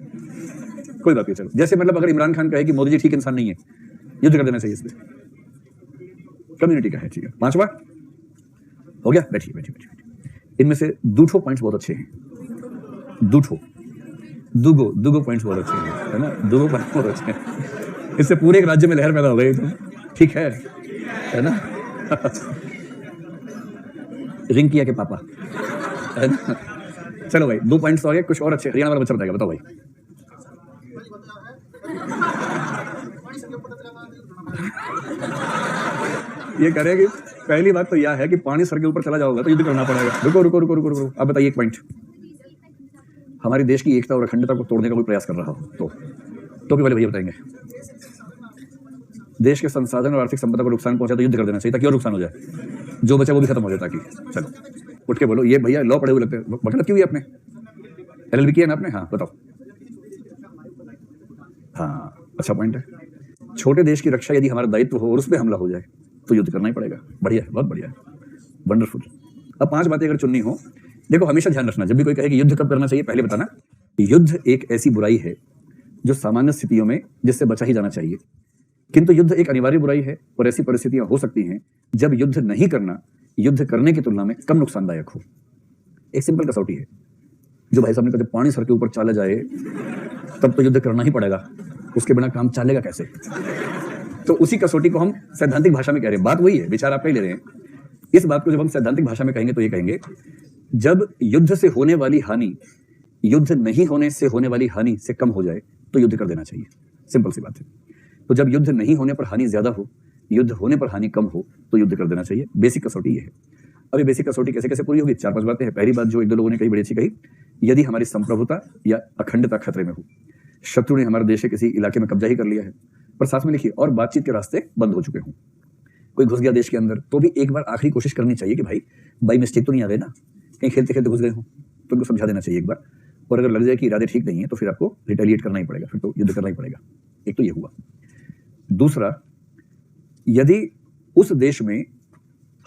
Speaker 1: कोई बात नहीं, चलो। जैसे मतलब अगर इमरान खान कहे कि मोदी जी ठीक इंसान नहीं है, युद्ध कर देना चाहिए इस पे, कम्युनिटी का है, ठीक है। पांचवा हो गया, बैठिए बैठिए बैठिए। इनमें से दूठो पॉइंट्स बहुत अच्छे हैं, दुगो पॉइंट्स बहुत अच्छे हैं, है ना, दुगो पॉइंट्स बहुत अच्छे हैं। इससे पूरे एक राज्य में लहर पैदा हो गई, तो ठीक है ना। रिंकिया के पापा, है ना। चलो भाई, 2 पॉइंट्स हो गए, कुछ और अच्छे। हरियाणा वाला बच्चा बताएगा, बताओ भाई। ये कह रहे हैं कि पहली बात तो यह है कि पानी सर के ऊपर चला जाओगे तो युद्ध करना पड़ेगा। रुको। अब बताइए एक पॉइंट, हमारी देश की एकता और अखंडता को तोड़ने का कोई प्रयास कर रहा हो तो भी वाले भैया बताएंगे। देश के संसाधन और आर्थिक संपदा को नुकसान पहुंचा तो युद्ध कर देना चाहिए, ताकि और नुकसान हो जाए, जो बचा वो भी खत्म हो जाए। ताकि चलो उठ के बोलो, ये भैया लॉ पढ़े हुए लगते हैं, वकालत क्यों हुई आपने? LLB किया ना आपने? हाँ बताओ। हाँ, अच्छा पॉइंट है। छोटे देश की रक्षा यदि हमारा दायित्व हो और उस पर हमला हो जाए तो युद्ध करना ही पड़ेगा। बढ़िया है, बहुत बढ़िया है, वंडरफुल। अब 5 बातें अगर चुननी हो, देखो हमेशा ध्यान रखना, जब भी कोई कहे कि युद्ध कब करना चाहिए, पहले बताना युद्ध एक ऐसी बुराई है जो सामान्य स्थितियों में जिससे बचा ही जाना चाहिए, किंतु युद्ध एक अनिवार्य बुराई है और ऐसी परिस्थितियां हो सकती हैं जब युद्ध नहीं करना युद्ध करने की तुलना में कम नुकसानदायक हो। एक सिंपल कसौटी है, जो भाई साहब ने कहा जब पानी सर के ऊपर चला जाए तब तो युद्ध करना ही पड़ेगा, उसके बिना काम चलेगा कैसे? तो उसी कसौटी को हम सैद्धांतिक भाषा में कह रहे हैं, बात वही है, विचार आप ही ले रहे हैं। इस बात को जब हम सैद्धांतिक भाषा में कहेंगे तो ये कहेंगे, जब युद्ध से होने वाली हानि युद्ध नहीं होने से होने वाली हानि से कम हो जाए तो युद्ध कर देना चाहिए। सिंपल सी बात है। तो जब युद्ध नहीं होने पर हानि ज्यादा हो, युद्ध होने पर हानि कम हो तो युद्ध कर देना चाहिए। बेसिक कसौटी ये है। अब ये बेसिक कसौटी कैसे कैसे पूरी होगी? 4-5 बातें हैं। पहली बात जो 1-2 लोगों ने कही, बड़ी अच्छी कही, यदि हमारी संप्रभुता या अखंडता खतरे में हो, शत्रु ने हमारे देश के किसी इलाके में कब्जा ही कर लिया है, पर साथ में लिखिए और बातचीत के रास्ते बंद हो चुके हों, कोई घुस गया देश के अंदर, तो भी एक बार आखिरी कोशिश करनी चाहिए कि भाई बाई मिस्टेक तो नहीं आ गए ना, कहीं खेलते खेलते घुस गए हों, तो उनको समझा देना चाहिए एक बार। और अगर लग जाए कि इरादे ठीक नहीं है तो फिर आपको रिटेलिएट करना ही पड़ेगा, फिर तो युद्ध करना ही पड़ेगा। एक तो ये हुआ। दूसरा, यदि उस देश में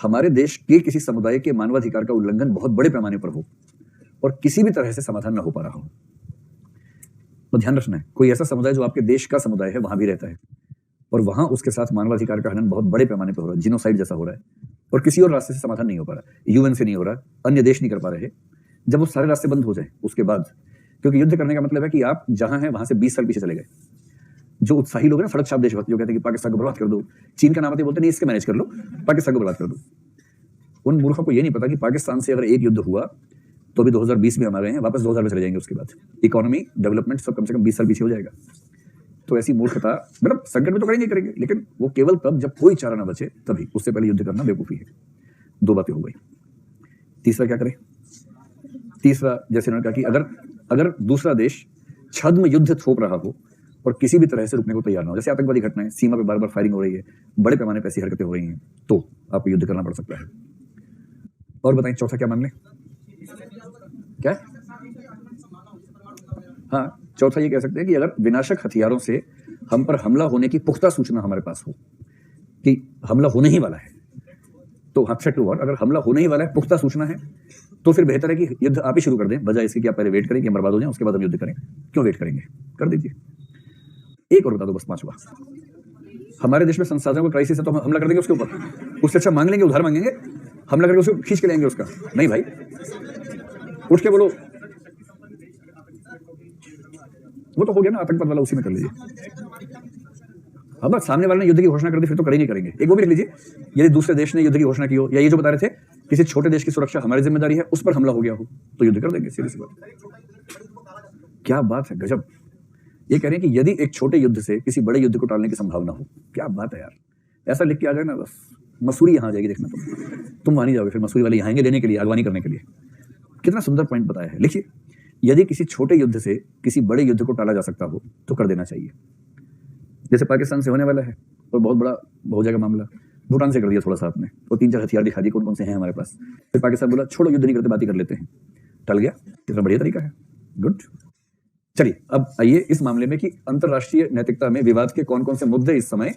Speaker 1: हमारे देश के किसी समुदाय के मानवाधिकार का उल्लंघन बहुत बड़े पैमाने पर हो और किसी भी तरह से समाधान न हो पा रहा हो, तो ध्यान रखना है, कोई ऐसा समुदाय जो आपके देश का समुदाय है वहां भी रहता है और वहां उसके साथ मानवाधिकार का हनन बहुत बड़े पैमाने पर हो रहा है, जिनोसाइड जैसा हो रहा है, और किसी और रास्ते से समाधान नहीं हो पा रहा, UN से नहीं हो रहा, अन्य देश नहीं कर पा रहे, जब वो सारे रास्ते बंद हो जाए उसके बाद, क्योंकि युद्ध करने का मतलब है कि आप जहां हैं वहां से 20 साल पीछे चले गए। जो उत्साही लोग हैं ना, फड़क छाप देशभक्त, जो कहते हैं कि पाकिस्तान को बर्बाद कर दो, चीन का नाम आते बोलते नहीं इसके मैनेज कर लो, पाकिस्तान को बर्बाद कर दो। उन मूर्खों को ये नहीं पता कि पाकिस्तान से अगर एक युद्ध हुआ तो अभी 2020 में हम आ गए हैं, वापस 2000 में चले जाएंगे, उसके बाद इकोनॉमी डेवलपमेंट सब कम से कम 20 साल पीछे हो जाएगा। तो ऐसी मूर्खता, मतलब संकट में तो करेंगे, लेकिन वो केवल तब जब कोई चारा ना बचे, तभी, उससे पहले युद्ध करना बेवकूफी है। 2 बातें हो गई। तीसरा क्या करें? तीसरा, जैसे उन्होंने कहा कि अगर दूसरा देश छद्म युद्ध थोप रहा हो और किसी भी तरह से रुकने को तैयार ना हो, जैसे आतंकवादी घटनाएं, सीमा पे बार-बार फायरिंग हो रही है, बड़े पैमाने पर ऐसी हरकतें हो रही हैं, तो आपको युद्ध करना पड़ सकता है। और बताएं चौथा क्या मान लें? क्या? हाँ, चौथा ये कह सकते हैं कि अगर विनाशक हथियारों से हम पर हमला होने की पुख्ता सूचना हमारे पास हो कि हमला होने ही वाला है, तो थ्रेट टू वॉर, अगर हमला होने ही वाला है, पुख्ता सूचना है, तो फिर बेहतर है कि युद्ध आप ही शुरू कर दें, बजाय इसके कि आप पहले वेट करें कि हम बर्बाद हो जाएं, उसके बाद हम युद्ध करें। क्यों वेट करेंगे? कर दीजिए। एक और बता दो बस, 5वां, हमारे देश में संसाधनों का क्राइसिस है तो हम हमला कर देंगे उसके ऊपर, उससे अच्छा मांग लेंगे, उधार मांगेंगे, हमला करके उसको खींच के लेंगे उसका। नहीं भाई, उठ के बोलो, वो तो हो गया ना आतंकवाद वाला, उसी में कर लीजिए। अब सामने वाले ने युद्ध की घोषणा कर दी, फिर तो करेंगे। एक वो भी लिख लीजिए, यदि दूसरे देश ने युद्ध की घोषणा की हो, या ये जो बता रहे थे किसी छोटे देश की सुरक्षा हमारी जिम्मेदारी है, उस पर हमला हो गया हो, तो युद्ध कर देंगे, सीधी सी बात। क्या बात है, गजब। ये कह रहे हैं कि यदि एक छोटे युद्ध से किसी बड़े युद्ध को टालने की संभावना हो, क्या बात है यार, ऐसा लिख के आ गए ना, बस मसूरी यहाँ आ जाएगी, देखना तुम वहाँ नहीं जाओगे, फिर मसूरी वाले यहाँ आएंगे लेने के लिए, अगवानी करने के लिए। कितना सुंदर पॉइंट बताया है। लिखिए, यदि किसी छोटे युद्ध से किसी बड़े युद्ध को टाला जा सकता हो तो कर देना चाहिए। जैसे पाकिस्तान से होने वाला है और बहुत बड़ा हो जाएगा मामला, भूटान से कर दिया थोड़ा सा आपने, और 3-4 हथियार दिखा दिए कौन कौन से हैं हमारे पास, फिर पाकिस्तान बोला छोड़ो युद्ध नहीं करते, बात ही कर लेते हैं, टल गया। कितना बढ़िया तरीका है, गुड। चलिए अब आइए इस मामले में कि अंतरराष्ट्रीय नैतिकता में विवाद के कौन कौन से मुद्दे इस समय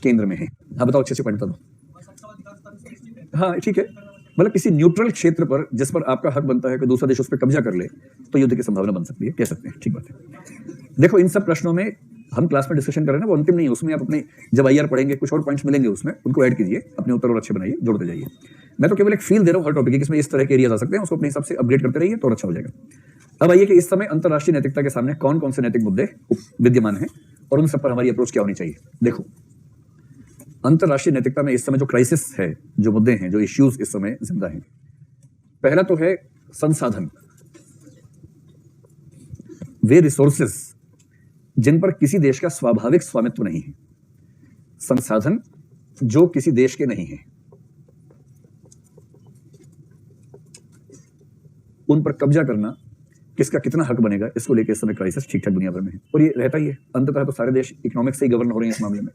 Speaker 1: केंद्र में हैं। हाँ बताओ, अच्छे से पॉइंट बता दो। हाँ ठीक है, मतलब किसी न्यूट्रल क्षेत्र पर जिस पर आपका हक बनता है कि दूसरा देश उस पर कब्जा कर ले तो युद्ध की संभावना बन सकती है, कह सकते हैं, ठीक बात है। देखो इन सब प्रश्नों में हम क्लास में डिस्कशन कर रहे हैं ना, वो अंतिम नहीं है, उसमें आप अपने जब आईआर पढ़ेंगे कुछ और पॉइंट्स मिलेंगे उसमें, उनको ऐड कीजिए, अपने उत्तर और अच्छे बनाइए, जोड़ते जाइए। मैं तो केवल एक फील दे रहा हूँ हर टॉपिक की, इसमें इस तरह के एरियाज आ सकते हैं, उसको अपने हिसाब से अपग्रेड करते रहिए तो अच्छा हो जाएगा। अब आइए कि इस समय अंतरराष्ट्रीय नैतिकता के सामने कौन कौन से नैतिक मुद्दे विद्यमान हैं और उन सब पर हमारी अप्रोच क्या होनी चाहिए। देखो अंतरराष्ट्रीय नैतिकता में इस समय जो क्राइसिस है, जो मुद्दे हैं, जो इश्यूज इस समय जिंदा हैं, पहला तो है संसाधन, वे रिसोर्सेस जिन पर किसी देश का स्वाभाविक स्वामित्व नहीं है, संसाधन जो किसी देश के नहीं है, उन पर कब्जा करना, किसका कितना हक बनेगा, इसको लेकर इस समय क्राइसिस ठीक ठाक दुनिया भर में है, और ये रहता ही है। अंततः तो सारे देश इकोनॉमिक्स से ही गवर्न हो रहे हैं इस मामले में।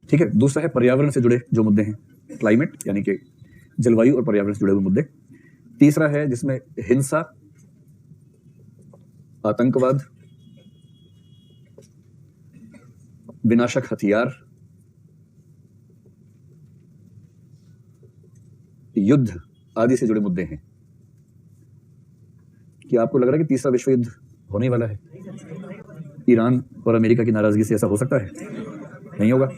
Speaker 1: ठीक है, दूसरा है पर्यावरण से जुड़े जो मुद्दे हैं, क्लाइमेट यानी कि जलवायु और पर्यावरण से जुड़े हुए मुद्दे। तीसरा है जिसमें हिंसा, आतंकवाद, विनाशक हथियार, युद्ध आदि से जुड़े मुद्दे हैं। क्या आपको लग रहा है कि तीसरा विश्व युद्ध होने वाला है? ईरान और अमेरिका की नाराजगी से ऐसा हो सकता है? नहीं होगा।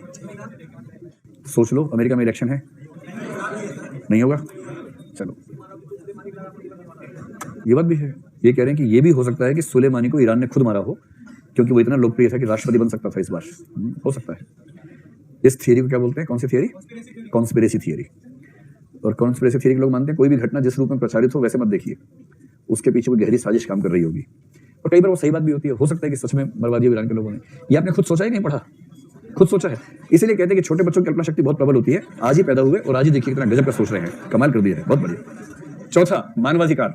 Speaker 1: सोच लो, अमेरिका में इलेक्शन है, नहीं होगा। चलो ये बात भी है, ये कह रहे हैं कि ये भी हो सकता है कि सुलेमानी को ईरान ने खुद मारा हो, क्योंकि वो इतना लोकप्रिय था कि राष्ट्रपति बन सकता था इस बार। हो सकता है। इस थियरी को क्या बोलते हैं, कौन सी थियरी? Conspiracy theory. और कॉन्स्पिरेसी थियरी के लोग मानते हैं कोई भी घटना जिस रूप में प्रचारित हो वैसे मत देखिए, उसके पीछे कोई गहरी साजिश काम कर रही होगी, और कई बार वो सही बात भी होती है। हो सकता है कि सच में बर्बादी हो ईरान के लोगों ने। ये आपने खुद सोचा ही नहीं, पढ़ा, खुद सोचा है। इसीलिए कहते हैं कि छोटे बच्चों की कल्पना शक्ति बहुत प्रबल होती है। आज ही पैदा हुए और आज ही देखिए कितना गजब का सोच रहे हैं, कमाल कर दिया है, बहुत बढ़िया। चौथा, मानवाधिकार।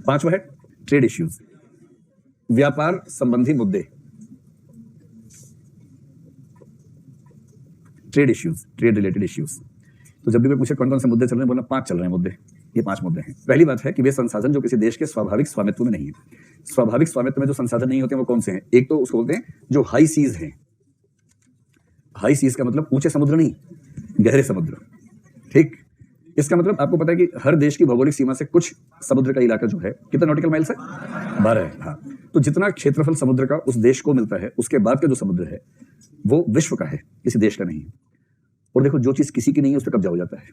Speaker 1: पांचवा है ट्रेड इश्यूज, व्यापार संबंधी मुद्दे, trade issues, trade related issues. तो जब भी कोई पूछे कौन कौन से मुद्दे चल रहे हैं, बोलना 5 चल रहे हैं मुद्दे। ये 5 मुद्दे हैं। पहली बात है कि वे संसाधन जो किसी देश के स्वाभाविक स्वामित्व में नहीं है। स्वाभाविक स्वामित्व में जो संसाधन नहीं होते हैं वो कौन से हैं? एक तो उसको बोलते हैं जो हाई सीज हैं। हाई सीज का मतलब ऊंचे समुद्र नहीं, गहरे समुद्र। ठीक, इसका मतलब आपको पता है कि हर देश की भौगोलिक सीमा से कुछ समुद्र का इलाका जो है कितना नॉटिकल माइल्स है? 12 है। हाँ, तो जितना क्षेत्रफल समुद्र का उस देश को मिलता है, उसके बाद का जो समुद्र है वो विश्व का है, किसी देश का नहीं है। और देखो, जो चीज किसी की नहीं है उस पर कब्जा हो जाता है।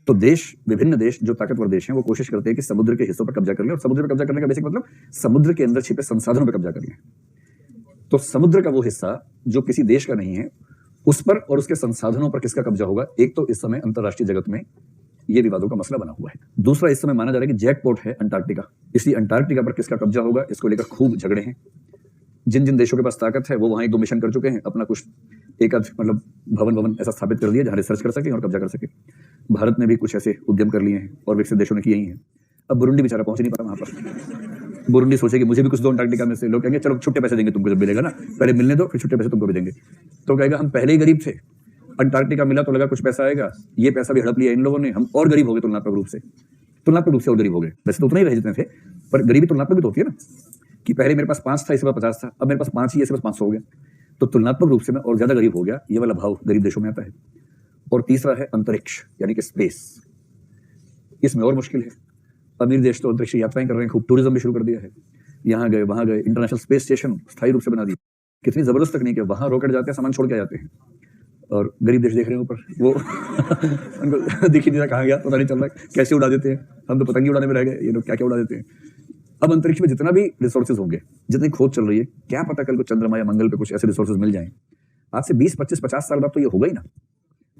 Speaker 1: तो देश, विभिन्न देश जो ताकतवर देश हैं, वो कोशिश करते हैं कि समुद्र के हिस्सों पर कब्जा कर लें, और समुद्र पर कब्जा करने का बेसिक मतलब समुद्र के अंदर छिपे संसाधनों पर कब्जा कर लें। तो समुद्र का वो हिस्सा जो किसी देश का नहीं है, उस पर और उसके संसाधनों पर किसका कब्जा होगा, एक तो इस समय अंतरराष्ट्रीय जगत में ये विवादों का मसला बना हुआ है। दूसरा, इस समय माना जा रहा है कि जैकपॉट है अंटार्कटिका, इसलिए अंटार्कटिका पर किसका कब्जा होगा इसको लेकर खूब झगड़े हैं। जिन जिन देशों के पास ताकत है वो वहां 1-2 मिशन कर चुके हैं, अपना कुछ एक आध मतलब भवन ऐसा स्थापित कर दिया जहां रिसर्च कर सके और कब्जा कर सके। भारत ने भी कुछ ऐसे उद्यम कर लिए हैं और विकसित देशों ने किए ही हैं। अब बुरुंडी बेचारा पहुंच नहीं पा वहां पर। बुरुंडी सोचे कि मुझे भी कुछ दो अंटार्कटिका में से। लोग कहेंगे चलो छुट्टे पैसे देंगे तुमको, जब मिलेगा ना, पहले मिलने दो फिर छुट्टे पैसे तुमको भी देंगे। तो कहेगा हम पहले ही गरीब थे, अंटार्कटिका मिला तो लगा कुछ पैसा आएगा, ये पैसा भी हड़प लिया इन लोगों ने, हम और गरीब हो गए तुलनात्मक रूप से। तुलनात्मक रूप से और गरीब हो गए, वैसे तो उतना ही रह जितने थे, पर गरीबी तुलनात्मक भी तो होती है ना, कि पहले मेरे पास 5 था, इसके पास 50 था, अब मेरे पास 5 ही, इसके पास 500 हो गया, तो तुलनात्मक रूप से मैं और ज्यादा गरीब हो गया। ये वाला भाव गरीब देशों में आता है। और तीसरा है अंतरिक्ष यानी कि स्पेस। इसमें और मुश्किल है। अमीर देश तो अंतरिक्ष यात्राएं कर रहे हैं, खूब टूरिज्म भी शुरू कर दिया है, यहाँ गए वहां गए, इंटरनेशनल स्पेस स्टेशन स्थायी रूप से बना दिया। कितनी जबरदस्त तकनीक है, वहां रॉकेट जाते हैं, सामान छोड़ के आ जाते हैं, और गरीब देश देख रहे हैं ऊपर, वो उनको दिख ही नहीं रहा कहाँ गया, पता नहीं चल रहा कैसे उड़ा देते हैं। हम तो पतंगी उड़ाने में रह गए, ये लोग क्या क्या उड़ा देते हैं। अब अंतरिक्ष में जितना भी रिसोर्सेज होंगे, जितनी खोज चल रही है, क्या पता कल को चंद्रमा या मंगल पे कुछ ऐसे रिसोर्सेज मिल जाएं। आज से 20, 25, 50 साल बाद तो ये होगा ही ना।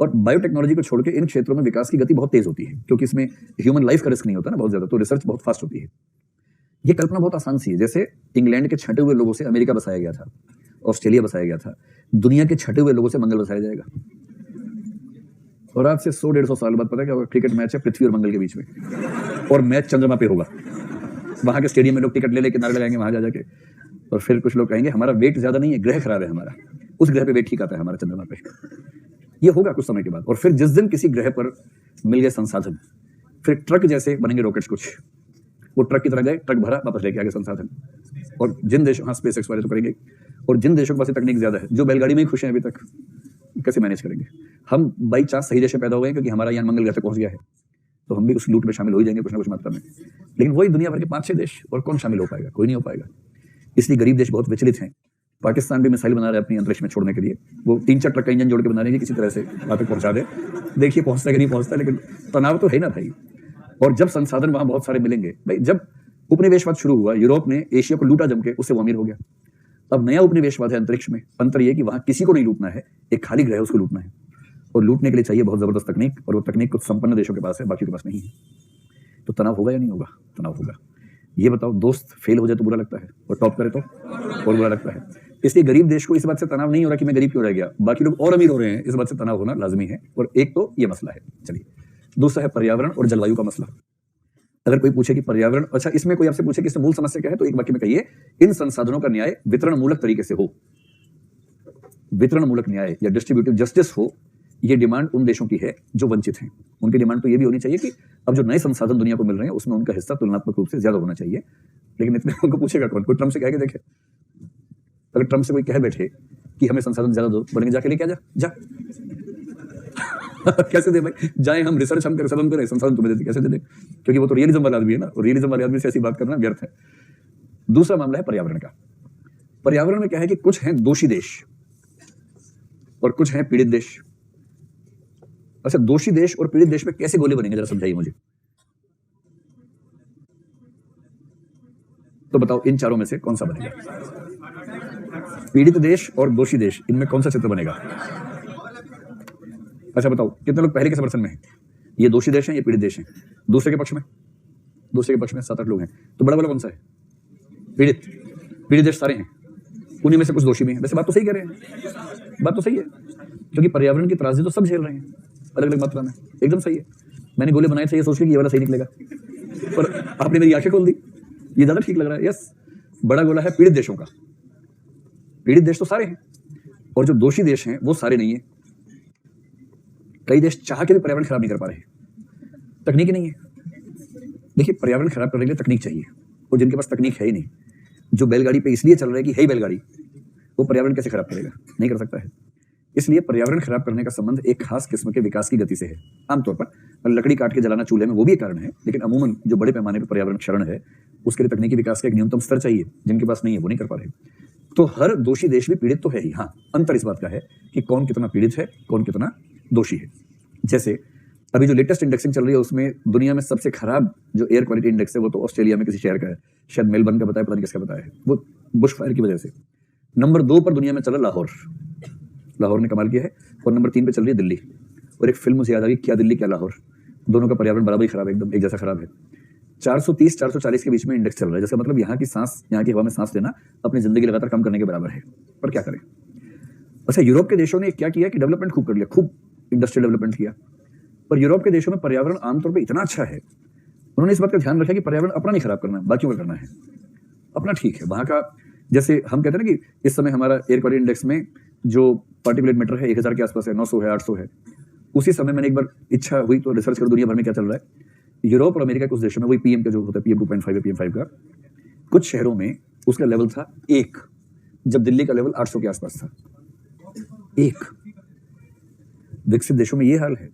Speaker 1: और बायोटेक्नोलॉजी को छोड़ के इन क्षेत्रों में विकास की गति बहुत तेज होती है, क्योंकि इसमें ह्यूमन लाइफ का रिस्क नहीं होता ना बहुत ज्यादा, तो रिसर्च बहुत फास्ट होती है। ये कल्पना बहुत आसान सी है, जैसे इंग्लैंड के छंटे हुए लोगों से अमेरिका बसाया गया था, ऑस्ट्रेलिया बसाया गया था, दुनिया के छंटे हुए लोगों से मंगल बसाया जाएगा। और आज से 100-150 साल बाद पता है क्या होगा? क्रिकेट मैच है पृथ्वी और मंगल के बीच में, और मैच चंद्रमा पे होगा। वहां के स्टेडियम में लोग टिकट ले लेके नारे लगाएंगे वहां जा जाके, और फिर कुछ लोग कहेंगे हमारा वेट ज्यादा नहीं है, ग्रह खराब है हमारा, उस ग्रह पे वेट ठीक आता है हमारा चंद्रमा पे। ये होगा कुछ समय के बाद। और फिर जिस दिन किसी ग्रह पर मिल गए संसाधन, फिर ट्रक जैसे बनेंगे रॉकेट्स कुछ, वो ट्रक की तरह गए, ट्रक भरा, वापस लेके आ गए संसाधन। और जिन देशों, हाँ स्पेस एक्स वाले तो करेंगे, और जिन देशों के पास तकनीक ज्यादा है, जो बैलगाड़ी में ही खुश हैं अभी तक, कैसे मैनेज करेंगे? हम बाई चांस सही देश में पैदा हो गए क्योंकि हमारा यहाँ मंगल ग्रह तक पहुंच गया है, तो हम भी उस लूट में शामिल हो ही जाएंगे कुछ ना कुछ मात्रा में। लेकिन वही दुनिया भर के 5-6 देश, और कौन शामिल हो पाएगा? कोई नहीं हो पाएगा। इसलिए गरीब देश बहुत विचलित हैं। पाकिस्तान भी मिसाइल बना रहा है अपनी अंतरिक्ष में छोड़ने के लिए, वो 3-4 ट्रक का इंजन जोड़ के बना रहे हैं किसी तरह से वहां तक पहुंचा दे, देखिए पहुंचता है कि नहीं पहुंचता, लेकिन तनाव तो है ना भाई। और जब संसाधन वहां बहुत सारे मिलेंगे भाई, जब उपनिवेशवाद शुरू हुआ, यूरोप ने एशिया को लूटा जम के, उससे वो अमीर हो गया। अब नया उपनिवेशवाद है अंतरिक्ष में। अंतर यह कि वहां किसी को नहीं लूटना है, एक खाली ग्रह है उसको लूटना है, और लूटने के लिए चाहिए बहुत जबरदस्त तकनीक, और वो तकनीक कुछ संपन्न देशों के पास है, बाकी के पास नहीं है। तो तनाव होगा या नहीं होगा? तनाव होगा। ये बताओ, दोस्त फेल हो जाए तो बुरा लगता है, और टॉप करे तो और बुरा लगता है। इसलिए गरीब देश को इस बात से तनाव नहीं हो रहा कि मैं गरीब क्यों रह गया, बाकी लोग और अमीर हो रहे हैं, इस बात से तनाव होना लाजमी है। और एक तो ये मसला है। चलिए, दूसरा है पर्यावरण और जलवायु का मसला। अगर कोई पूछे कि पर्यावरण, अच्छा इसमें कोई आपसे पूछे कि इसमें मूल समस्या क्या है, तो एक वाक्य में कहिए, इन संसाधनों का न्याय वितरण मूलक तरीके से हो। वितरण मूलक न्याय या डिस्ट्रीब्यूटिव जस्टिस हो, ये डिमांड उन देशों की है जो वंचित हैं। उनकी डिमांड तो ये भी होनी चाहिए कि अब जो नए संसाधन दुनिया को मिल रहे हैं उसमें उनका हिस्सा तुलनात्मक रूप से ज्यादा होना चाहिए। लेकिन इतने उनको पूछेगा कौन? कोई ट्रम्प से कह के देखे? अगर ट्रम्प से कोई कह बैठे कि हमें संसाधन ज्यादा दो, बोलेंगे जाके लेके आ जा कैसे दे भाई? जाए हम रिसर्च हम करें, संसाधन तुम्हें देते, कैसे दे दे? क्योंकि वो तो रियलिज्म वाला आदमी है ना, और रियलिज्म वाले आदमी से ऐसी बात करना व्यर्थ है। दूसरा मामला है पर्यावरण का। पर्यावरण में क्या है कि कुछ हैं दोषी देश और कुछ हैं पीड़ित देश। अच्छा, दोषी देश और पीड़ित देश में कैसे गोले बनेंगे, जरा समझाइए मुझे। तो बताओ, इन चारों में से कौन सा बनेगा? पीड़ित देश और दोषी देश, इनमें कौन सा चित्र बनेगा? अच्छा बताओ, कितने लोग पहले के समर्थन में हैं? ये दोषी देश हैं, ये पीड़ित देश हैं। दूसरे के पक्ष में? दूसरे के पक्ष में 7-8 लोग हैं। तो बड़ा वाला कौन सा है? पीड़ित। पीड़ित देश सारे हैं, उन्हीं में से कुछ दोषी भी हैं। वैसे बात तो सही कह रहे हैं, बात तो सही है, क्योंकि पर्यावरण की त्रासदी तो सब झेल रहे हैं अलग अलग मात्रा में। एकदम सही है। मैंने गोले बनाए थे ये सोच के कि ये वाला सही निकलेगा, पर आपने मेरी आंखें खोल दी, ये ज्यादा ठीक लग रहा है। यस, बड़ा गोला है पीड़ित देशों का। पीड़ित देश तो सारे हैं, और जो दोषी देश हैं वो सारे नहीं है। कई देश चाह के भी पर्यावरण खराब नहीं कर पा रहे, तकनीक ही नहीं है। देखिए, पर्यावरण खराब करने के लिए तकनीक चाहिए, और जिनके पास तकनीक है ही नहीं, जो बैलगाड़ी पे इसलिए चल रहा है कि है ही बैलगाड़ी, वो पर्यावरण कैसे खराब करेगा? नहीं कर सकता है। इसलिए पर्यावरण खराब करने का संबंध एक खास किस्म के विकास की गति से है। आमतौर पर लकड़ी काट के जलाना चूल्हे में, वो भी एक कारण है, लेकिन अमूमन जो बड़े पैमाने पर पर्यावरण क्षरण है, उसके लिए तकनीकी विकास का एक न्यूनतम स्तर चाहिए। जिनके पास नहीं है वो नहीं कर पा रहे। तो हर दोषी देश भी पीड़ित तो है ही। हाँ, अंतर इस बात का है कि कौन कितना पीड़ित है, कौन कितना दोषी है। जैसे अभी जो लेटेस्ट इंडेक्सिंग चल रही है, उसमें दुनिया में सबसे खराब जो एयर क्वालिटी इंडेक्स है, वो तो ऑस्ट्रेलिया में किसी शहर का है, शायद मेलबर्न का बताया, पता नहीं किसका बताया है, वो बुश फायर की वजह से। नंबर 2 पर दुनिया में चला लाहौर, लाहौर ने कमाल किया है, और नंबर 3 पे चल रही है दिल्ली। और एक फिल्म मुझे याद आ गई, क्या दिल्ली क्या लाहौर, दोनों का पर्यावरण बराबर ही खराब है, एकदम एक जैसा खराब है। 430-440 के बीच में इंडेक्स चल रहा है, जैसे मतलब यहाँ की सांस, यहाँ की हवा में सांस लेना अपनी जिंदगी लगातार कम करने के बराबर है। पर क्या करें? अच्छा, यूरोप के देशों ने क्या किया कि डेवलपमेंट खूब कर लिया, खूब इंडस्ट्रियल डेवलपमेंट किया, पर यूरोप के देशों में पर्यावरण आमतौर पर इतना अच्छा है, उन्होंने इस बात का ध्यान रखा कि पर्यावरण अपना नहीं खराब करना, बाकियों का करना है। अपना ठीक है, वहाँ का, जैसे हम कहते हैं ना कि इस समय हमारा एयर क्वालिटी इंडेक्स में जो पार्टिकुलेट मैटर है 1000 के आसपास है, 900 है, 800 है। उसी समय मैंने एक बार इच्छा हुई तो रिसर्च कर दुनिया भर में क्या चल रहा है। यूरोप और अमेरिका के कुछ देशों में वही पीएम का जो होता है, PM 2.5 है, PM5 का, कुछ शहरों में उसका लेवल था 1, जब दिल्ली का लेवल 800 के आसपास था। 1 विकसित देशों में ये हाल है।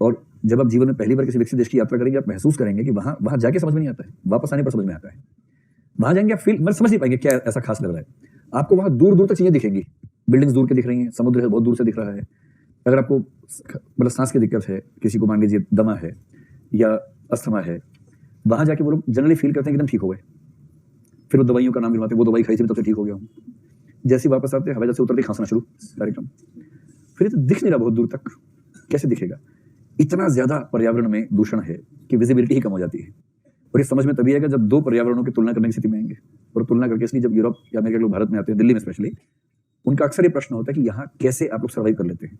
Speaker 1: और जब आप जीवन में पहली बार किसी विकसित देश की यात्रा करेंगे, आप महसूस करेंगे कि वहां जाके समझ में नहीं आता है, वापस आने पर समझ में आता है। वहां जाएंगे आप फील मतलब समझ नहीं पाएंगे क्या ऐसा खास लग रहा है। आपको वहां दूर दूर तक चीजें दिखेंगी, बिल्डिंग्स दूर के दिख रही हैं, समुद्र है बहुत दूर से दिख रहा है। अगर आपको मतलब सांस की दिक्कत है, किसी को मान लीजिए दमा है या अस्थमा है, वहां जाके वो लोग जनरली फील करते हैं कि एकदम ठीक हो गए। फिर वो दवाइयों का नाम गिनवाते हैं, वो दवाई खाई थी तब से ठीक हो गया हूँ। जैसे वापस आते हैं, हवाई जहाज से उतरते खांसना शुरू कार्यक्रम, फिर तो दिख नहीं रहा बहुत दूर तक।
Speaker 3: कैसे दिखेगा? इतना ज्यादा पर्यावरण में दूषण है कि विजिबिलिटी ही कम हो जाती है। और ये समझ में तभी आएगा जब दो पर्यावरणों की तुलना करने की स्थिति में आएंगे। और तुलना करके इसलिए जब यूरोप या अमेरिका के लोग भारत में आते हैं, दिल्ली में स्पेशली, उनका अक्सर ये प्रश्न होता है कि यहाँ कैसे आप लोग सर्वाइव कर लेते हैं,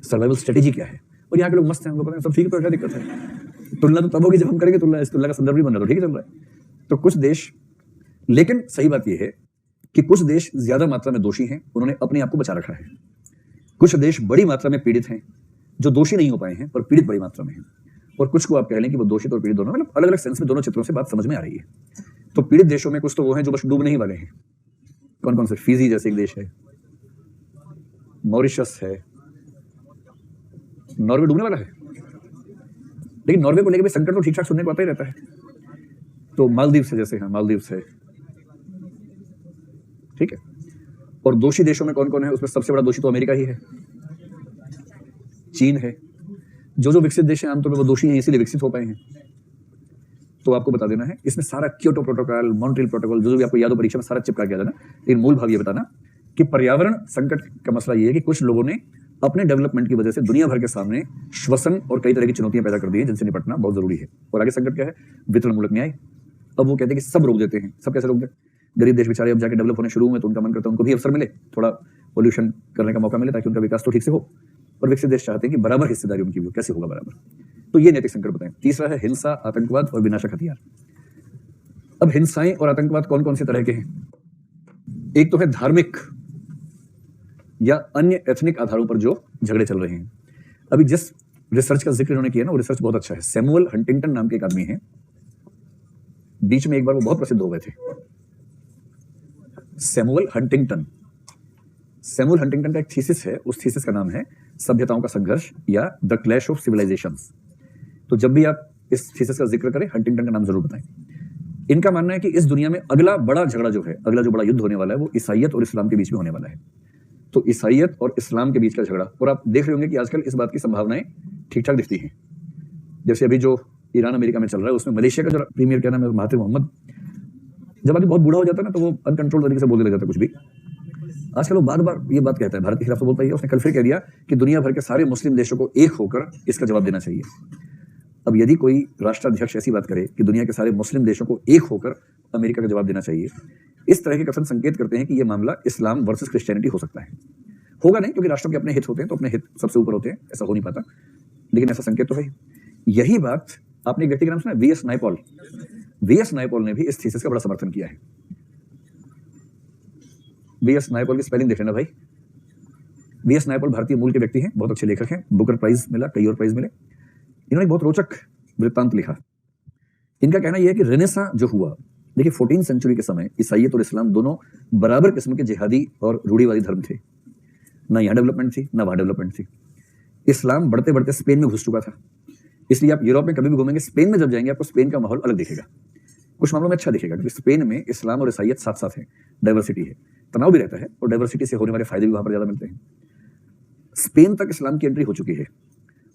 Speaker 3: सर्वाइवल स्ट्रेटेजी क्या है। और यहाँ के लोग मस्त हैं, उनको पता है सब ठीक है, तो क्या दिक्कत है। तुलना तो तब होगी जब हम करेंगे तुलना, इस तुलना का संदर्भ भी बन रहा है, ठीक चल रहा है। तो कुछ देश, लेकिन सही बात यह है कि कुछ देश ज्यादा मात्रा में दोषी हैं, उन्होंने अपने आप को बचा रखा है। कुछ देश बड़ी मात्रा में पीड़ित हैं, जो दोषी नहीं हो पाए हैं पर पीड़ित बड़ी मात्रा में हैं। और कुछ को आप कह लें कि वो दोषित और पीड़ित दोनों, मतलब अलग अलग सेंस में दोनों चित्रों से बात समझ में आ रही है। तो पीड़ित देशों में कुछ तो वो हैं जो बस डूबने ही वाले हैं। कौन कौन से? फिजी जैसे एक देश है, मॉरिशस है, नॉर्वे डूबने वाला है, लेकिन नॉर्वे को लेकर भी संकट तो ठीक ठाक सुनने को आता ही रहता है। तो मालदीव से जैसे है, मालदीव से, ठीक है। और दोषी देशों में कौन कौन है? उसमें सबसे बड़ा दोषी तो अमेरिका ही है, चीन है। जो विकसित देश हैं आमतौर पर वो दोषी हैं, इसीलिए विकसित हो पाए हैं। तो आपको बता देना है, इसमें सारा क्योटो प्रोटोकॉल, मॉन्ट्रियल प्रोटोकॉल, जो भी आपको याद हो परीक्षा में, सारा चिपका के आ जाना। लेकिन मूल भाव ये बताना कि पर्यावरण संकट का मसला ये है कि कुछ लोगों ने अपने डेवलपमेंट की वजह से दुनिया भर के सामने श्वसन और कई तरह की चुनौतियां पैदा कर दी हैं, जिनसे निपटना बहुत जरूरी है। और आगे संकट क्या है? वितरणमूलक न्याय। अब वो कहते हैं कि सब रोक देते हैं। सब कैसे रोक दें? गरीब देश बेचारे अब जाके डेवलप होने शुरू हुए तो उनका मन करता है उनको भी अवसर मिले, थोड़ा पोल्यूशन करने का मौका मिले, ताकि उनका विकास तो ठीक से हो। और विकसित देश चाहते हैं कि बराबर हिस्सेदारी उनकी भी हो। कैसे होगा बराबर? तो ये नैतिक संकट बताएं। तीसरा है हिंसा, आतंकवाद और विनाशक हथियार। अब हिंसाएं और आतंकवाद कौन कौन से तरह के हैं? एक तो है धार्मिक या अन्य एथनिक आधारों पर जो झगड़े चल रहे हैं। अभी जिस रिसर्च का जिक्र इन्होंने किया ना, वो रिसर्च बहुत अच्छा है। सैमुअल हंटिंगटन नाम के एक आदमी हैं, बीच में एक बार वो बहुत प्रसिद्ध हो गए थे, सैमुअल हंटिंगटन। सैमुअल हंटिंगटन का एक थीसिस है, उस थीसिस का नाम है सभ्यताओं का संघर्ष या द क्लैश ऑफ सिविलाइजेशंस। तो जब भी आप इस थीसिस का जिक्र करें, हंटिंगटन का नाम जरूर बताएं। इनका मानना है कि इस दुनिया में अगला बड़ा झगड़ा जो है, अगला जो बड़ा युद्ध होने वाला है, वो ईसाइयत और इस्लाम के बीच में होने वाला है। तो ईसाइयत और इस्लाम के बीच का झगड़ा, और आप देख रहे होंगे कि आजकल इस बात की संभावनाएं ठीक ठाक दिखती हैं। जैसे अभी जो ईरान अमेरिका में चल रहा है, उसमें मलेशिया का जो प्रीमियर क्या नाम है, महातिर मोहम्मद, जब आदमी बहुत बूढ़ा हो जाता है ना, तो वो अनकंट्रोल तरीके से बोलने लग जाता है कुछ भी। आजकल वो बार बार ये बात कहता है, भारत के खिलाफ तो बोलता ही है। उसने कल फिर कह दिया कि दुनिया भर के सारे मुस्लिम देशों को एक होकर इसका जवाब देना चाहिए। अब यदि कोई राष्ट्राध्यक्ष ऐसी बात करे कि दुनिया के सारे मुस्लिम देशों को एक होकर अमेरिका का जवाब देना चाहिए, इस तरह के कथन संकेत करते हैं कि यह मामला इस्लाम वर्सेस क्रिश्चियनिटी हो सकता है। होगा नहीं, क्योंकि राष्ट्रों के अपने हित होते हैं, तो अपने हित सबसे ऊपर होते हैं, ऐसा हो नहीं पाता, लेकिन ऐसा संकेत तो है। यही बात आपने एक व्यक्ति का नाम सुना, V S Naipaul. V S Naipaul ने भी इस थीसिस का बड़ा समर्थन किया है। वी एस नायपॉल की स्पेलिंग देख लेना भाई। वी एस नायपॉल भारतीय मूल के व्यक्ति हैं, बहुत अच्छे लेखक हैं, बुकर प्राइज मिला, कई और प्राइज मिले। इन्होंने बहुत रोचक वृत्तांत लिखा। इनका कहना यह है कि रेनेसां जो हुआ, देखिए 14वीं सेंचुरी के समय ईसाइयत और इस्लाम दोनों बराबर किस्म के जिहादी और रूढ़िवादी धर्म थे। ना यहाँ डेवलपमेंट थी, ना वहाँ डेवलपमेंट थी। इस्लाम बढ़ते बढ़ते स्पेन में घुस चुका था, इसलिए आप यूरोप में कभी भी घूमेंगे, स्पेन में जब जाएंगे आपको स्पेन का माहौल अलग दिखेगा। कुछ मामलों में अच्छा दिखेगा, क्योंकि स्पेन में इस्लाम और ईसाइयत साथ साथ है, डाइवर्सिटी है, तनाव भी रहता है, और डाइवर्सिटी से होने वाले फायदे भी वहां पर ज्यादा मिलते हैं। स्पेन तक इस्लाम की एंट्री हो चुकी है,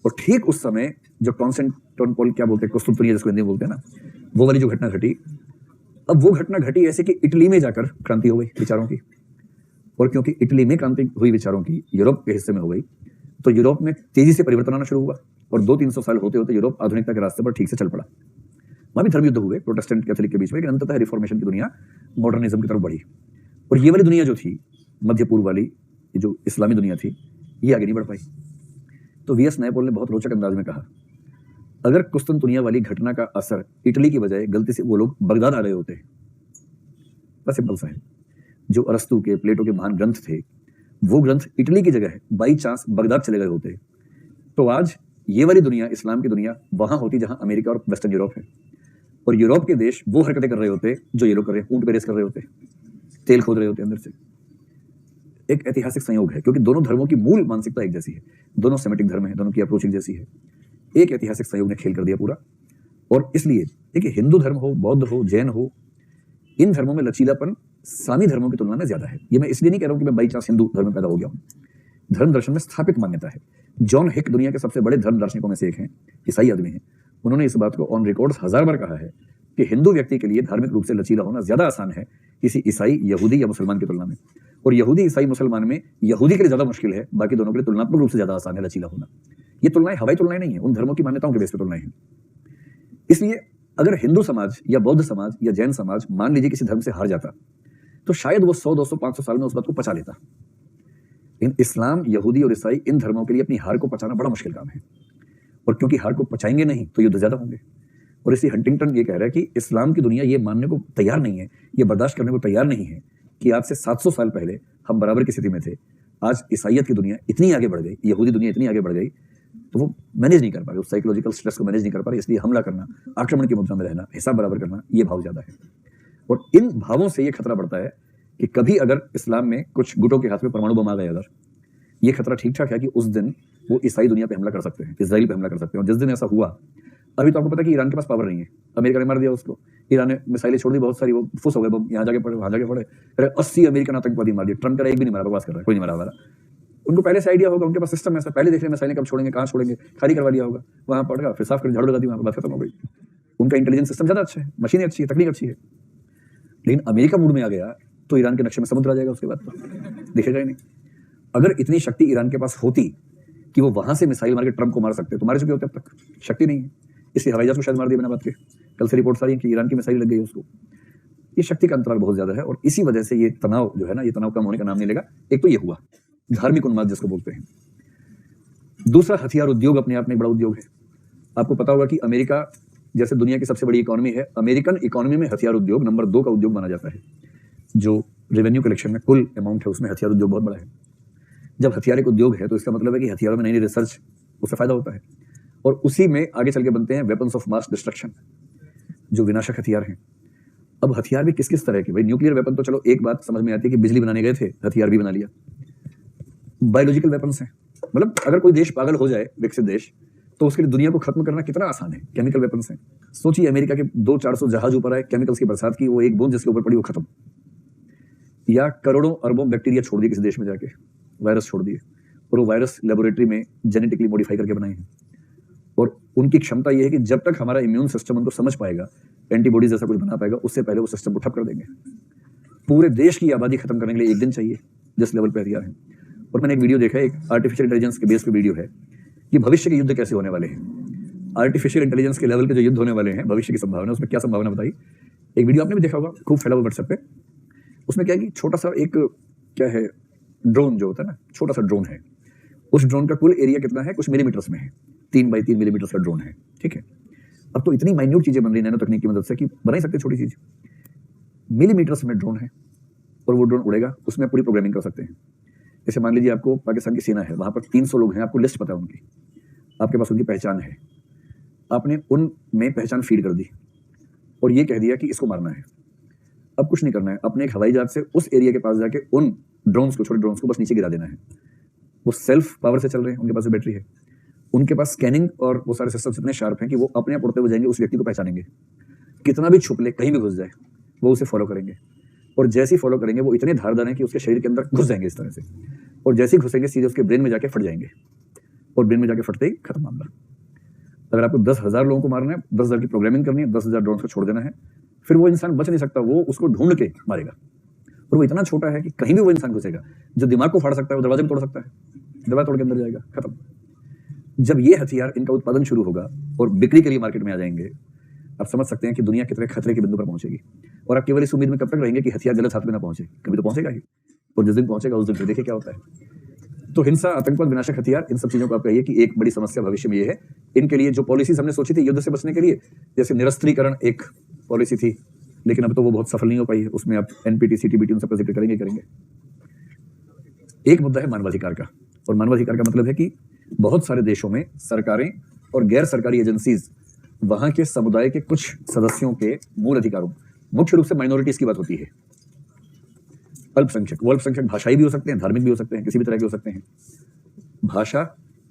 Speaker 3: और ठीक उस समय जो कॉन्स्टेंटिनोपल क्या बोलते हैं, कुस्तुनतुनिया जिसको हिंदी में बोलते हैं ना, वो वाली जो घटना घटी, अब वो घटना घटी ऐसे कि इटली में जाकर क्रांति हो गई विचारों की। और क्योंकि इटली में क्रांति हुई विचारों की, यूरोप के हिस्से में हो गई, तो यूरोप में तेजी से परिवर्तन आना शुरू हुआ, और 200-300 साल होते होते यूरोप आधुनिकता के रास्ते पर ठीक से चल पड़ा। वहां भी धर्म युद्ध हुए प्रोटेस्टेंट कैथोलिक के बीच में, लेकिन अंततः रिफॉर्मेशन की दुनिया मॉडर्निज्म की तरफ बढ़ी। और ये वाली दुनिया जो थी, मध्य पूर्व वाली जो इस्लामी दुनिया थी, ये आगे नहीं बढ़ पाई। तो वी एस नायपॉल ने बहुत रोचक अंदाज में कहा, अगर कुस्तुनतुनिया वाली घटना का असर इटली की बजाय गलती से वो लोग बगदाद आ गए होते, बस सिंपल सा है, जो अरस्तु के, प्लेटो के महान ग्रंथ थे, वो ग्रंथ इटली की जगह बाई चांस बगदाद चले गए होते, तो आज ये वाली दुनिया, इस्लाम की दुनिया, वहां होती जहां अमेरिका और वेस्टर्न यूरोप है। और यूरोप के देश वो हरकतें कर रहे होते जो ये लोग कर रहे हैं, ऊंट पे रेस कर रहे होते, तेल खोद रहे होते अंदर से। एक ऐतिहासिक संयोग है, क्योंकि दोनों धर्मों की मूल मानसिकता एक जैसी है, दोनों सेमेटिक धर्म है, दोनों की अप्रोच एक जैसी है। एक ऐतिहासिक संयोग ने खेल कर दिया पूरा। और इसलिए देखिए, हिंदू धर्म हो, बौद्ध हो, जैन हो, इन धर्मों में लचीलापन सामी धर्मों की तुलना में ज्यादा है। ये मैं इसलिए नहीं कह रहा हूं कि मैं बाई चांस हिंदू धर्म में पैदा हो गया हूं, धर्म दर्शन में स्थापित मान्यता है। जॉन हिक दुनिया के सबसे बड़े धर्म दार्शनिकों में से एक हैं, ईसाई आदमी हैं। उन्होंने इस बात को ऑन रिकॉर्ड 1000 बार कहा है कि हिंदू व्यक्ति के लिए धार्मिक रूप से लचीला होना ज्यादा आसान है किसी ईसाई, यहूदी या मुसलमान की तुलना में। और यहूदी ईसाई मुसलमान में यहूदी के लिए ज्यादा मुश्किल है, बाकी दोनों के लिए तुलनात्मक रूप से ज्यादा आसान है लचीला होना। ये तुलनाएं हवाई तुलनाएं नहीं है, उन धर्मों की मान्यताओं के बेस पे तुलनाएं हैं। इसलिए अगर हिंदू समाज या बौद्ध समाज या जैन समाज मान लीजिए किसी धर्म से हार जाता, तो शायद वो 100, 200, 500 साल में उस बात को पचा लेता। लेकिन इस्लाम, यहूदी और ईसाई इन धर्मों के लिए अपनी हार को पचाना बड़ा मुश्किल काम है, और क्योंकि हार को पचाएंगे नहीं तो युद्ध ज्यादा होंगे। और इसलिए हंटिंगटन ये कह रहा है कि इस्लाम की दुनिया ये मानने को तैयार नहीं है, ये बर्दाश्त करने को तैयार नहीं है कि आज से 700 साल पहले हम बराबर की स्थिति में थे, आज ईसाइयत की दुनिया इतनी आगे बढ़ गई, यहूदी दुनिया इतनी आगे बढ़ गई, तो वो मैनेज नहीं कर पा रहे, उस साइकोलॉजिकल स्ट्रेस को मैनेज नहीं कर पा रहे। इसलिए हमला करना, आक्रमण की मुद्रा में रहना, हिसाब बराबर करना, ये भाव ज्यादा है। और इन भावों से ये खतरा बढ़ता है कि कभी अगर इस्लाम में कुछ गुटों के हाथ में परमाणु बम आ गए, अगर ये खतरा ठीक ठाक है कि उस दिन वो ईसाई दुनिया पे हमला कर सकते हैं, इजराइल पे हमला कर सकते हैं। और जिस दिन ऐसा हुआ, अभी तो आपको पता है कि ईरान के पास पावर नहीं है, अमेरिका ने मार दिया उसको, ईरान ने मिसाइलें छोड़ दी बहुत सारी, वो फुस हो गए बम, यहाँ जाके पड़े वहाँ जाके पड़े, अरे 80 अमेरिकन आतंकवादी मार दिए, ट्रम्प का एक भी नहीं मारा, बकवास कर रहा है, कोई नहीं मारा वाला। उनको पहले से आइडिया होगा, उनके पास सिस्टम ऐसा, पहले देख रहे मिसाइलें कब छोड़ेंगे, कहाँ छोड़ेंगे, खाली करवा दिया होगा, वहाँ पड़ गया, फिर साफ कर झाड़ू लगा दी, वहाँ पर बात खत्म हो गई। उनका इंटेलिजेंस सिस्टम ज्यादा अच्छा है, मशीनें अच्छी है, तकनीक अच्छी है। लेकिन अमेरिका मूड में आ गया तो ईरान के नक्शे में समुद्र आ जाएगा, उसके बाद तो दिखेगा ही नहीं। अगर इतनी शक्ति ईरान के पास होती कि वो वहां से मिसाइल मार के ट्रम्प को मार सकते, तो मारे चुके होते अब तक, शक्ति नहीं है, इसलिए हवाई जहाज को शायद मार दिया बिना बात के। कल से रिपोर्ट आ रही है कि ईरान की मिसाइल लग गई उसको। ये शक्ति का अंतराल बहुत ज्यादा है, और इसी वजह से ये तनाव जो है ना, ये तनाव कम होने का नाम नहीं लेगा। एक तो ये हुआ धार्मिक उन्माद जिसको बोलते हैं। दूसरा, हथियार उद्योग अपने आप में बड़ा उद्योग है। आपको पता होगा कि अमेरिका जैसे दुनिया की सबसे बड़ी इकोनॉमी है, अमेरिकन इकोनॉमी में हथियार उद्योग नंबर 2 का उद्योग माना जाता है। जो रेवेन्यू कलेक्शन में कुल अमाउंट है उसमें हथियार उद्योग बहुत बड़ा है। जब हथियार एक उद्योग है तो इसका मतलब है कि हथियारों में नई नई रिसर्च, उससे फायदा होता है, और उसी में आगे चल के बनते हैं वेपन्स ऑफ मास डिस्ट्रक्शन, जो विनाशक हथियार हैं। अब हथियार भी किस किस तरह के, भाई न्यूक्लियर वेपन तो चलो एक बात समझ में आती है कि बिजली बनाने गए थे, हथियार भी बना लिया। बायोलॉजिकल वेपन्स हैं, मतलब अगर कोई देश पागल हो जाए, विकसित देश, तो उसके लिए दुनिया को खत्म करना कितना आसान है। केमिकल वेपन्स हैं, सोचिए अमेरिका के 200-400 जहाज ऊपर आए, केमिकल्स की बरसात की, वो एक बूंद जिसके ऊपर पड़ी वो खत्म। या करोड़ों अरबों बैक्टीरिया छोड़ दिए किसी देश में जाके, वायरस छोड़ दिए, और वो वायरस लेबोरेटरी में जेनेटिकली मॉडिफाई करके बनाए हैं। और उनकी क्षमता यह है कि जब तक हमारा इम्यून सिस्टम उनको समझ पाएगा, एंटीबॉडीज जैसा कुछ बना पाएगा, उससे पहले वो सिस्टम को ठप कर देंगे। पूरे देश की आबादी खत्म करने के लिए एक दिन चाहिए, जिस लेवल पे हथियार है। और मैंने एक वीडियो देखा है, एक आर्टिफिशियल इंटेलिजेंस के बेस पे वीडियो है कि भविष्य के युद्ध कैसे होने वाले हैं। आर्टिफिशियल इंटेलिजेंस के लेवल पे जो युद्ध होने वाले हैं, भविष्य की संभावना, उसमें क्या संभावना बताई। एक वीडियो आपने भी देखा होगा, खूब फैला हुआ व्हाट्सएप पे। उसमें क्या है कि छोटा सा एक क्या है, ड्रोन जो होता है ना, छोटा सा ड्रोन है, उस ड्रोन का कुल एरिया कितना है, कुछ मिलीमीटर्स में है, 3 बाई 3 मिलीमीटर का ड्रोन है, ठीक है। अब तो इतनी माइन्यूट चीजें बन रही है नैनो तकनीक की मदद से कि बना ही सकते छोटी चीज। मिलीमीटर्स में ड्रोन है, और वो ड्रोन उड़ेगा, उसमें पूरी प्रोग्रामिंग कर सकते हैं। जैसे मान लीजिए आपको पाकिस्तान की सेना है, वहां पर 300 लोग हैं, आपको लिस्ट पता है उनकी, आपके पास उनकी पहचान है, आपने उनमें पहचान फीड कर दी और ये कह दिया कि इसको मारना है। अब कुछ नहीं करना है, अपने एक हवाई जहाज से उस एरिया के पास जाके उन ड्रोन्स को, छोटे ड्रोन्स को बस नीचे गिरा देना है। वो सेल्फ पावर से चल रहे हैं, उनके पास बैटरी है, उनके पास स्कैनिंग और वो सारे सिस्टम्स इतने शार्प हैं कि वो अपने आप उड़ते हुए जाएंगे, उस व्यक्ति को पहचानेंगे, कितना भी छुप ले, कहीं भी घुस जाए, वो उसे फॉलो करेंगे। और जैसे ही फॉलो करेंगे वो इतने धारदार हैं कि उसके शरीर के अंदर घुस जाएंगे इस तरह से, और जैसे ही घुसेंगे सीधे उसके ब्रेन में जाके फट जाएंगे, और ब्रेन में जाके फटते ही खत्म मामला। अगर आपको 10,000 लोगों को मारना है, 10,000 की प्रोग्रामिंग करनी है, 10,000 ड्रोन को छोड़ देना है, फिर वो इंसान बच नहीं सकता, वो उसको ढूंढ के मारेगा। और वो इतना छोटा है कि कहीं भी वो इंसान घुसेगा, जो दिमाग को फाड़ सकता है वो दरवाजे भी तोड़ सकता है, दरवाजा तोड़ के अंदर जाएगा, खत्म। जब ये हथियार, इनका उत्पादन शुरू होगा और बिक्री के लिए मार्केट में आ जाएंगे, आप समझ सकते हैं कि दुनिया कितने खतरे के बिंदु पर पहुंचेगी। और आप केवल इस उम्मीद में कब तक रहेंगे कि हथियार गलत हाथ में ना पहुंचे, कभी तो पहुंचेगा ही, और जिस दिन पहुंचेगा उस दिन फिर देखिए क्या होता है। तो हिंसा, आतंकवाद, विनाशक हथियार, इन सब चीजों को आप कहिए कि एक बड़ी समस्या भविष्य में ये है। इनके लिए जो पॉलिसीज हमने सोची थी युद्ध से बचने के लिए, जैसे निरस्त्रीकरण एक पॉलिसी थी, लेकिन अब तो वो बहुत सफल नहीं हो पाई है। उसमें आप एनपीटी, सीटीबीटी उन सब का जिक्र करेंगे। एक मुद्दा है मानवाधिकार का, और मानवाधिकार का मतलब है कि बहुत सारे देशों में सरकारें और गैर सरकारी एजेंसीज वहां के समुदाय के कुछ सदस्यों के मूल अधिकारों, मुख्य रूप से माइनॉरिटीज की बात होती है। अल्पसंख्यक, वो अल्पसंख्यक भाषाई भी हो सकते हैं, धार्मिक भी हो सकते हैं, किसी भी तरह के हो सकते हैं। भाषा,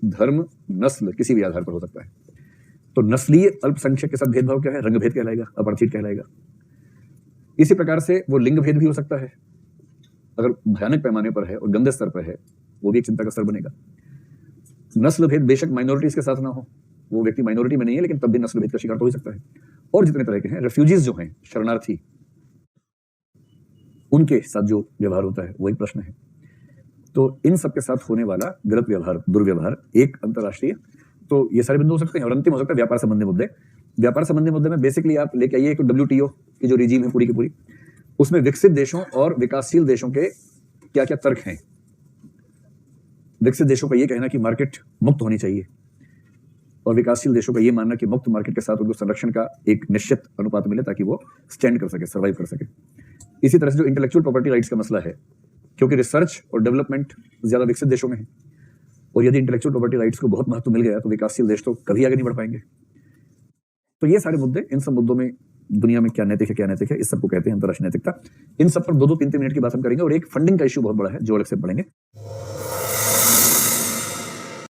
Speaker 3: धर्म, नस्ल किसी भी आधार पर हो सकता है। तो नस्लीय अल्पसंख्यक के साथ भेदभाव क्या है? रंगभेद कहलाएगा, अपार्थाइड कहलाएगा। इसी प्रकार से वो लिंग भेद भी हो सकता है, अगर भयानक पैमाने पर है और गंदे स्तर पर है, वो भी एक चिंता का स्तर बनेगा। नस्ल भेद बेशक माइनॉरिटीज के साथ ना हो, वो व्यक्ति माइनॉरिटी में नहीं है, लेकिन तब भी नस्ल भेद का शिकार तो हो सकता है। और जितने तरह के हैं, रेफ्यूजीज जो हैं, शरणार्थी, उनके साथ जो व्यवहार होता है वही प्रश्न है। तो इन सब के साथ होने वाला गलत व्यवहार, दुर्व्यवहार एक अंतर्राष्ट्रीय, तो ये सारे बिंदु हो सकते हैं। और अंतिम हो सकता है व्यापार संबंधी मुद्दे। व्यापार संबंधी मुद्दे में बेसिकली आप लेके आइए एक WTO की जो रिजीम है पूरी की पूरी, उसमें विकसित देशों और विकासशील देशों के क्या क्या तर्क हैं। विकसित देशों का ये कहना कि मार्केट मुक्त होनी चाहिए और विकासशील देशों का ये मानना कि मुक्त मार्केट के साथ उनको संरक्षण का एक निश्चित अनुपात मिले ताकि वो स्टैंड कर सके, सर्वाइव कर सके। इसी तरह से जो इंटेलेक्चुअल प्रॉपर्टी राइट्स का मसला है, क्योंकि रिसर्च और डेवलपमेंट ज्यादा विकसित देशों में है और यदि इंटेलेक्चुअल प्रॉपर्टी राइट्स को बहुत महत्व मिल गया तो विकासशील देश तो कभी आगे नहीं बढ़ पाएंगे। तो ये सारे मुद्दे, इन सब मुद्दों में दुनिया में क्या नैतिक है क्या नैतिक है, इस सबको कहते हैं अंतर्राष्ट्रीय नैतिकता। इन सब पर 2-2 3-3 मिनट की बात हम करेंगे और एक फंडिंग का इश्यू बहुत बड़ा है जो अलग से पढ़ेंगे।